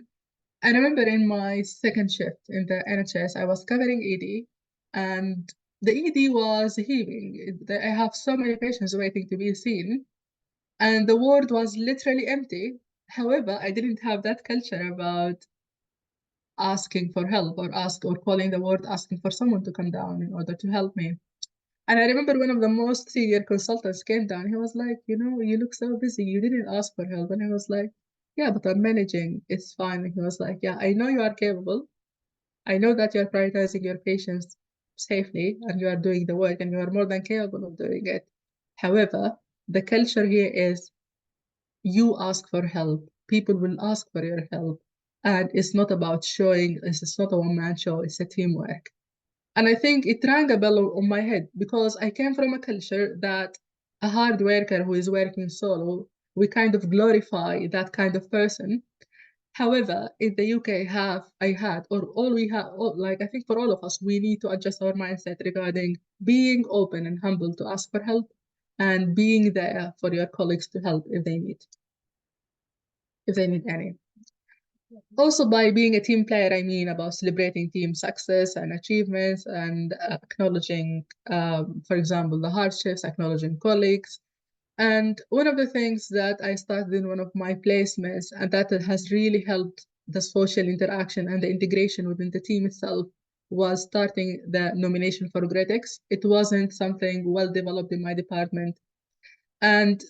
I remember in my second shift in the NHS, I was covering ED, and the ED was heaving. I have so many patients waiting to be seen, and the ward was literally empty. However, I didn't have that culture about asking for help or calling the ward asking for someone to come down in order to help me. And I remember one of the most senior consultants came down. He was like, you know, you look so busy. You didn't ask for help. And I was like, yeah, but I'm managing. It's fine. And he was like, yeah, I know you are capable. I know that you're prioritizing your patients safely and you are doing the work and you are more than capable of doing it. However, the culture here is you ask for help. People will ask for your help. And it's not about showing, it's not a one-man show, it's a teamwork. And I think it rang a bell on my head because I came from a culture that a hard worker who is working solo, we kind of glorify that kind of person. However, in the UK, like I think for all of us, we need to adjust our mindset regarding being open and humble to ask for help and being there for your colleagues to help if they need any. Also, by being a team player, I mean about celebrating team success and achievements and acknowledging, for example, the hardships, acknowledging colleagues. And one of the things that I started in one of my placements, and that has really helped the social interaction and the integration within the team itself, was starting the nomination for GREDX. It wasn't something well developed in my department. And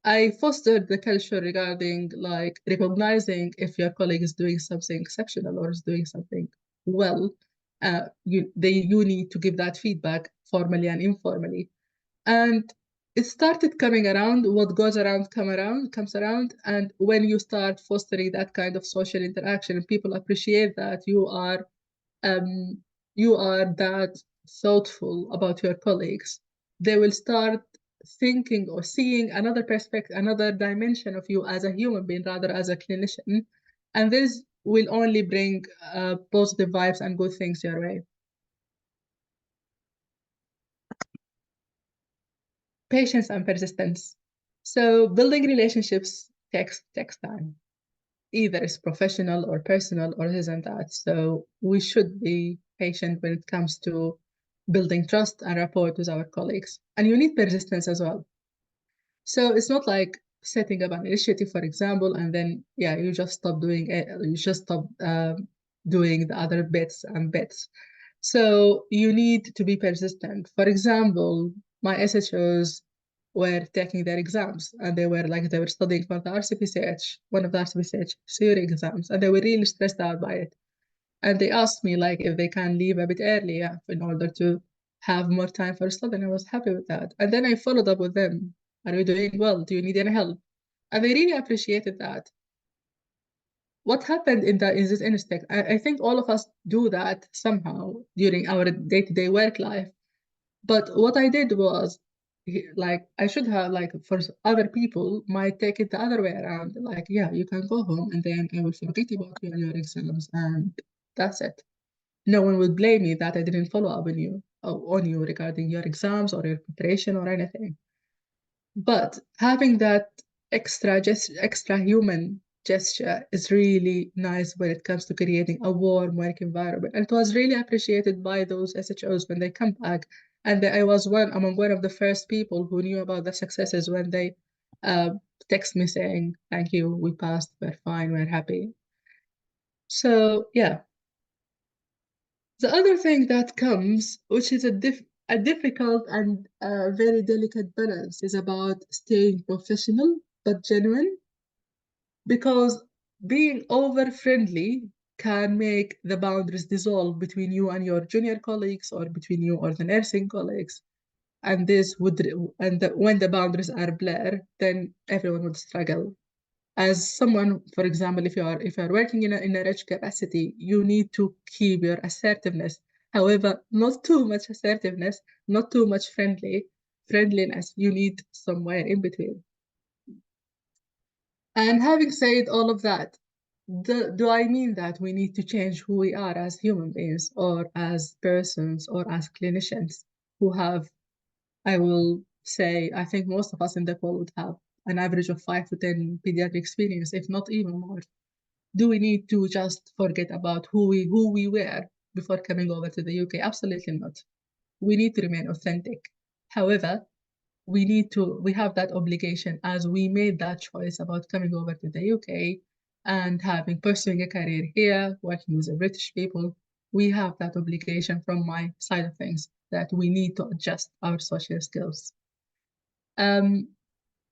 I fostered the culture regarding like recognizing if your colleague is doing something exceptional or is doing something well. You need to give that feedback formally and informally. And it started coming around. What goes around comes around. And when you start fostering that kind of social interaction, and people appreciate that you are that thoughtful about your colleagues, they will start thinking or seeing another perspective, another dimension of you as a human being rather as a clinician. And this will only bring positive vibes and good things your way. Patience and persistence. So building relationships takes time. Either it's professional or personal or this and that. So we should be patient when it comes to building trust and rapport with our colleagues. And you need persistence as well. So it's not like setting up an initiative, for example, and then, yeah, you just stop doing it. You just stop doing the other bits and bits. So you need to be persistent. For example, my SHOs were taking their exams and they were studying for the RCPCH, one of the RCPCH theory exams, and they were really stressed out by it. And they asked me like if they can leave a bit earlier in order to have more time for study, and I was happy with that. And then I followed up with them. Are you doing well? Do you need any help? And they really appreciated that. What happened in this instinct, I think all of us do that somehow during our day-to-day work life. But what I did was, like, I should have, like, for other people might take it the other way around. Like, yeah, you can go home and then I will forget about you and your exams and that's it. No one would blame me that I didn't follow up on you regarding your exams or your preparation or anything. But having that extra human gesture is really nice when it comes to creating a warm work environment. And it was really appreciated by those SHOs when they come back. And I was among one of the first people who knew about the successes when they text me saying, thank you, we passed, we're fine, we're happy. So yeah. The other thing that comes, which is a difficult and very delicate balance, is about staying professional but genuine, because being over friendly can make the boundaries dissolve between you and your junior colleagues or between you or the nursing colleagues. And when the boundaries are blurred, then everyone would struggle. As someone, for example, if you are working in a rich capacity, you need to keep your assertiveness. However, not too much assertiveness, not too much friendliness. You need somewhere in between. And having said all of that, do I mean that we need to change who we are as human beings or as persons or as clinicians who have, I will say, I think most of us in the world would have an average of 5 to 10 pediatric experience, if not even more. Do we need to just forget about who we were before coming over to the UK? Absolutely not. We need to remain authentic. However, we have that obligation as we made that choice about coming over to the UK and pursuing a career here, working with the British people. We have that obligation from my side of things that we need to adjust our social skills.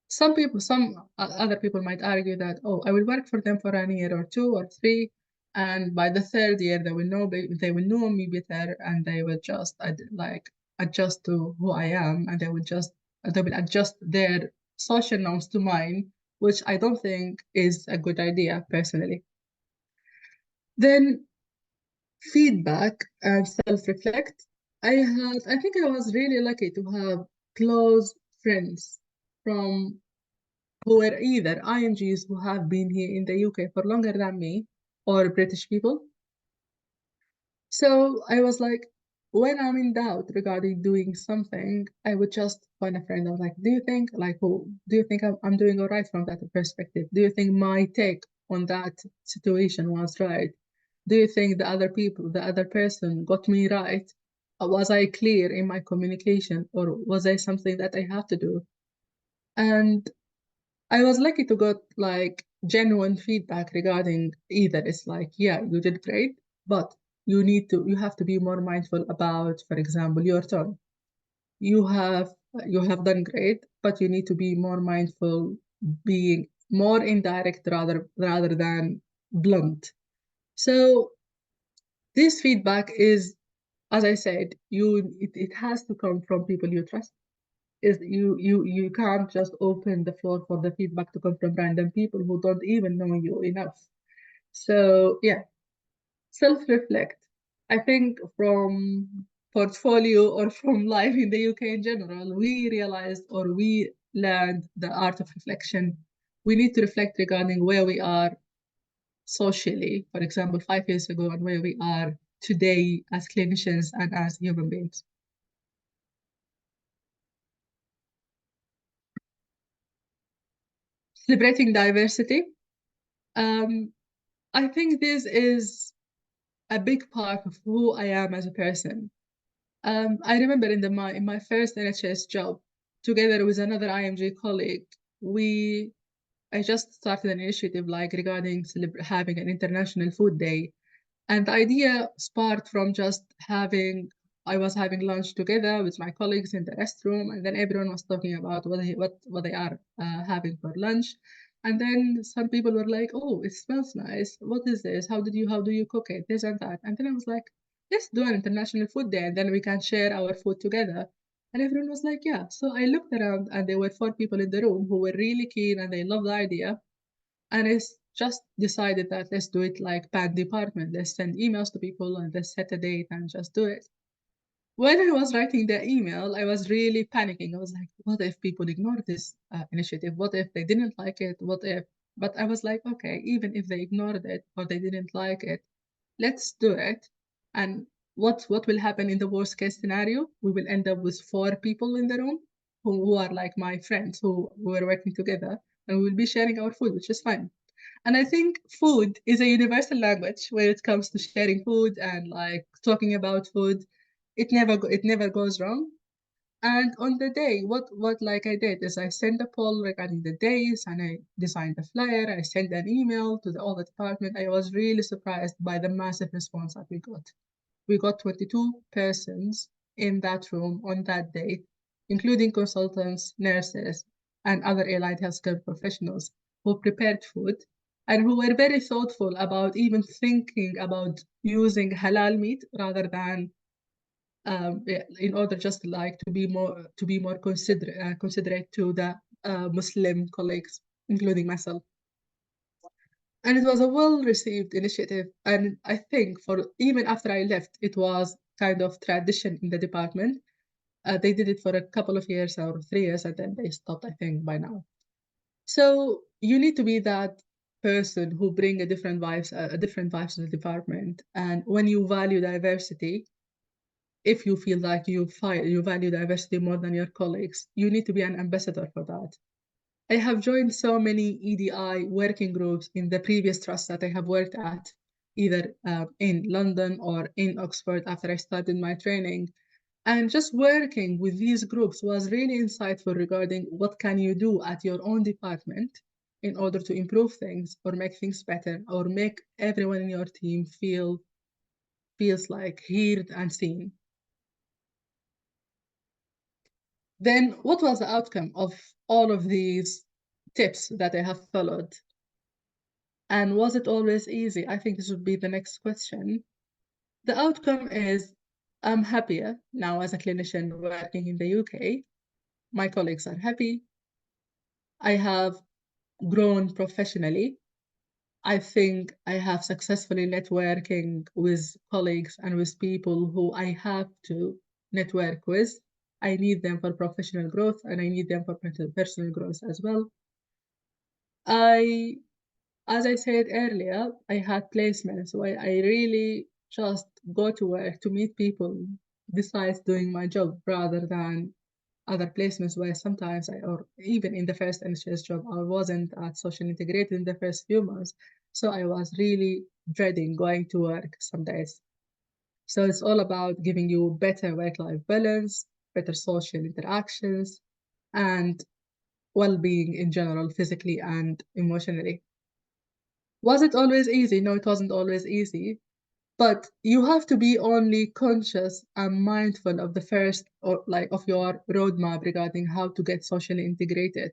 Some other people might argue that, oh, I will work for them for a year or 2 or 3, and by the 3rd year they will know me better, and they will just adjust to who I am, and they will adjust their social norms to mine, which I don't think is a good idea personally. Then feedback and self-reflect. I think I was really lucky to have close friends who were either IMGs who have been here in the UK for longer than me or British people. So I was like, when I'm in doubt regarding doing something, I would just find a friend. I was like, do you think I'm doing all right from that perspective? Do you think my take on that situation was right? Do you think the other person got me right? Was I clear in my communication, or was I something that I have to do? And I was lucky to get like genuine feedback regarding either it's like, yeah, you did great, but you have to be more mindful about, for example, your tone. You have done great, but you need to be more mindful, being more indirect rather than blunt. So this feedback is, as I said, it has to come from people you trust. You can't just open the floor for the feedback to come from random people who don't even know you enough. So yeah, self-reflect. I think from portfolio or from life in the UK in general, we realized or we learned the art of reflection. We need to reflect regarding where we are socially, for example, 5 years ago, and where we are today as clinicians and as human beings. Celebrating diversity. I think this is a big part of who I am as a person. I remember in my first NHS job, together with another IMG colleague, I just started an initiative like regarding having an international food day. And the idea sparked from just I was having lunch together with my colleagues in the restroom, and then everyone was talking about what they are having for lunch. And then some people were like, "Oh, it smells nice. What is this? How do you cook it? This and that." And then I was like, "Let's do an international food day, and then we can share our food together." And everyone was like, "Yeah." So I looked around, and there were 4 people in the room who were really keen and they loved the idea. And it's just decided that let's do it like PAN department. Let's send emails to people and let's set a date and just do it. When I was writing the email, I was really panicking. I was like, what if people ignore this initiative? What if they didn't like it? But I was like, okay, even if they ignored it or they didn't like it, let's do it. And what will happen in the worst case scenario? We will end up with 4 people in the room who are like my friends who were working together, and we will be sharing our food, which is fine. And I think food is a universal language when it comes to sharing food and like talking about food. It never goes wrong. And on the day, what like I did is I sent a poll regarding the days and I designed a flyer. I sent an email to all the department. I was really surprised by the massive response that we got. We got 22 persons in that room on that day, including consultants, nurses, and other allied healthcare professionals who prepared food and who were very thoughtful about even thinking about using halal meat rather than in order just like to be more considerate to the Muslim colleagues, including myself. And it was a well-received initiative. And I think for even after I left, it was kind of tradition in the department. They did it for a couple of years or 3 years, and then they stopped, I think, by now. So you need to be that person who bring a different vibes to the department. And when you value diversity, if you feel like you value diversity more than your colleagues, you need to be an ambassador for that. I have joined so many EDI working groups in the previous trusts that I have worked at, either in London or in Oxford after I started my training. And just working with these groups was really insightful regarding what can you do at your own department in order to improve things or make things better or make everyone in your team feels like heard and seen. Then what was the outcome of all of these tips that I have followed? And was it always easy? I think this would be the next question. The outcome is I'm happier now as a clinician working in the UK. My colleagues are happy. I have grown professionally. I think I have successfully networking with colleagues and with people who I have to network with. I need them for professional growth and I need them for personal growth as well. As I said earlier, I had placements, so I really just go to work to meet people besides doing my job rather than other placements where sometimes or even in the first NHS job, I wasn't at social integrated in the first few months. So I was really dreading going to work some days. So it's all about giving you better work-life balance, better social interactions, and well-being in general, physically and emotionally. Was it always easy? No, it wasn't always easy. But you have to be only conscious and mindful of the first, or like of your roadmap regarding how to get socially integrated.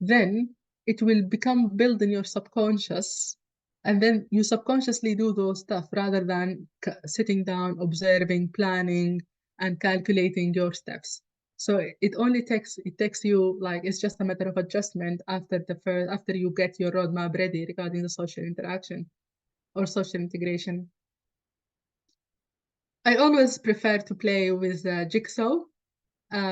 Then it will become built in your subconscious, and then you subconsciously do those stuff rather than sitting down, observing, planning, and calculating your steps. So it takes you, like, it's just a matter of adjustment after you get your roadmap ready regarding the social interaction or social integration. I always prefer to play with jigsaw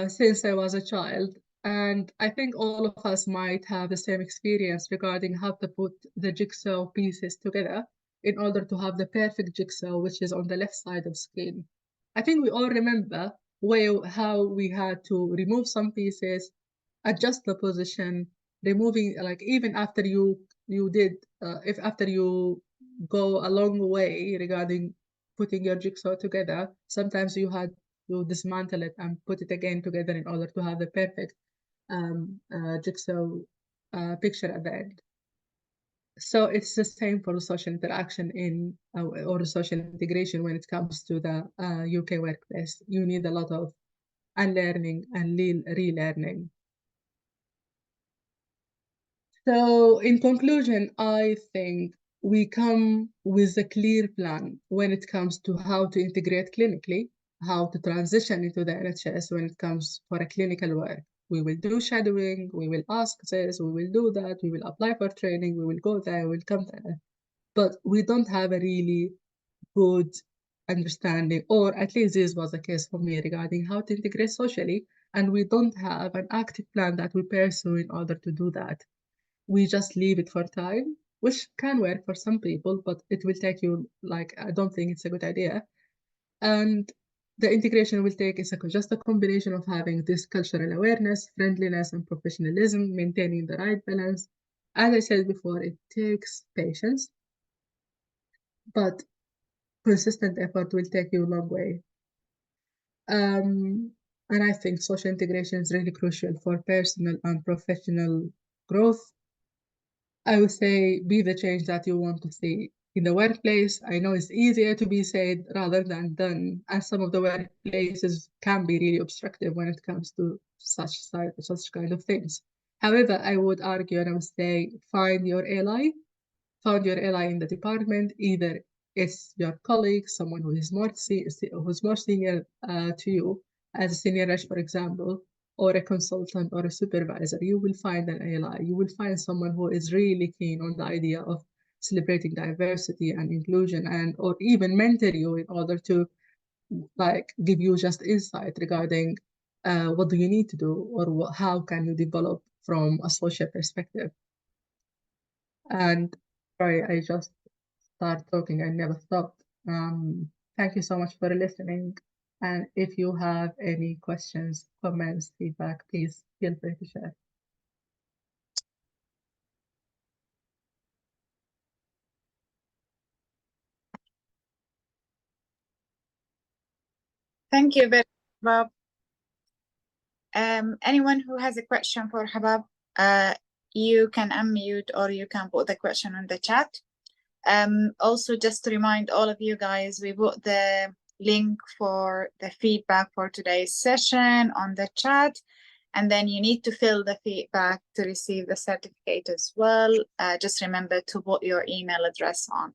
since I was a child, and I think all of us might have the same experience regarding how to put the jigsaw pieces together in order to have the perfect jigsaw, which is on the left side of screen. I think we all remember how we had to remove some pieces, adjust the position, removing, like, even after you did if after you go a long way regarding putting your jigsaw together, sometimes you had to dismantle it and put it again together in order to have the perfect jigsaw picture at the end. So it's the same for social interaction or social integration when it comes to the UK workplace. You need a lot of unlearning and relearning. So in conclusion, I think we come with a clear plan when it comes to how to integrate clinically, how to transition into the NHS when it comes for a clinical work. We will do shadowing, we will ask this, we will do that, we will apply for training, we will go there, we will come there. But we don't have a really good understanding, or at least this was the case for me, regarding how to integrate socially. And we don't have an active plan that we pursue in order to do that. We just leave it for time, which can work for some people, but it will take you, like, I don't think it's a good idea. And the integration will take just a combination of having this cultural awareness, friendliness, and professionalism, maintaining the right balance. As I said before, it takes patience, but consistent effort will take you a long way. And I think social integration is really crucial for personal and professional growth. I would say be the change that you want to see in the workplace. I know it's easier to be said rather than done, and some of the workplaces can be really obstructive when it comes to such kind of things. However, I would argue and I would say find your ally in the department. Either it's your colleague, someone who is more senior to you, as a senior rush, for example, or a consultant or a supervisor. You will find an ally. You will find someone who is really keen on the idea of celebrating diversity and inclusion, and or even mentor you in order to, like, give you just insight regarding what do you need to do, or how can you develop from a social perspective. And sorry, I just start talking. I never stopped. Thank you so much for listening. And if you have any questions, comments, feedback, please feel free to share. Thank you very much, Habab. Anyone who has a question for Habab, you can unmute or you can put the question in the chat. Also, just to remind all of you guys, we put the link for the feedback for today's session on the chat, and then you need to fill the feedback to receive the certificate as well. Just remember to put your email address on.